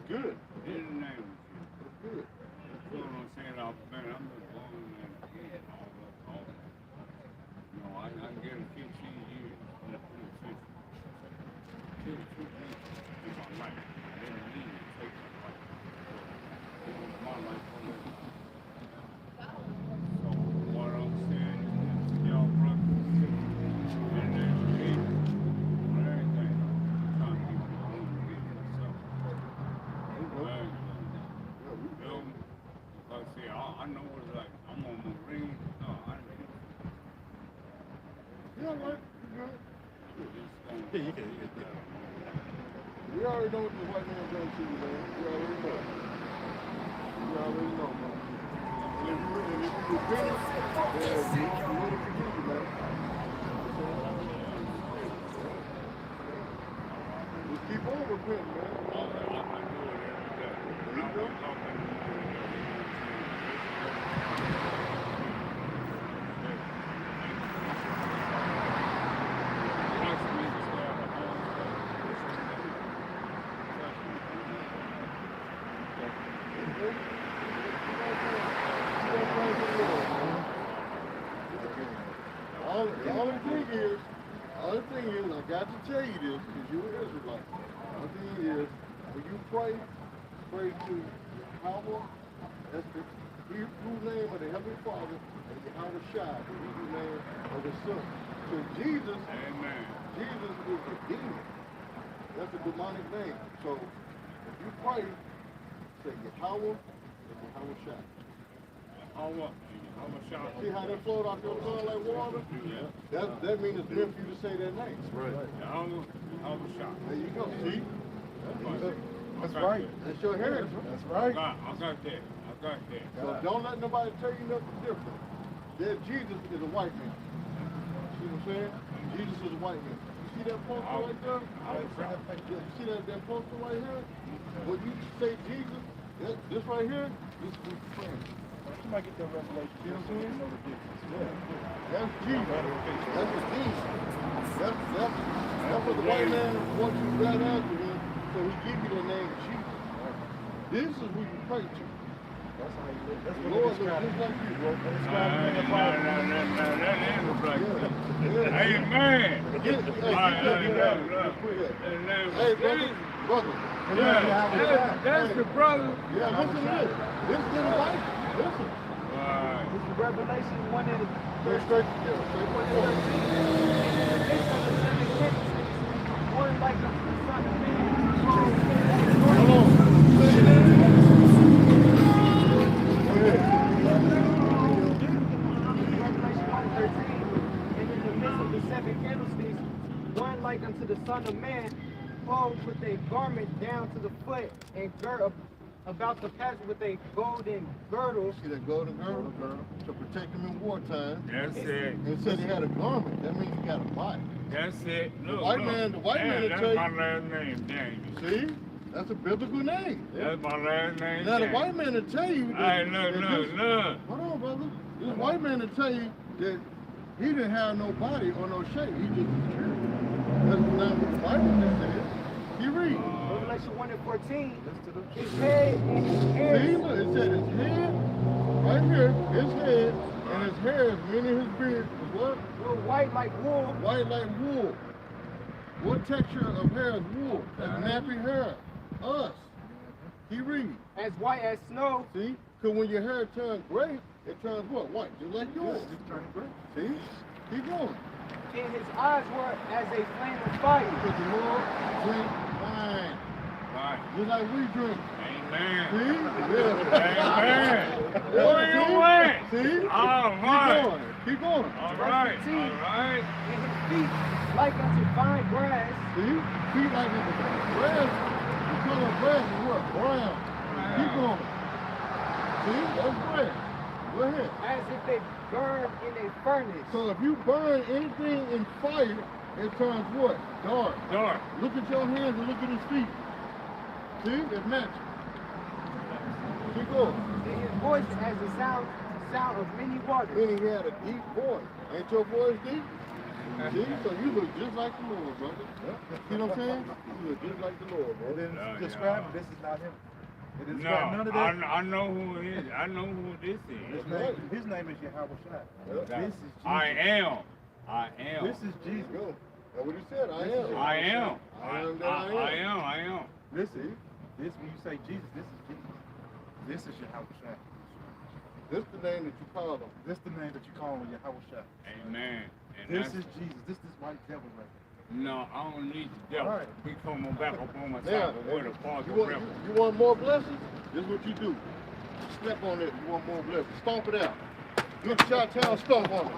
good. In the name of Jesus. That's good. That's what I'm saying. Man, I'm just born and again, all that. You know, I can get 15 years in the penitentiary. 2 years in my life. I didn't mean to take my life. It was my life for me. So what I'm saying is, y'all brothers and sisters, in the name of Jesus, on everything, I'm trying to get you home and get yourself. Like I say, I know what it's like. I'm on the ring. No, I didn't. Yeah, right. You Yeah, you can. good. We already know what the white man done to you, man. We already know. We already know, man. And if you repent, then you want to forgive you, man. Just keep on repenting, man. There you go. All the thing is, I got to tell you this, because you're an Israelite. All the thing is, when you pray to Yahweh, that's the Hebrew name of the Heavenly Father, and Yahweh Shai, the Hebrew name of the Son. So Jesus, Amen. Jesus is a demon. That's a demonic name. So if you pray, say Yahweh and Yahweh Shai. See how that flowed off your tongue like water? Yeah. That means it's meant for you to say that name. Right. There you go. See? That's right. That's your heritage. That's right. I got that. So don't let nobody tell you nothing different. That Jesus is a white man. See what I'm saying? Jesus is a white man. You see that poster right there? You see that poster right here? When you say Jesus, this right here, this is what you're praying. Somebody get that revelation. See what I'm saying? Know the difference. Yeah. That's Jesus. That's the Jesus. That's what the white man wants you to right after him, so he give you the name Jesus. This is who you pray to. That's how you live. That's The what Lord it looks describes. just like you, bro. It describes in the Bible. That is a black Yeah. man. Amen. Hey, brother. That's the brother. Yeah, listen to this. This is in the Bible. Listen. Right. This is Revelation 1 and Straight to the one like the Son of Man. Hold on. Say that again. Go ahead. Revelation 1:13, and in the midst of the 7 candlesticks, one like unto the Son of Man, clothed with a garment down to the foot, and girt about the path with a golden girdle. See that golden girdle to protect him in wartime. That's it. It said he had a garment. That means he got a body. That's it. Look, The white man will that's tell you. my last name, Daniel. See? That's a biblical name. That's my last name. Now the Daniel. white man will tell you Hey, that. look. Hold on, brother. This white man will tell you that he didn't have no body or no shape. He just was carried. That's not what the Bible just said. You read. Revelation 1 and 14, his head and his hair. See, look, it said his head, right here, his head, and his hair, meaning his beard, is what? Were white like wool. White like wool. What texture of hair is wool? That's nappy hair. Us. He read. As white as snow. See? Because when your hair turns gray, it turns what? White. Just like yours. It's turning gray. See? Keep going. And his eyes were as a flame of fire. Because the Lord drink wine. Right. Just like we drink. Amen. See? Yeah. Amen. Where you went? See? All right. Keep going. All right. All right. And his feet like unto fine grass. See? Feet like the grass. The color of grass is what? Brown. Keep going. See? That's grass. Go ahead. As if they burned in a furnace. So if you burn anything in fire, it turns what? Dark. Dark. Look at your hands and look at his feet. See? It's matching. Keep going. And his voice as the sound of many waters. Meaning he had a deep voice. Ain't your voice deep? See, so you look just like the Lord, brother. See what I'm saying? You look just like the Lord, bro. And then describe him. This is not him. It is No, none of that. I know who it is. I know who this is. His name is Yahweh Shai. This is Jesus. I am. This is Jesus. Go. That's what he said. I am. I am. I am that I am. I am. Listen, this when you say Jesus, this is Jesus. This is Yahweh Shai. This the name that you call him. This the name that you call him, Yahweh Shai. Amen. And This that's- is Jesus. This is white devil right here. No, I don't need the devil. All right. He come on back up on my Now, side, but where the Father you rebel. want more blessings? This is what you do. Step on it. You want more blessings. Stomp it out. Do the Chi-Town stomp on it.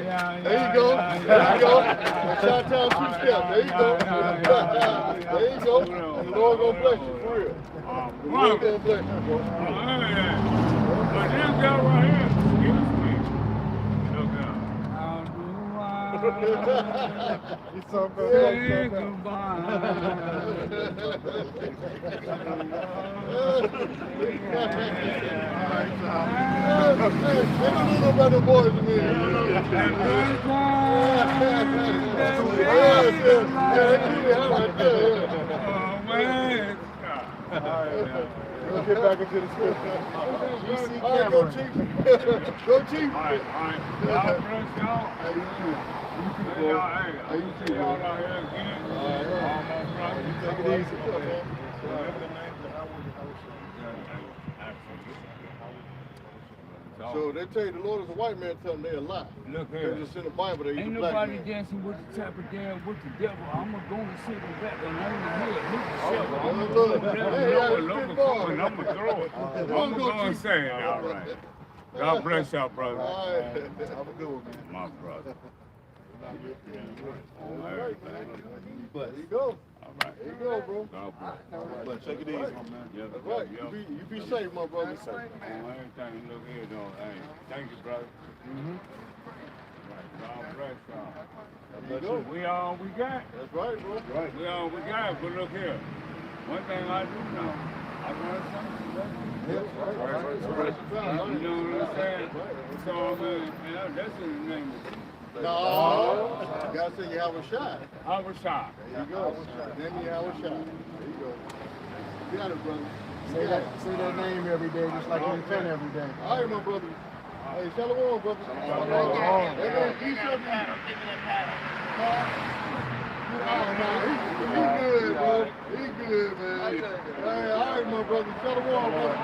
Yeah. There you go. There you go. Chi-Town two-step. There you go. There you go. And the Lord gonna bless you for real. The Lord gonna bless you, bro. But this guy right here, excuse me. Look out. How do He's so good. say goodbye? About the boys in here. Let's get back into the scripture. All right, go Chief. Go Chief. All right. God bless y'all. How you too. How you too, y'all out here again. All my brothers. Take it easy. So they tell you the Lord is a white man, tell them they're a lie. Look Because here. it's in the Bible, they use Ain't a black nobody man. dancing with the type of dance with the devil. I'm gonna go and sit in the back and on the head. Look at Oh, yourself. I'm look, gonna look. let them Hey, know hey, what spit local ball. coming. I'm gonna throw it. I'm gonna go and say it. All right. God bless y'all, brother. All right. Have a good one, man. My brother. There you go. All right. There you go, bro. God bless. But take it easy, my man. Yeah, That's right. You be safe, my brother. On everything, look here, though. Hey, thank you, brother. Right. God bless y'all. There you go. We all we got. That's right, bro. Right. We all we got. But look here. One thing I do know, I learned something today. You know what I'm saying? So, man, that's his name. No. You gotta say you have a shot. I was shy. There you go. Then you have a shot. There you go. You got it, brother. Say that name every day, just like you repent every day. All right, my brother. Hey, shalom, brother. Shalom. Hey, man, peace up. He good, bro. He good, man. Hey, all right, my brother. Shalom, brother.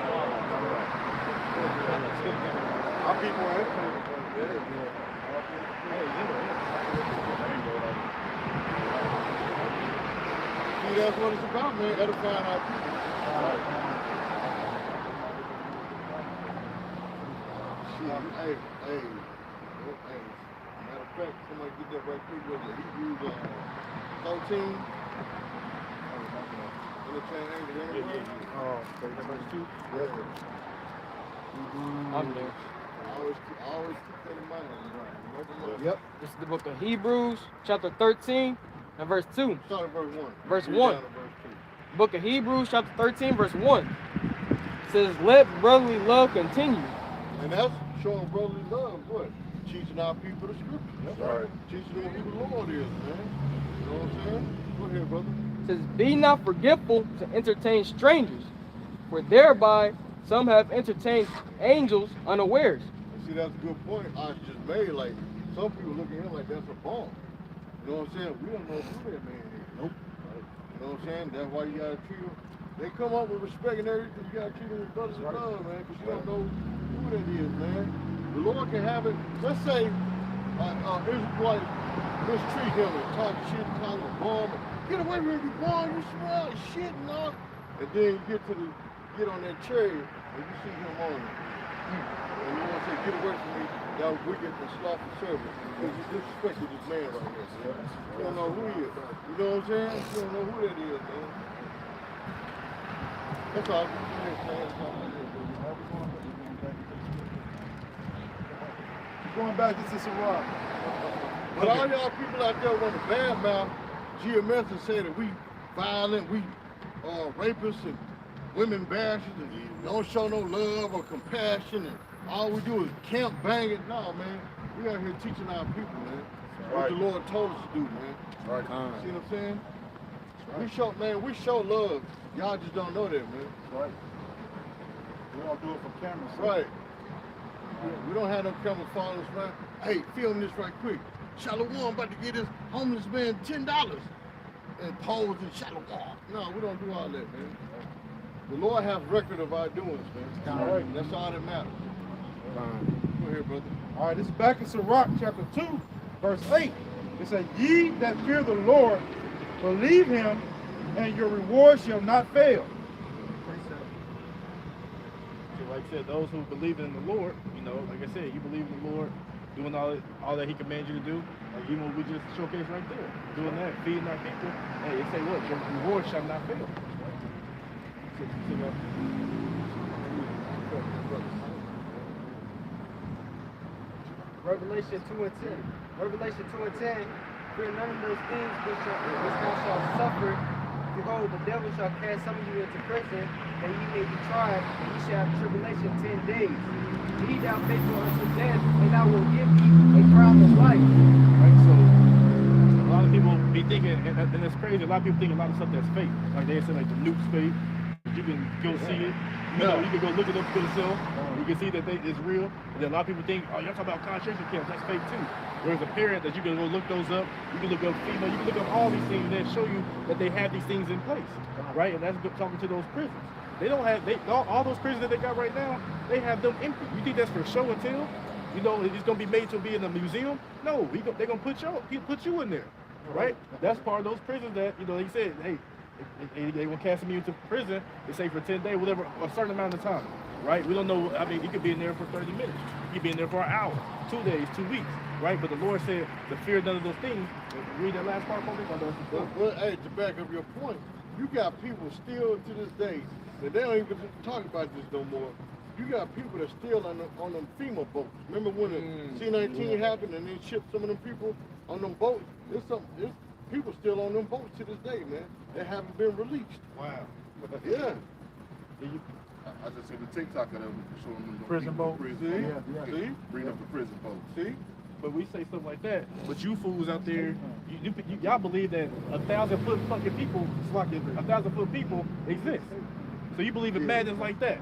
I'll keep on See, that's what it's about, man. Edifying our people. Shit, hey. Matter of fact, somebody get that right quick with it. Hebrews 13. Interchange angels. Oh, verse 2? I'm there. Always keep that in mind. Right? Yep. This is the book of Hebrews, chapter 13, and verse 2. Start at verse 1. Verse Read 1. down to verse 2. Book of Hebrews, chapter 13, verse 1. It says, let brotherly love continue. And that's showing brotherly love. What? Teaching our people the scriptures. That's right. Teaching them who the Lord is, man. You know what I'm saying? Go ahead, brother. It says, be not forgetful to entertain strangers, for thereby some have entertained angels unawares. See, that's a good point I just made. Like, some people look at him like that's a bomb. You know what I'm saying? We don't know who that man is. Nope. You know what I'm saying? That's why you gotta treat them. They come up with respect and everything. You gotta treat them with brothers and love, man, because you don't know who that is, man. The Lord can have it. Let's say Israelite mistreat him and talk shit, call him a bomb. Get away from me, bomb. You smell like shit and all. And then you get on that chariot and you see him on it. And you want to say, get away from me, y'all wicked and slothful servant. Because you disrespected this man right here, man. You don't know who he is. You know what I'm saying? You don't know who that is, man. That's all. That's all. Going back to Sirach. But all y'all people out there want to badmouth GMS and say that we violent, we rapists and women bashers and don't show no love or compassion and all we do is camp bang it. No, man. We out here teaching our people, man. What the Lord told us to do, man. Right. See what I'm saying? We show love. Y'all just don't know that, man. Right. We don't do it for cameras. Right. We don't have no cameras following us around. Hey, film this right quick. Shalom about to get this homeless man $10 and pose in Shalom. No, we don't do all that, man. The Lord has record of our doings, man. All right. That's all that matters. Go ahead, brother. All right, this is back in Sirach chapter 2, verse 8. It says, ye that fear the Lord, believe him, and your reward shall not fail. So like I said, those who believe in the Lord, you know, like I said, you believe in the Lord, doing all that he commands you to do, like even what we just showcased right there, doing that, feeding our people, hey, it say what? Your reward shall not fail. Revelation 2 and 10. Revelation 2 and 10. Fear none of those things which thou shalt suffer. Behold, the devil shall cast some of you into prison, that ye may be tried, and ye shall have tribulation 10 days. Be thou faithful unto death, and I will give thee a crown of life. Right, so a lot of people be thinking, and it's crazy, a lot of people think a lot of stuff that's fake. Like they say like the nuke's fake. You can go see it. You know, you can go look it up for yourself. You can see that it's real. And then a lot of people think, oh, y'all talking about concentration camps, that's fake too. Whereas a parent that you can go look those up, you can look up FEMA, you can look up all these things that show you that they have these things in place, right? And that's talking to those prisons. They don't have, all those prisons that they got right now, they have them empty. You think that's for show and tell? You know, it's gonna be made to be in a museum? No, they're gonna put you in there, right? That's part of those prisons that, you know, they said, hey, they gonna cast me into prison, they say for 10 days, whatever, a certain amount of time, right? We don't know, I mean, you could be in there for 30 minutes. You could be in there for an hour, 2 days, 2 weeks, right? But the Lord said to fear none of those things. Read that last part for me. Well, hey, to back up your point, you got people still to this day, that they don't even talk about this no more. You got people that still on them FEMA boats. Remember when the C-19 happened and they shipped some of them people on them boats? There's people still on them boats to this day, man. They haven't been released. Wow. Yeah. I just see the TikTok of them showing them the Prison boat. See? Bring up the prison boat. See? But we say stuff like that. But you fools out there, y'all believe that 1,000-foot fucking people, it's like 1,000-foot people exist. So you believe in madness like that.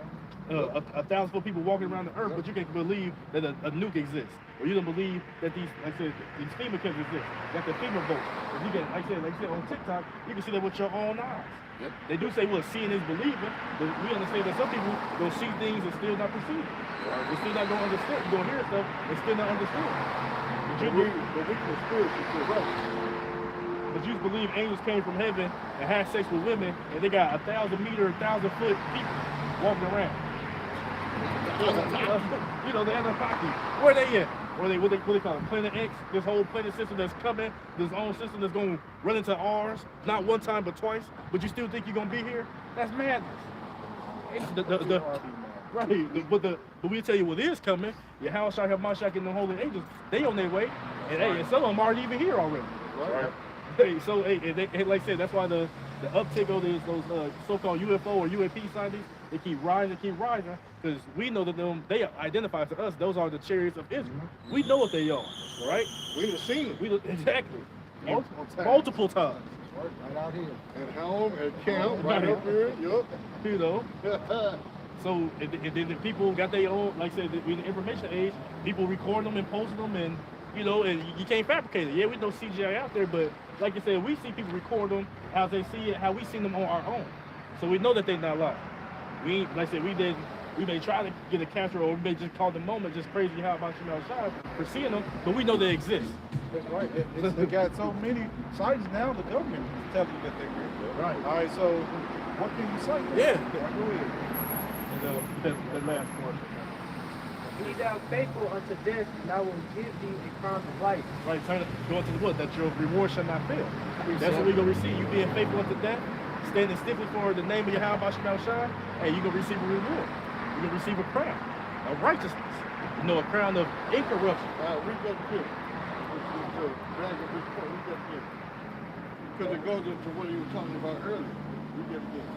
1,000-foot people walking around the earth, but you can't believe that a nuke exists. Or you don't believe that these, like I said, these FEMA camps exist. Like the FEMA boat. You can, like I said, on TikTok, you can see that with your own eyes. Yep. They do say, well, seeing is believing, but we understand that some people go see things and still not perceive it. They're still not going to understand. You're going to hear stuff and still not understand. But we conspiracy too, right? But you believe angels came from heaven and had sex with women, and they got 1,000-meter, 1,000-foot people walking around. You know, the Anunnaki. Where they at? What they call it? Planet X? This whole planet system that's coming, this own system that's going to run into ours, not one time but twice, but you still think you're going to be here? That's madness. But we tell you what is coming. Yahushua, Hamashiach, and the holy angels, they on their way, and hey, and some of them aren't even here already. Right. Hey, so hey, like I said, that's why the uptick of those so-called UFO or UAP sightings, they keep rising, because we know that they identify to us, those are the chariots of Israel. We know what they are, right? We've seen them. Exactly. Multiple times. Right out here. At home, at camp, right up here, yup. You know. So and then the people got their own, like I said, in the information age, people record them and post them, and you know, and you can't fabricate it. Yeah, we know CGI out there, but like I said, we see people record them how they see it, how we seen them on our own. So we know that they're not lying. We ain't, like I said, we may try to get a capture, or we may just call the moment just crazy how about you outside for seeing them, but we know they exist. That's right. They got so many sightings now, the government is telling you that they're real. Right. All right, so what can you say? Yeah. Right, go ahead. The last part. Be thou faithful unto death, and I will give thee a crown of life. Right, going to the what? That your reward shall not fail. That's what we're going to receive. You being faithful unto death, standing stiffly for the name of Yahweh Shemel Shai, hey, you're going to receive a reward. You're going to receive a crown of righteousness. You know, a crown of incorruption. Read that here. Because it goes into what you were talking about earlier. Read that again.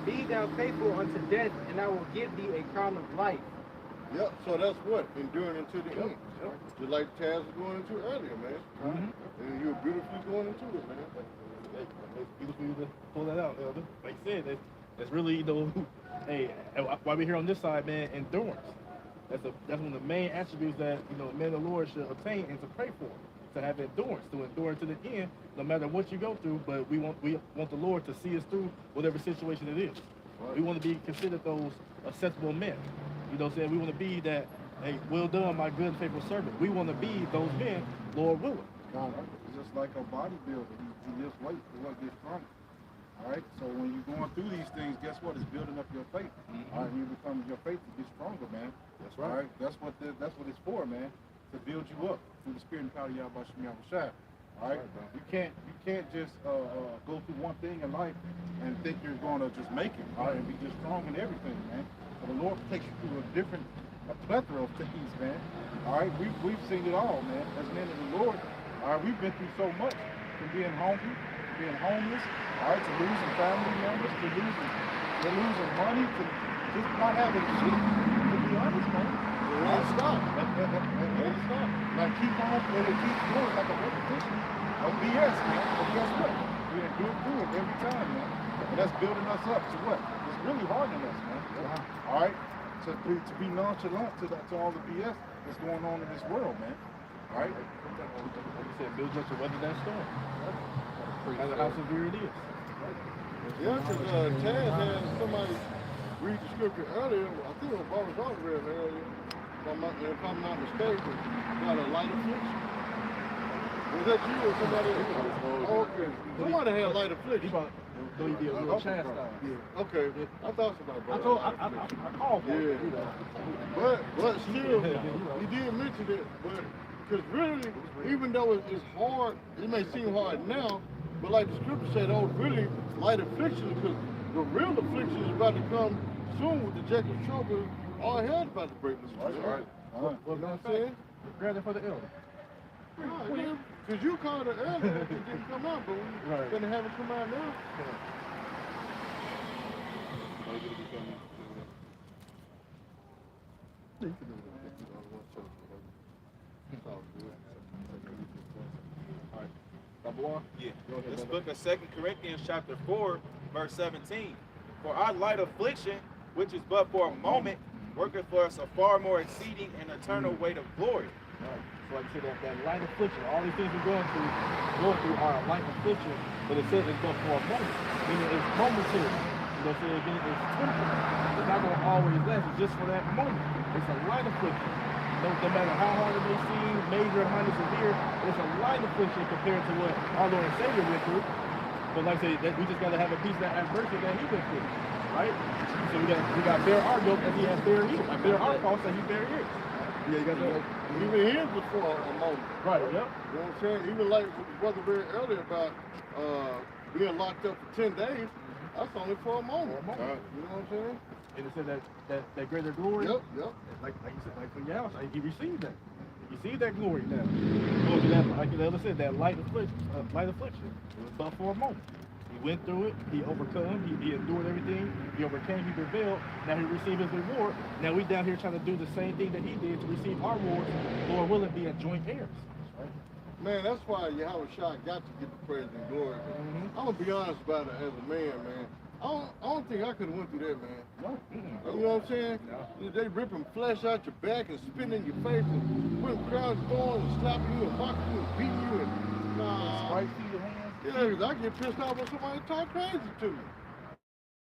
Be thou faithful unto death, and I will give thee a crown of life. Yep, so that's what? Enduring into the end. Just like Taz was going into earlier, man. And you were beautifully going into it, man. It's beautiful to pull that out, Elder. Like I said, that's really, you know, hey, why we here on this side, man, endurance. That's one of the main attributes that, you know, men of the Lord should obtain and to pray for. To have endurance, to endure to the end, no matter what you go through, but we want the Lord to see us through whatever situation it is. We want to be considered those acceptable men. You know what I'm saying? We want to be that, hey, well done, my good and faithful servant. We want to be those men, Lord willing. It's just like a bodybuilder. He lifts weight to what gets stronger. All right. So when you're going through these things, guess what? It's building up your faith. All right. You become your faith to get stronger, man. That's right. All right. That's what it's for, man. To build you up through the spirit and power of Yahweh Shem Yahushua. All right. You can't just go through one thing in life and think you're going to just make it. All right. And be just strong in everything, man. So the Lord takes you through a plethora of things, man. All right. We've seen it all, man. As men of the Lord. All right. We've been through so much, from being hungry, to being homeless, all right, to losing family members, to losing money, to just not having shit. To be honest, man. It won't stop. Like keep on and it keeps going like a repetition of BS, man. But guess what? We endure through it every time, man. And that's building us up to what? It's really hardening us, man. All right? To be nonchalant to all the BS that's going on in this world, man. All right? Like you said, build up to weather that storm. That's how severe it is. Yeah, because Taz had somebody read the scripture earlier. I think it was Boris Rock read earlier. If I'm not mistaken, about a light affliction. Was that you or somebody else? Okay. Somebody had light affliction. Though you be a little chastised. Yeah. Okay. I thought somebody brought it. I called for it. You know. But still, you did mention it, but because really, even though it's hard, it may seem hard now, but like the scripture said, oh, really light affliction, because the real affliction is about to come soon with the Jacob's trouble. All hell's about to break this way. Right. You know what I'm saying? Grab it for the elder. Because you called it earlier, it didn't come out, but we're going to have it come out now. Yeah. This book of 2 Corinthians chapter 4, verse 17. For our light affliction, which is but for a moment, worketh for us a far more exceeding and eternal weight of glory. Right. So like I said, that light affliction, all these things we're going through are light affliction, but it says it's but for a moment. Meaning it's momentary. You know what I'm saying? Again, it's temporary. It's not going to always last. It's just for that moment. It's a light affliction. No matter how hard it may seem, major or minor severe, it's a light affliction compared to what our Lord and Savior went through. But like I say, we just got to have a piece of that adversity that he went through, right? So we got bear our yoke as he has bear his. I bear our cross as he bear his. Yeah, you got to. Even his was for a moment. Right. Yep. You know what I'm saying? Even like what the brother read earlier about being locked up for 10 days. That's only for a moment. You know what I'm saying? And it said that greater glory. Yep. Like you said, like for your house, like he received that. He received that glory now. Go to that, like the other said, that light affliction. It was but for a moment. He went through it. He overcome. He endured everything. He overcame. He prevailed. Now he received his reward. Now we down here trying to do the same thing that he did to receive our rewards. Lord willing, be a joint heirs. Right? Man, that's why Yahweh Shai got to get the praise and glory. I'm gonna be honest about it as a man, man. I don't think I could have went through that, man. No. You know what I'm saying? No. They ripping flesh out your back and spitting in your face and putting crowds going and slapping you and mocking you and beating you and right through your hands. Yeah, because I get pissed off when somebody talk crazy to me.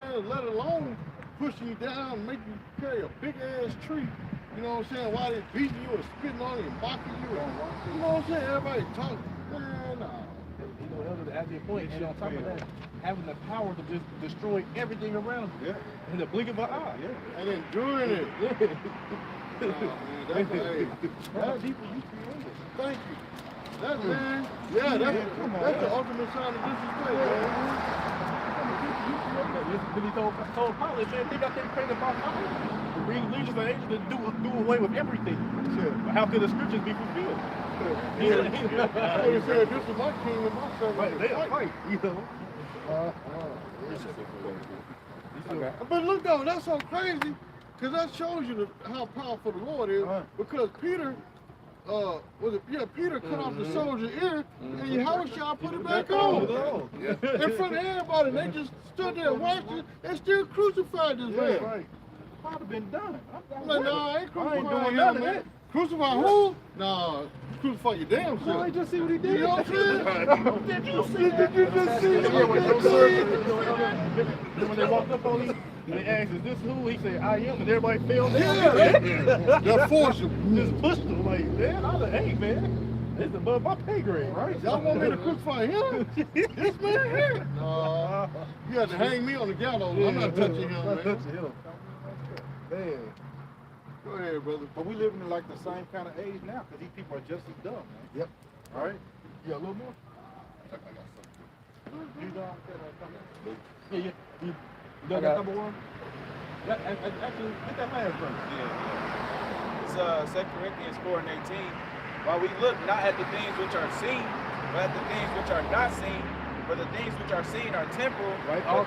And let alone pushing you down and make you carry a big ass tree. You know what I'm saying? While they beating you and spitting on you and mocking you. And, you know what I'm saying? Everybody talking. Man, nah. You know, Elder, at your point, and on top of that, having the power to just destroy everything around you. Yeah. In the blink of an eye. Yeah. And enduring it. Yeah. Man, that's people you created. Thank you. That man, that's the ultimate sign of disrespect, man. Then he told Pilate, man, they got that created by power. The legions are able to do away with everything. But how could the scriptures be fulfilled? He said, this is my kingdom, my servant. Right, they'll fight, you know. But look though, that's so crazy. Because that shows you how powerful the Lord is. Because Peter, Peter cut off the soldier's ear, and Yahushua put it back on. In front of everybody, they just stood there and watched it, and still crucified this man. Right. Might have been done. I'm like, no, I ain't crucifying doing him, none of man. that. Crucify who? No, crucify your damn self. No, just see what he did. You know what I'm saying? Did you see that? Did you just see When they walked up on him, they asked, "Is this who?" He said, "I am," and everybody fell down. Yeah. They're forcing. Just pushed him like, man, I was like, hey, man, this is above my pay grade, right? Y'all want me to crucify him? This man here? No. You have to hang me on the gallows. I'm not touching him, man. Man. Go ahead, brother. But we living in like the same kind of age now, because these people are just as dumb, man. Yep. All right? You got a little more? You got yeah. You got that number one? Actually, get that last verse. Yeah. It's 2 Corinthians 4:18. While we look not at the things which are seen, but at the things which are not seen, for the things which are seen are temporal. Right? All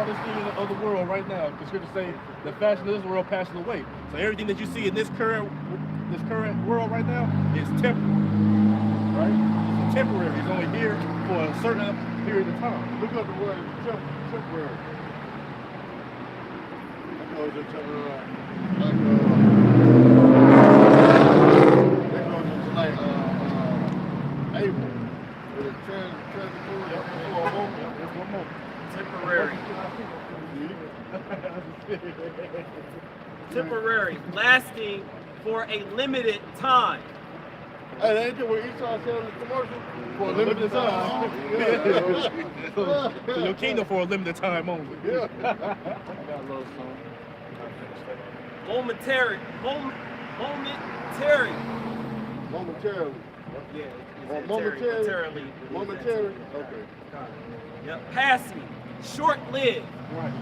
this thing of the world right now, the scripture say the fashion of this world passes away. So everything that you see in this current world right now is temporal. Right? It's temporary. It's only here for a certain period of time. Look up the word temporary. That goes into April. With a transitory for a moment. Temporary. Temporary, lasting for a limited time. Hey, ain't that what Esau said in the commercial? For a limited time. So your kingdom for a limited time only. Yeah. Momentary. Momentarily. Yeah. Or momentarily. Momentarily. Momentary. Okay. Yep. Passing. Short-lived. Right.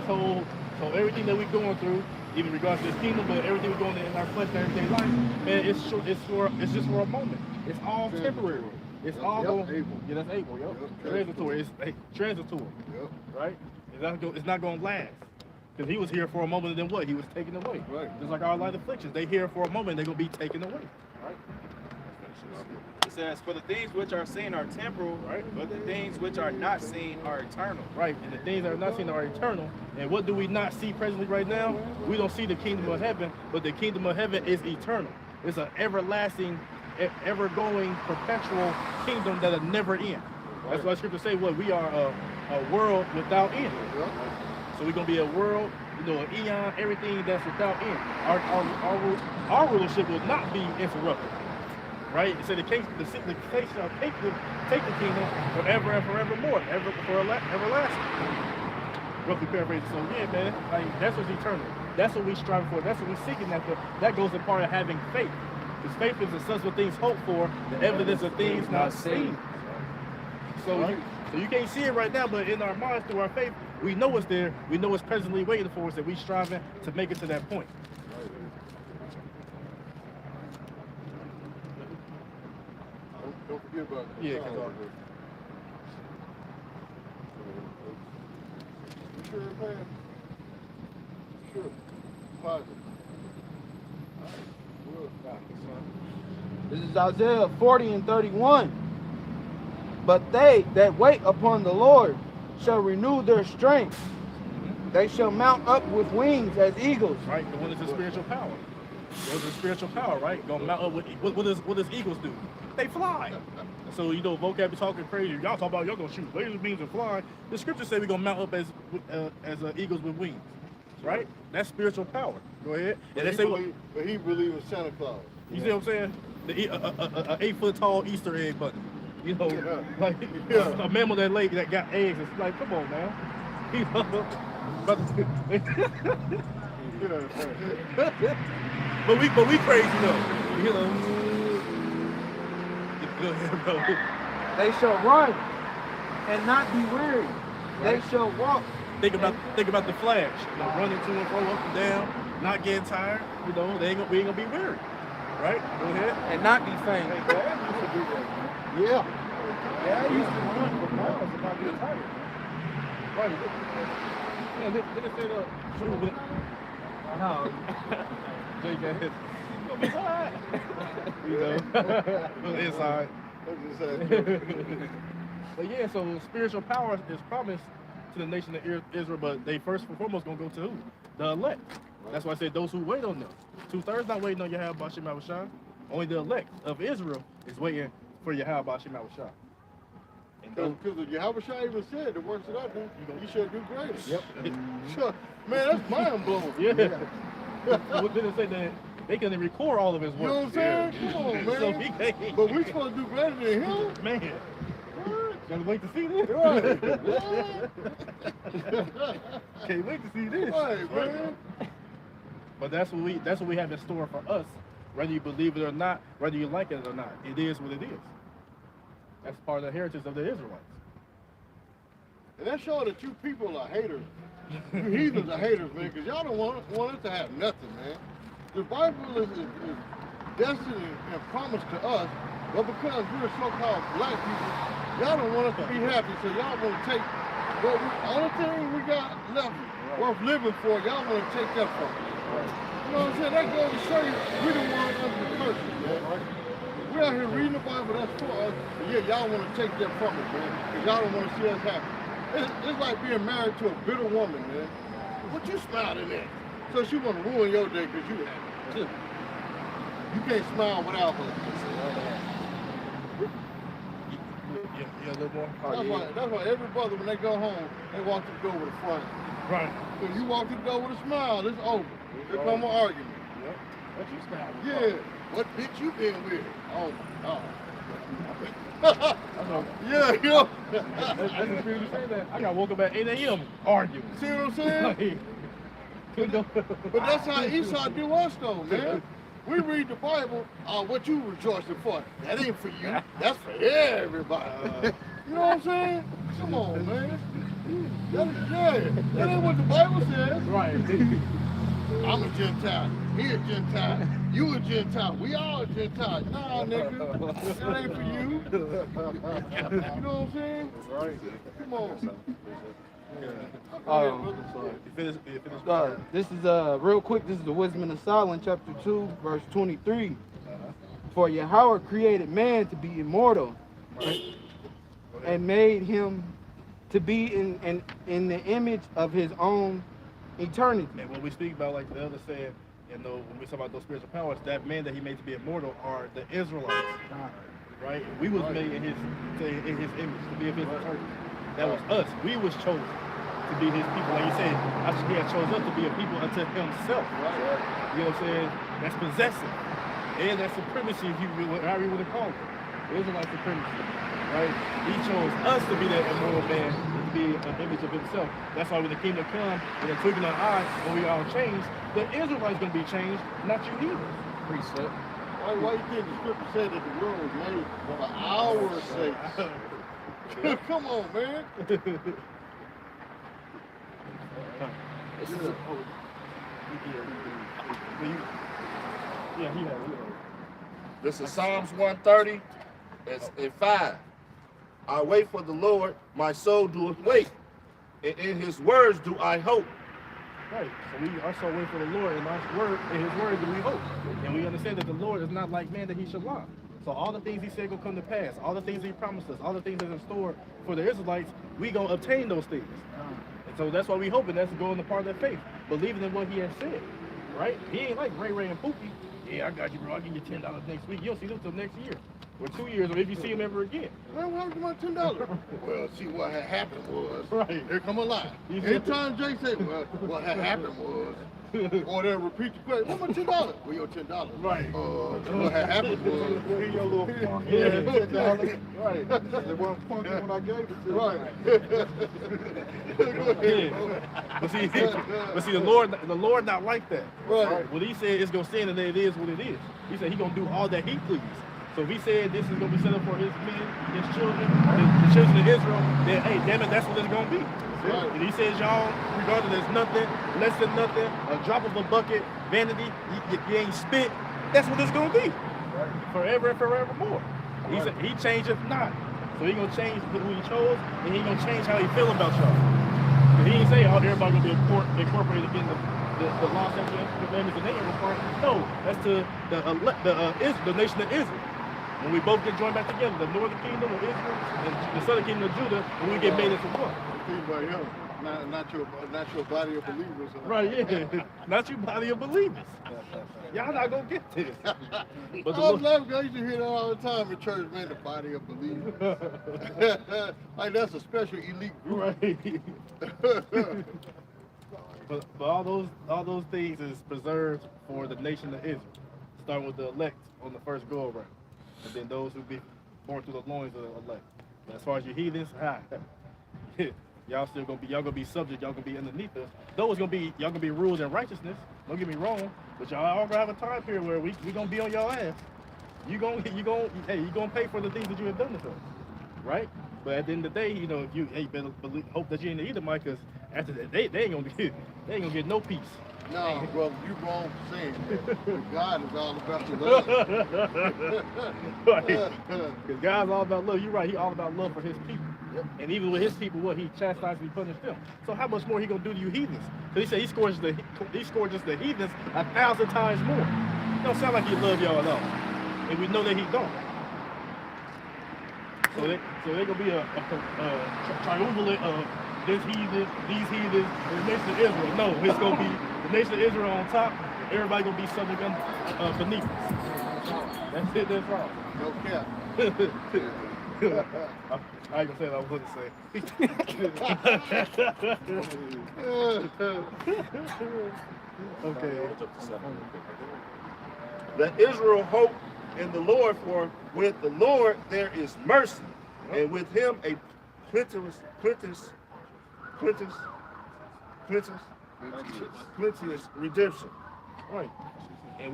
So everything that we're going through, even regards to this kingdom, but everything we're going in our flesh and everyday life, man, it's just for a moment. It's all temporary. It's all going. Yeah, that's able. Yep. Transitory. It's transitory. Yep. Right. It's not going to last. Because he was here for a moment, and then what? He was taken away. Right. Just like our light afflictions, they here for a moment, they're gonna be taken away. Right. It says, for the things which are seen are temporal, right? But the things which are not seen are eternal. Right, and the things that are not seen are eternal. And what do we not see presently right now? We don't see the kingdom of heaven, but the kingdom of heaven is eternal. It's an everlasting, ever-going, perpetual kingdom that'll never end. That's why Scripture say, what? We are a world without end. So we're gonna be a world, an eon, everything that's without end. Our rulership will not be interrupted. Right? It said the case shall take the kingdom forever and forevermore, everlasting. Roughly paraphrasing. So yeah, man, like that's what's eternal. That's what we strive for. That's what we're seeking after. That goes in part of having faith. Because faith is the substance of things hoped for, the evidence of things not seen. So you can't see it right now, but in our minds, through our faith, we know it's there. We know it's presently waiting for us, and we striving to make it to that point. Don't forget about that. Yeah, You sure, man? Sure. Positive. This is Isaiah 40:31. But they that wait upon the Lord shall renew their strength. They shall mount up with wings as eagles. Right, the one is the spiritual power. There's a spiritual power, right? Gonna mount up with what does eagles do? They fly. So vocab is talking crazy. Y'all talk about y'all gonna shoot laser beams and fly. The scriptures say we're gonna mount up as eagles with wings, right? That's spiritual power. Go ahead. But he believes in Santa Claus. You see what I'm saying? A 8 foot tall Easter egg bunny. Like a mammal that got eggs. It's like, come on now. But we crazy though. They shall run and not be weary. They shall walk. Think about the Flash. Running to and fro, up and down, not getting tired. We ain't gonna be weary. Right? Go ahead. And not be faint. Yeah. Yeah, I used to run for miles and not get tired. Right. Yeah, they say No. Jake got his. Gonna be hot. You know, on the inside. But yeah, so spiritual power is promised to the nation of Israel, but they first and foremost gonna go to who? The elect. That's why I said those who wait on them. 2/3 not waiting on Yahweh Bashim Yahushua. Only the elect of Israel is waiting for Yahweh Bashim Yahushua. Because Yahweh even said the works that I do, you should do greater. Yep. Sure. Man, that's mind blowing. Yeah. What did it say that they can record all of his work? You know what I'm saying? Come on, man. So he can't. But we supposed to do greater than him? Man. Gotta wait to see this. Right. Can't wait to see this. Right, man. But that's what we have in store for us. Whether you believe it or not, whether you like it or not, it is what it is. That's part of the heritage of the Israelites. And that shows that you people are haters. You heathens are haters, man, because y'all don't want us to have nothing, man. The Bible is destined and promised to us, but because we're so-called black people, y'all don't want us to be happy, so y'all want to take what only thing we got left worth living for, y'all want to take that from us. You know what I'm saying? That goes to show you we the ones under the curse, man. We're out here reading the Bible, that's for us, but yeah, y'all want to take that from us, man, because y'all don't want to see us happy. It's like being married to a bitter woman, man. What you smiling at? So she want to ruin your day because you happy. You can't smile without her. Yeah, a little more. That's why every brother, when they go home, they walk to the door with a front. Right. So you walk to the door with a smile, it's over. Here come an argument. Yep. What you smiling? Yeah. What bitch you been with? Oh my God. Yeah, you know. That's the spirit of saying that. I got woke up at 8 a.m. arguing. See what I'm saying? But that's how Esau do us though, man. We read the Bible, what you rejoicing for? That ain't for you. That's for everybody. You know what I'm saying? Come on, man. That ain't what the Bible says. Right. I'm a Gentile. He a Gentile. You a Gentile. We all Gentiles. Nah, nigga. That ain't for you. You know what I'm saying? Right. Come on. This is real quick. This is the Wisdom of Solomon, chapter 2, verse 23. For Yahweh created man to be immortal, and made him to be in the image of his own eternity. And when we speak about, like the elder said, when we talk about those spiritual powers, that man that he made to be immortal are the Israelites, right? We was made in his image, to be of his eternity. That was us. We was chosen to be his people. Like you said, he had chosen us to be a people unto himself. Right? You know what I'm saying? That's possessive. And that's supremacy, if you however you want to call it. Israelite supremacy. Right? He chose us to be that immortal man, to be an image of himself. That's why when the kingdom come, in a twinkling of an eye, when we all change, the Israelites going to be changed, not you either. Precept. Why you think the scripture said that the world was made for our sake? Come on, man. This is Psalms 130. It's in 5. I wait for the Lord, my soul doeth wait, and in his words do I hope. Right. So we also wait for the Lord, and in his word do we hope. And we understand that the Lord is not like man that he should lie. So all the things he said gonna come to pass, all the things he promised us, all the things that's in store for the Israelites, we gonna obtain those things. And so that's why we hoping that's going to part of that faith, believing in what he has said. Right? He ain't like Ray and Pookie. Yeah, I got you, bro. I'll give you $10 next week. You don't see them till next year. Or 2 years, or if you see him ever again. Man, why would you want $10? Well, see, what had happened was, right. Here come a lie. Anytime Jay say, well, what had happened was, or they'll repeat the question, what my $10? Well, your $10. Right. What had happened was, Here your little funk. Yeah. $10. Right. They weren't funky when I gave it to them. Right. But see, the Lord not like that. Right. What he said is gonna stand, and it is what it is. He said he gonna do all that he pleases. So if he said this is going to be set up for his men, his children, the children of Israel, then hey, damn it, that's what it's going to be. Right. And he says, y'all, regardless, there's nothing, less than nothing, a drop of a bucket, vanity, you ain't spit, that's what it's going to be. Right. Forever and forevermore. Right. He said he changeth not. So he going to change who he chose, and he going to change how he feel about y'all. But he didn't say, oh, everybody going to be incorporated in the law, statutes, and commandments, and they ain't required. No, that's to the nation of Israel. When we both get joined back together, the northern kingdom of Israel and the southern kingdom of Judah, and we get made into one. Anybody else? Not your body of believers. Right, yeah. Not your body of believers. Y'all not gonna get this. But I used to hear that all the time in church, man, the body of believers. Like that's a special elite group. Right. But all those things is preserved for the nation of Israel. Starting with the elect on the first go around. And then those who be born through the loins of the elect. But as far as your heathens, y'all gonna be subject, y'all gonna be underneath us. Those y'all gonna be rules and righteousness. Don't get me wrong, but y'all all gonna have a time period where we gonna be on your ass. You gonna pay for the things that you have done to us, right? But at the end of the day, you know, if you better hope that you ain't the Edomite, because after that they ain't gonna get no peace. No, brother, you wrong for saying that. God is all about the love. Right. Because God's all about love. You're right. He all about love for his people. Yep. And even with his people, he chastised and punished them. So how much more he gonna do to you heathens? Because he said he scored just the heathens 1,000 times more. It don't sound like he love y'all at all. And we know that he don't. So they gonna be a triumvirate of this heathen, these heathens, and the nation of Israel. No, it's gonna be the nation of Israel on top. Everybody gonna be subject beneath us. That's it. That's all. No cap. I ain't gonna say what I was gonna say. Okay. Let Israel hope in the Lord, for with the Lord there is mercy, and with him a plenteous redemption. Right. And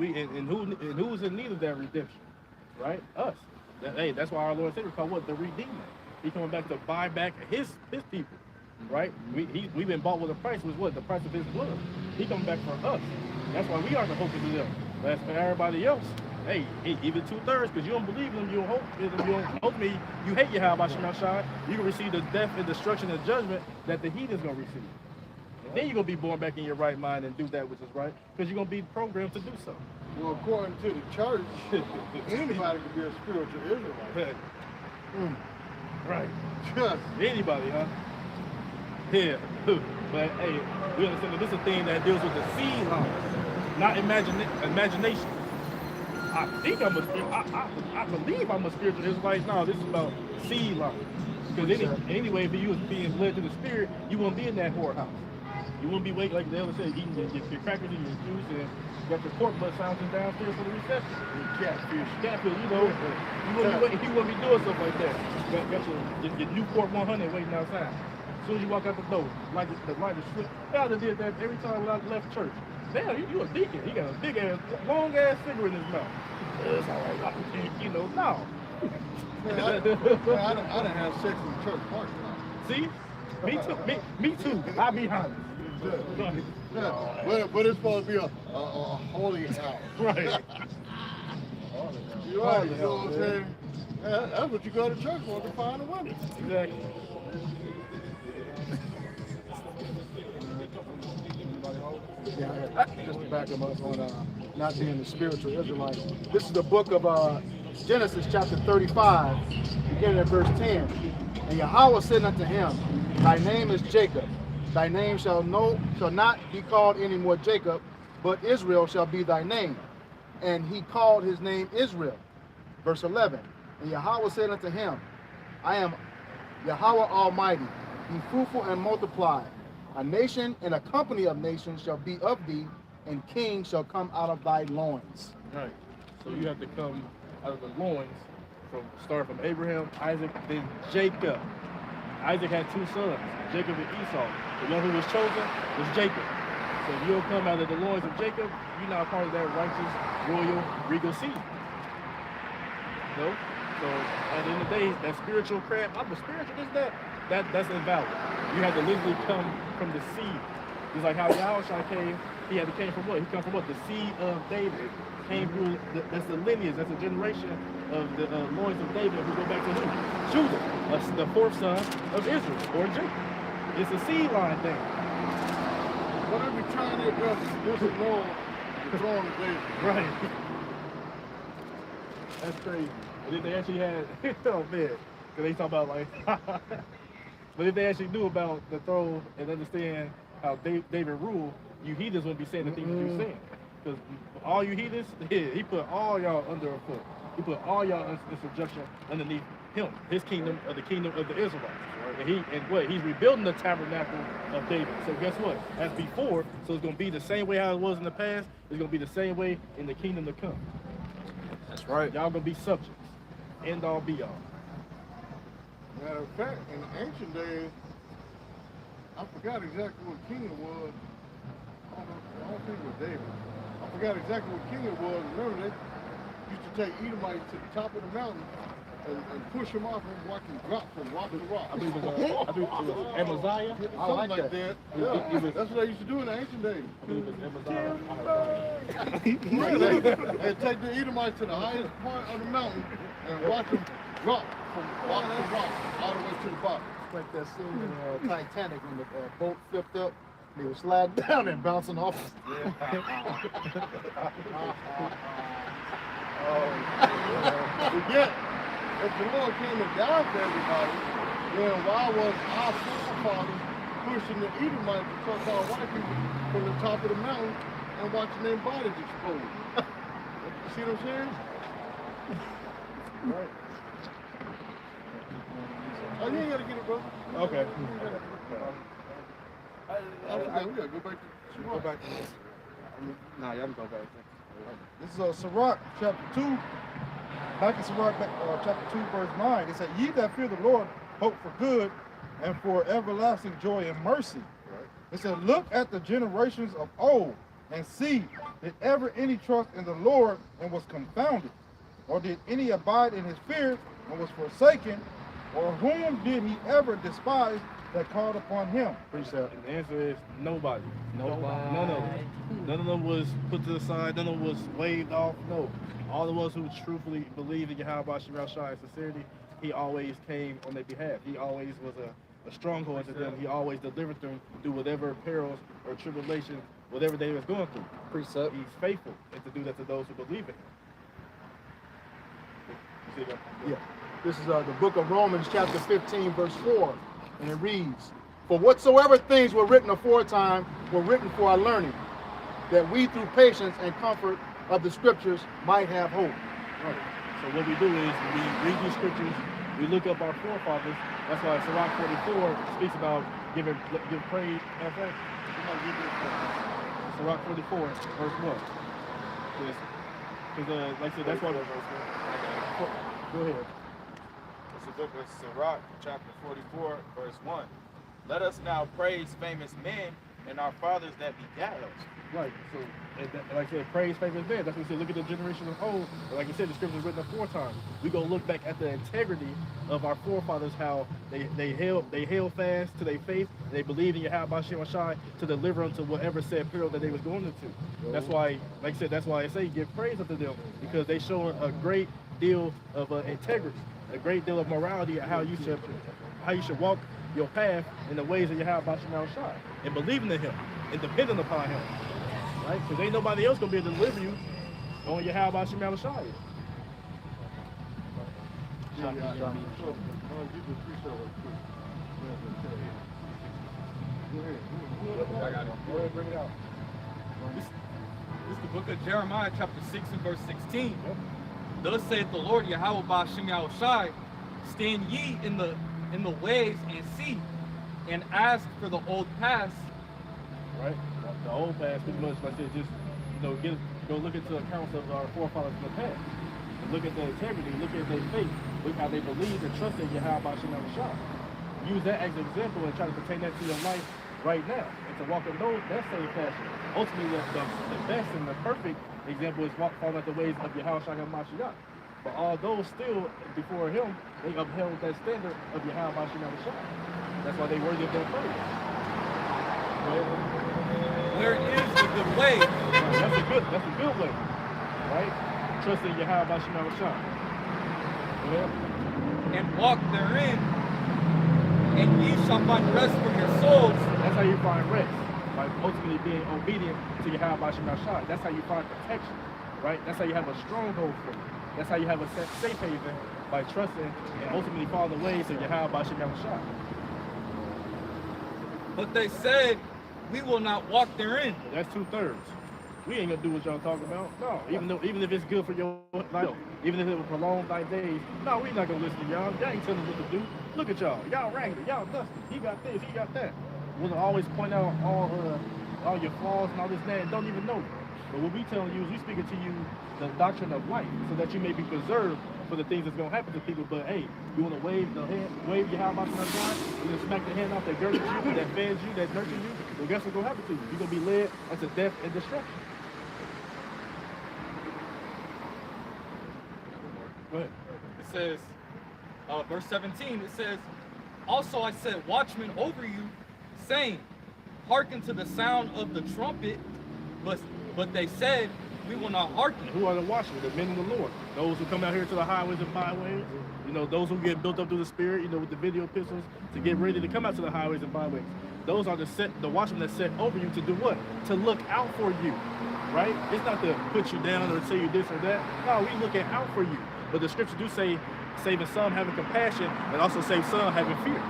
who's in need of that redemption? Right? Us. That's why our Lord said we call what? The Redeemer. He's coming back to buy back his people. Right? We've been bought with a price. Was what? The price of his blood. He's coming back for us. That's why we are the hope of them. But as for everybody else, hey, even 2/3, because you don't believe in them, you don't hope in them, you don't hope me, you hate Yahweh Shemashai, you can receive the death and destruction and judgment that the heathen's gonna receive. And then you're gonna be born back in your right mind and do that which is right, because you're gonna be programmed to do so. Well, according to the church, anybody can be a spiritual Israelite. Right. Anybody, huh? Yeah. But hey, we understand that this is a thing that deals with the seed line, not imagination. I think I'm a spiritual. I believe I'm a spiritual Israelite. No, this is about seed line. Because anyway, if you was being led to the Spirit, you won't be in that whorehouse. You won't be waiting like the elder said, eating your crackers and your juice, and you got your pork butt sandwiches downstairs for the reception. Catfish, you know. You wouldn't be doing stuff like that. You got your Newport 100 waiting outside. As soon as you walk out the door, like the light is slip. I done did that every time when I left church. Damn, you a deacon. He got a big ass, long ass cigarette in his mouth. It's all right, you know, no. Man, I done had sex in the church parking lot. See? Me too. I'll be honest. Yeah. But it's supposed to be a holy house. Right. You're right, you know what I'm saying? Yeah, that's what you go to church for, to find a woman. Exactly. Just to back him up on not being a spiritual Israelite. This is the book of Genesis chapter 35, beginning at verse 10. And Yahweh said unto him, Thy name is Jacob. Thy name shall not be called any more Jacob, but Israel shall be thy name. And he called his name Israel. Verse 11. And Yahweh said unto him, I am Yahweh Almighty. Be fruitful and multiply. A nation and a company of nations shall be of thee, and kings shall come out of thy loins. Right. So you have to come out of the loins, start from Abraham, Isaac, then Jacob. Isaac had two sons, Jacob and Esau. The one who was chosen was Jacob. So if you'll come out of the loins of Jacob, you're not part of that righteous, royal, regal seed. No? So at the end of the day, that spiritual crap, I'm a spiritual, that's invalid. You have to literally come from the seed. Just like how Yahushua came, he came from what? He come from what? The seed of David. Came through, that's the lineage, that's the generation of the loins of David who go back to who? Judah, the fourth son of Israel, or Jacob. It's a seed line thing. What are we trying to address is disannul the throne of David. Right. That's crazy. But if they actually had, oh man, because they talk about like, but if they actually knew about the throne and understand how David ruled, you heathens wouldn't be saying the things that you're saying. Because all you heathens, he put all y'all under a foot. He put all y'all in subjection underneath him, his kingdom, or the kingdom of the Israelites. And he's rebuilding the tabernacle of David. So guess what? As before, so it's gonna be the same way how it was in the past. It's gonna be the same way in the kingdom to come. That's right. Y'all gonna be subjects. End all be all. Matter of fact, in the ancient days, I forgot exactly what king it was. I don't think it was David. I forgot exactly what king it was. Remember, they used to take Edomites to the top of the mountain and push them off and watch them drop from rock to rock. I believe it was Amaziah. Something like that. Yeah. That's what they used to do in the ancient days. I believe it was Amaziah. Yeah, they take the Edomites to the highest point of the mountain and watch them drop from rock to rock all the way to the bottom. It's like that scene in Titanic when the boat flipped up. They were sliding down and bouncing off. Yet, if the Lord came and died for everybody, then why was our forefathers pushing the Edomites, the so-called white people, from the top of the mountain and watching their bodies explode? You see what I'm saying? Right. Oh, you ain't gotta get it, brother. Okay. I forgot, we gotta go back to Go back to Nah, y'all can go back. This is Sirach chapter 2. Back in Sirach chapter 2, verse 9. It said, ye that fear the Lord hope for good and for everlasting joy and mercy. It said, look at the generations of old and see, did ever any trust in the Lord and was confounded? Or did any abide in his fear and was forsaken? Or whom did he ever despise that called upon him? Precept. And the answer is nobody. None of them. None of them was put to the side. None of them was waved off. No. All of us who truthfully believe in Yahweh Shemel Shai in sincerity, he always came on their behalf. He always was a stronghold to them. He always delivered them through whatever perils or tribulations, whatever they was going through. Precept. He's faithful and to do that to those who believe in him. You see that? Yeah. This is the book of Romans, chapter 15, verse 4. And it reads, for whatsoever things were written aforetime were written for our learning, that we through patience and comfort of the scriptures might have hope. Right. So what we do is we read these scriptures, we look up our forefathers. That's why Sirach 44 speaks about give praise. Sirach 44, verse 1. Because like I said, that's why. Go ahead. It's the book of Sirach, chapter 44, verse 1. Let us now praise famous men and our fathers that begat us. Right. So, like I said, praise famous men. That's what we said. Look at the generation of old. Like you said, the scripture is written aforetime. We go look back at the integrity of our forefathers, how they held fast to their faith. They believed in Yahweh Shemel Shai to deliver them to whatever said peril that they was going into. That's why, like I said, that's why I say give praise unto them, because they show a great deal of integrity, a great deal of morality, how you should walk your path in the ways of Yahweh Shemel Shai, and believing in him and depending upon him. Right? Because ain't nobody else gonna be able to deliver you on Yahweh Shemel Shai. I got it. Go ahead, bring it out. This is the book of Jeremiah, chapter 6 and verse 16. Thus saith the Lord Yahweh Ba'Shem Yahushai, stand ye in the ways and see, and ask for the old paths. Right? The old past, pretty much, like I said, just go look into accounts of our forefathers in the past. And look at their integrity, look at their faith, look how they believed and trusted Yahweh Ba'Shem Yahushai. Use that as an example and try to pertain that to your life right now, and to walk in that same fashion. Ultimately, the best and the perfect example is following the ways of Yahweh Shai HaMashiach. But although still before him, they upheld that standard of Yahweh Ba'Shem Yahushai. That's why they worthy of their praise. Where is the good way? That's a good way, right? Trusting Yahweh Ba'Shem Yahushai. And walk therein, and ye shall find rest for your souls. That's how you find rest. by ultimately being obedient to Yahweh Shem Shai. That's how you find protection, right? That's how you have a stronghold for you. That's how you have a safe haven, by trusting and ultimately following the ways of Yahweh Shem Shai. But they said, we will not walk therein. That's 2/3. We ain't gonna do what y'all talking about. No, even if it's good for your life, even if it will prolong thy days, no, we not gonna listen to y'all. Y'all ain't telling us what to do. Look at y'all. Y'all raggedy. Y'all dusty. He got this. He got that. We'll always point out all your flaws and all this and that, and don't even know it. But what we telling you is we speaking to you the doctrine of life, so that you may be preserved for the things that's gonna happen to people. But hey, you wanna wave your hand out to my God, you gonna smack the hand off that girded you, that fed you, that nurtured you. Well, guess what's gonna happen to you? You're gonna be led unto death and destruction. Go ahead. It says, verse 17, it says, also I set watchmen over you, saying, hearken to the sound of the trumpet, but they said, we will not hearken. Who are the watchmen? The men of the Lord. Those who come out here to the highways and byways. You know, those who get built up through the Spirit, you know, with the video pistols to get ready to come out to the highways and byways. Those are the watchmen that set over you to do what? To look out for you, right? It's not to put you down or tell you this or that. No, we looking out for you. But the scriptures do say, saving some having compassion, and also save some having fear.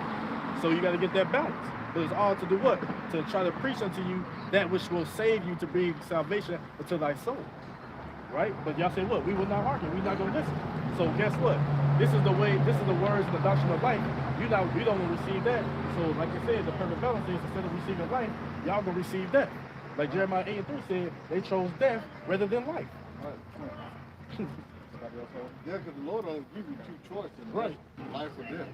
So you got to get that balance. But it's all to do what? To try to preach unto you that which will save you, to bring salvation unto thy soul. Right? But y'all say, what? We will not hearken. We're not going to listen. So guess what? This is the way, this is the words and the doctrine of life. You don't want to receive that. So like I said, the perfect balance is instead of receiving life, y'all going to receive death. Like Jeremiah 8:3 said, they chose death rather than life. Yeah, because the Lord only give you two choices. Right. Life or death.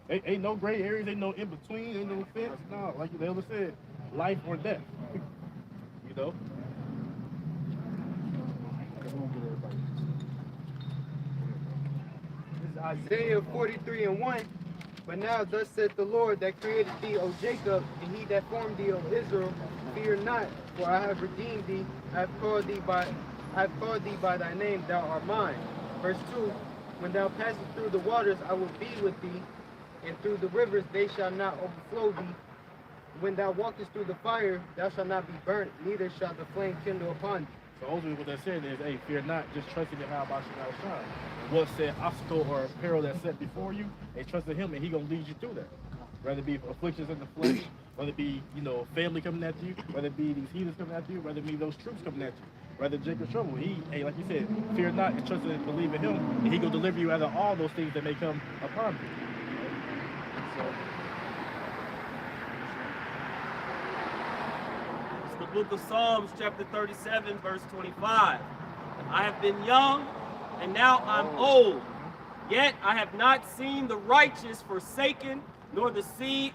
Ain't no gray areas, ain't no in between, ain't no fence. No, like the elder said, life or death. You know? This is Isaiah 43:1. But now thus saith the Lord that created thee, O Jacob, and he that formed thee, O Israel, fear not, for I have redeemed thee. I have called thee by thy name, thou art mine. Verse 2, when thou passest through the waters, I will be with thee, and through the rivers they shall not overflow thee. When thou walkest through the fire, thou shalt not be burnt, neither shall the flame kindle upon thee. So ultimately what they're saying is, hey, fear not, just trust in how about you shine. What's that obstacle or peril that's set before you, and trust in him, and he gonna lead you through that. Whether it be afflictions in the flesh, whether it be, you know, family coming at you, whether it be these heathens coming at you, whether it be those troops coming at you, whether Jacob's trouble. Hey, like you said, fear not and trust and believe in him, and he gonna deliver you out of all those things that may come upon you. It's the book of Psalms, chapter 37, verse 25. I have been young, and now I'm old. Yet I have not seen the righteous forsaken, nor the seed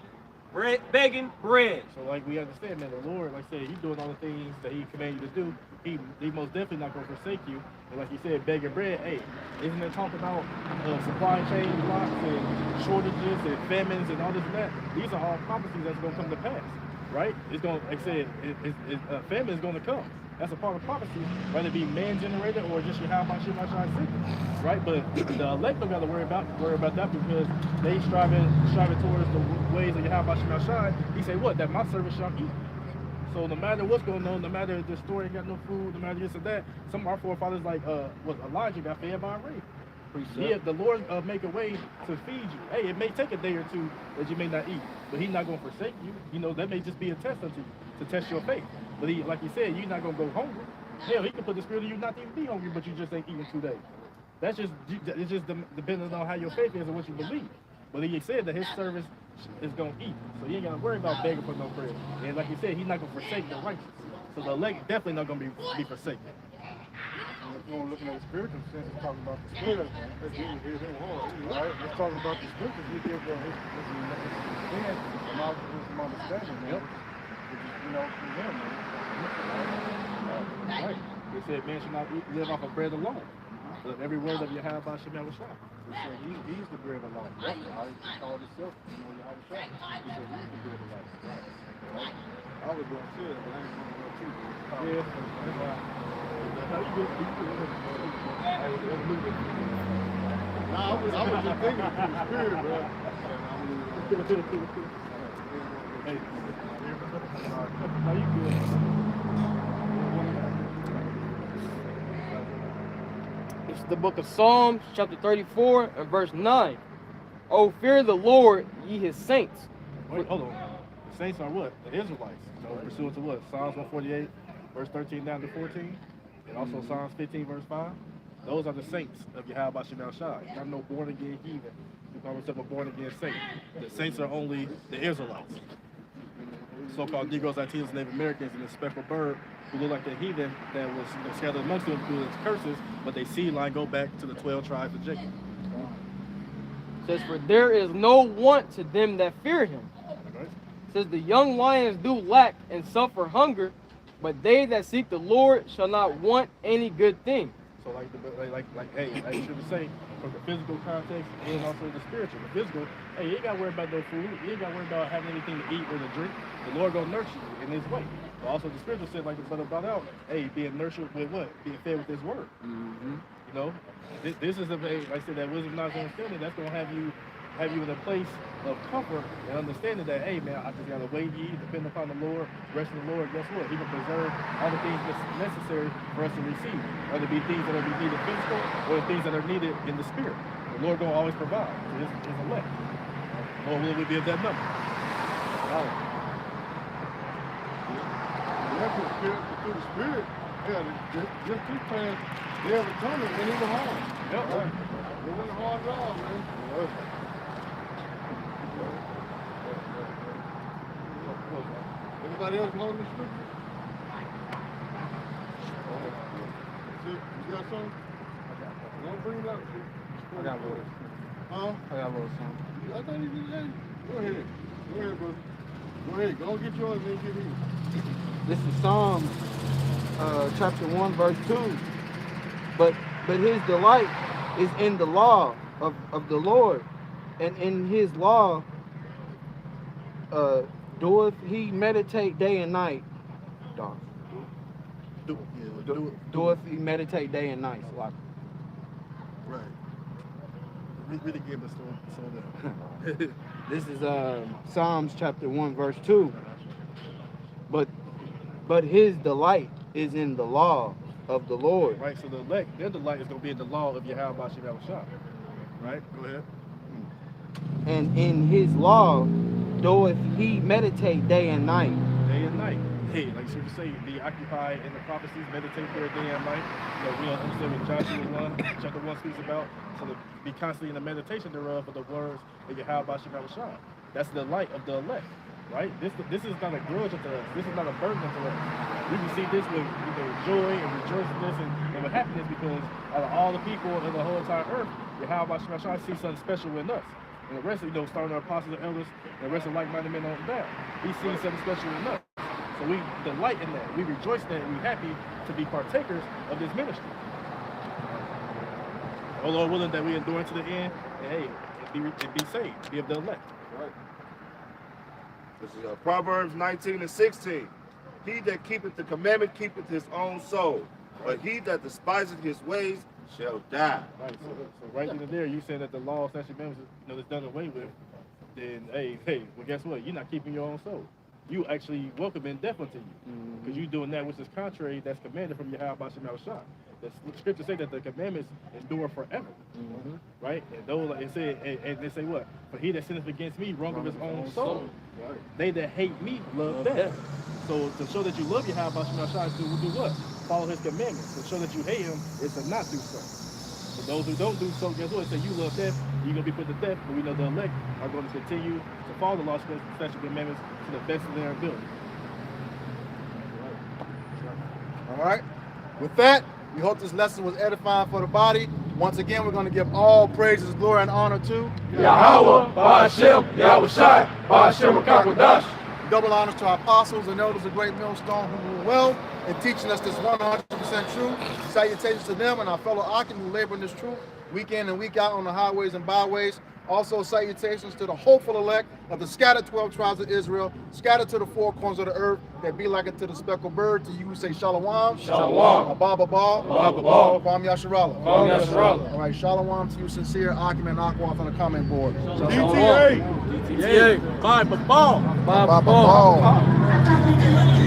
begging bread. So like we understand, man, the Lord, like I said, he's doing all the things that he commanded you to do. He most definitely not going to forsake you. And like you said, begging bread, hey, isn't it talk about supply chain blocks and shortages and famines and all this and that? These are all prophecies that's going to come to pass, right? It's going to, like I said, famine is going to come. That's a part of prophecy, whether it be man-generated or just Yahweh Shai, right? But the elect don't got to worry about that because they striving towards the ways of Yahweh Shai. He say, what? That my servant shall eat. So no matter what's going on, no matter the story ain't got no food, no matter this or that, some of our forefathers like Elijah got fed by a raven. Yeah, the Lord make a way to feed you. Hey, it may take a day or two that you may not eat, but he's not going to forsake you. You know, that may just be a test unto you, to test your faith. But he, like you said, you're not going to go hungry. Hell, he can put the spirit in you not to even be hungry, but you just ain't eating 2 days. It's just depending on how your faith is and what you believe. But he said that his service is going to eat. So you ain't got to worry about begging for no bread. And like you said, he's not going to forsake the righteous. So the elect definitely not going to be forsaken. We're looking at the spiritual sense, it's talking about the spirit. Right? Let's talk about the scriptures. He gives his understanding, the knowledge of wisdom, understanding, man. Which is, you know, from him, man. Right. They said man should not live off of bread alone. But every word of Yahweh Shem Shai. He said he's the bread of life. Right? He called himself, you know, Yahweh Shai. He said he's the bread of life. Right? I was going to say it, but I ain't going to go too. Yeah, that's why. How you get I was just thinking through the spirit, bro. Hey. No, you good. It's the book of Psalms, chapter 34, and verse 9. Oh, fear the Lord, ye his saints. Wait, hold on. The saints are what? The Israelites. So pursuant to what? Psalms 148, verse 13 down to 14. And also Psalms 15, verse 5. Those are the saints of Yahweh Shem Shai. Not no born again heathen. You call yourself a born again saint. The saints are only the Israelites. So-called Negroes, Latinos, Native Americans, and the speckled bird who look like the heathen that was scattered amongst them through its curses, but they seed line go back to the 12 tribes of Jacob. Says, for there is no want to them that fear him. Says, the young lions do lack and suffer hunger, but they that seek the Lord shall not want any good thing. So hey, I should say, from the physical context and also the spiritual. The physical, hey, you ain't got to worry about no food. You ain't got to worry about having anything to eat or to drink. The Lord gonna nurture you in his way. But also the spiritual said, like the brother brought out, hey, being nurtured with what? Being fed with his word. You know, this is like I said, that wisdom, knowledge, and understanding. That's gonna have you in a place of comfort and understanding that, hey man, I just gotta wait ye, depend upon the Lord, rest in the Lord. Guess what? He can preserve all the things that's necessary for us to receive. Whether it be things that are needed physical or the things that are needed in the spirit. The Lord gonna always provide to his elect. Lord, will we be of that number? Through the spirit, yeah, just this past day of atonement went even hard. Yep. Right. It went a hard job, man. Anybody else know the scripture? You got something? Don't bring it up. I got a little. Huh? I got a little something. I thought you did that. Go ahead. Go ahead, brother. Go ahead. Go get yours and then get his. This is Psalms chapter 1, verse 2. But his delight is in the law of the Lord, and in his law doeth he meditate day and night. Doeth he meditate day and night. Like, right. Really give us some. This is Psalms chapter 1, verse 2. But his delight is in the law of the Lord. Right, so the elect, their delight is going to be in the law of Yahweh Shem Shai. Right, go ahead. And in his law doeth he meditate day and night. Day and night. Hey, like you say, be occupied in the prophecies, meditate for a day and night. So we understand what Joshua 1, chapter 1 speaks about. So to be constantly in the meditation thereof of the words of Yahweh Shem Shai. That's the light of the elect. Right? This is not a grudge unto us. This is not a burden unto us. We can see this with joy and rejoicing and with happiness because out of all the people in the whole entire earth, Yahweh Shem Shai sees something special in us. And the rest of, starting our apostles and elders, and the rest of like-minded men on down. He sees something special in us. So we delight in that. We rejoice in that, and we're happy to be partakers of this ministry. Oh Lord willing that we endure to the end, and hey, and be saved, be of the elect. Right. This is Proverbs 19 and 16. He that keepeth the commandment keepeth his own soul, but he that despiseth his ways shall die. Right. So right in there, you said that the law, statute, commandments, is done away with. Then hey, well guess what? You're not keeping your own soul. You actually welcoming death unto you, because you're doing that which is contrary. That's commanded from Yahweh Shem Shai. The scripture say that the commandments endure forever, right? And those, like it said, and they say what? For he that sinneth against me wrongeth his own soul. Right. They that hate me love death. So to show that you love Yahweh Shem Shai, will do what? Follow his commandments. To show that you hate him is to not do so. For those who don't do so, guess what? Say you love death, you're gonna be put to death. But we know the elect are going to continue to follow the law, statute, commandments to the best of their ability. All right. With that, we hope this lesson was edifying for the body. Once again, we're going to give all praises, glory, and honor to Yahweh, Ba'ashem, Yahweh Shai, Ba'ashem Rakakwadash. Double honors to our apostles and elders of Great Millstone who rule well in teaching us this 100% truth. Salutations to them and our fellow Akim who labor in this truth week in and week out on the highways and byways. Also, salutations to the hopeful elect of the scattered 12 tribes of Israel, scattered to the four corners of the earth, that be like unto the speckled bird. To you who say Shalom. Shalom. Abba Babal. Abba Babal. Kwam Yasharallah. Kwam Yasharallah. All right, Shalom to you, sincere, Akim and Akwath on the comment board. DTA. DTA. Bye, Babal. Bye, Babal.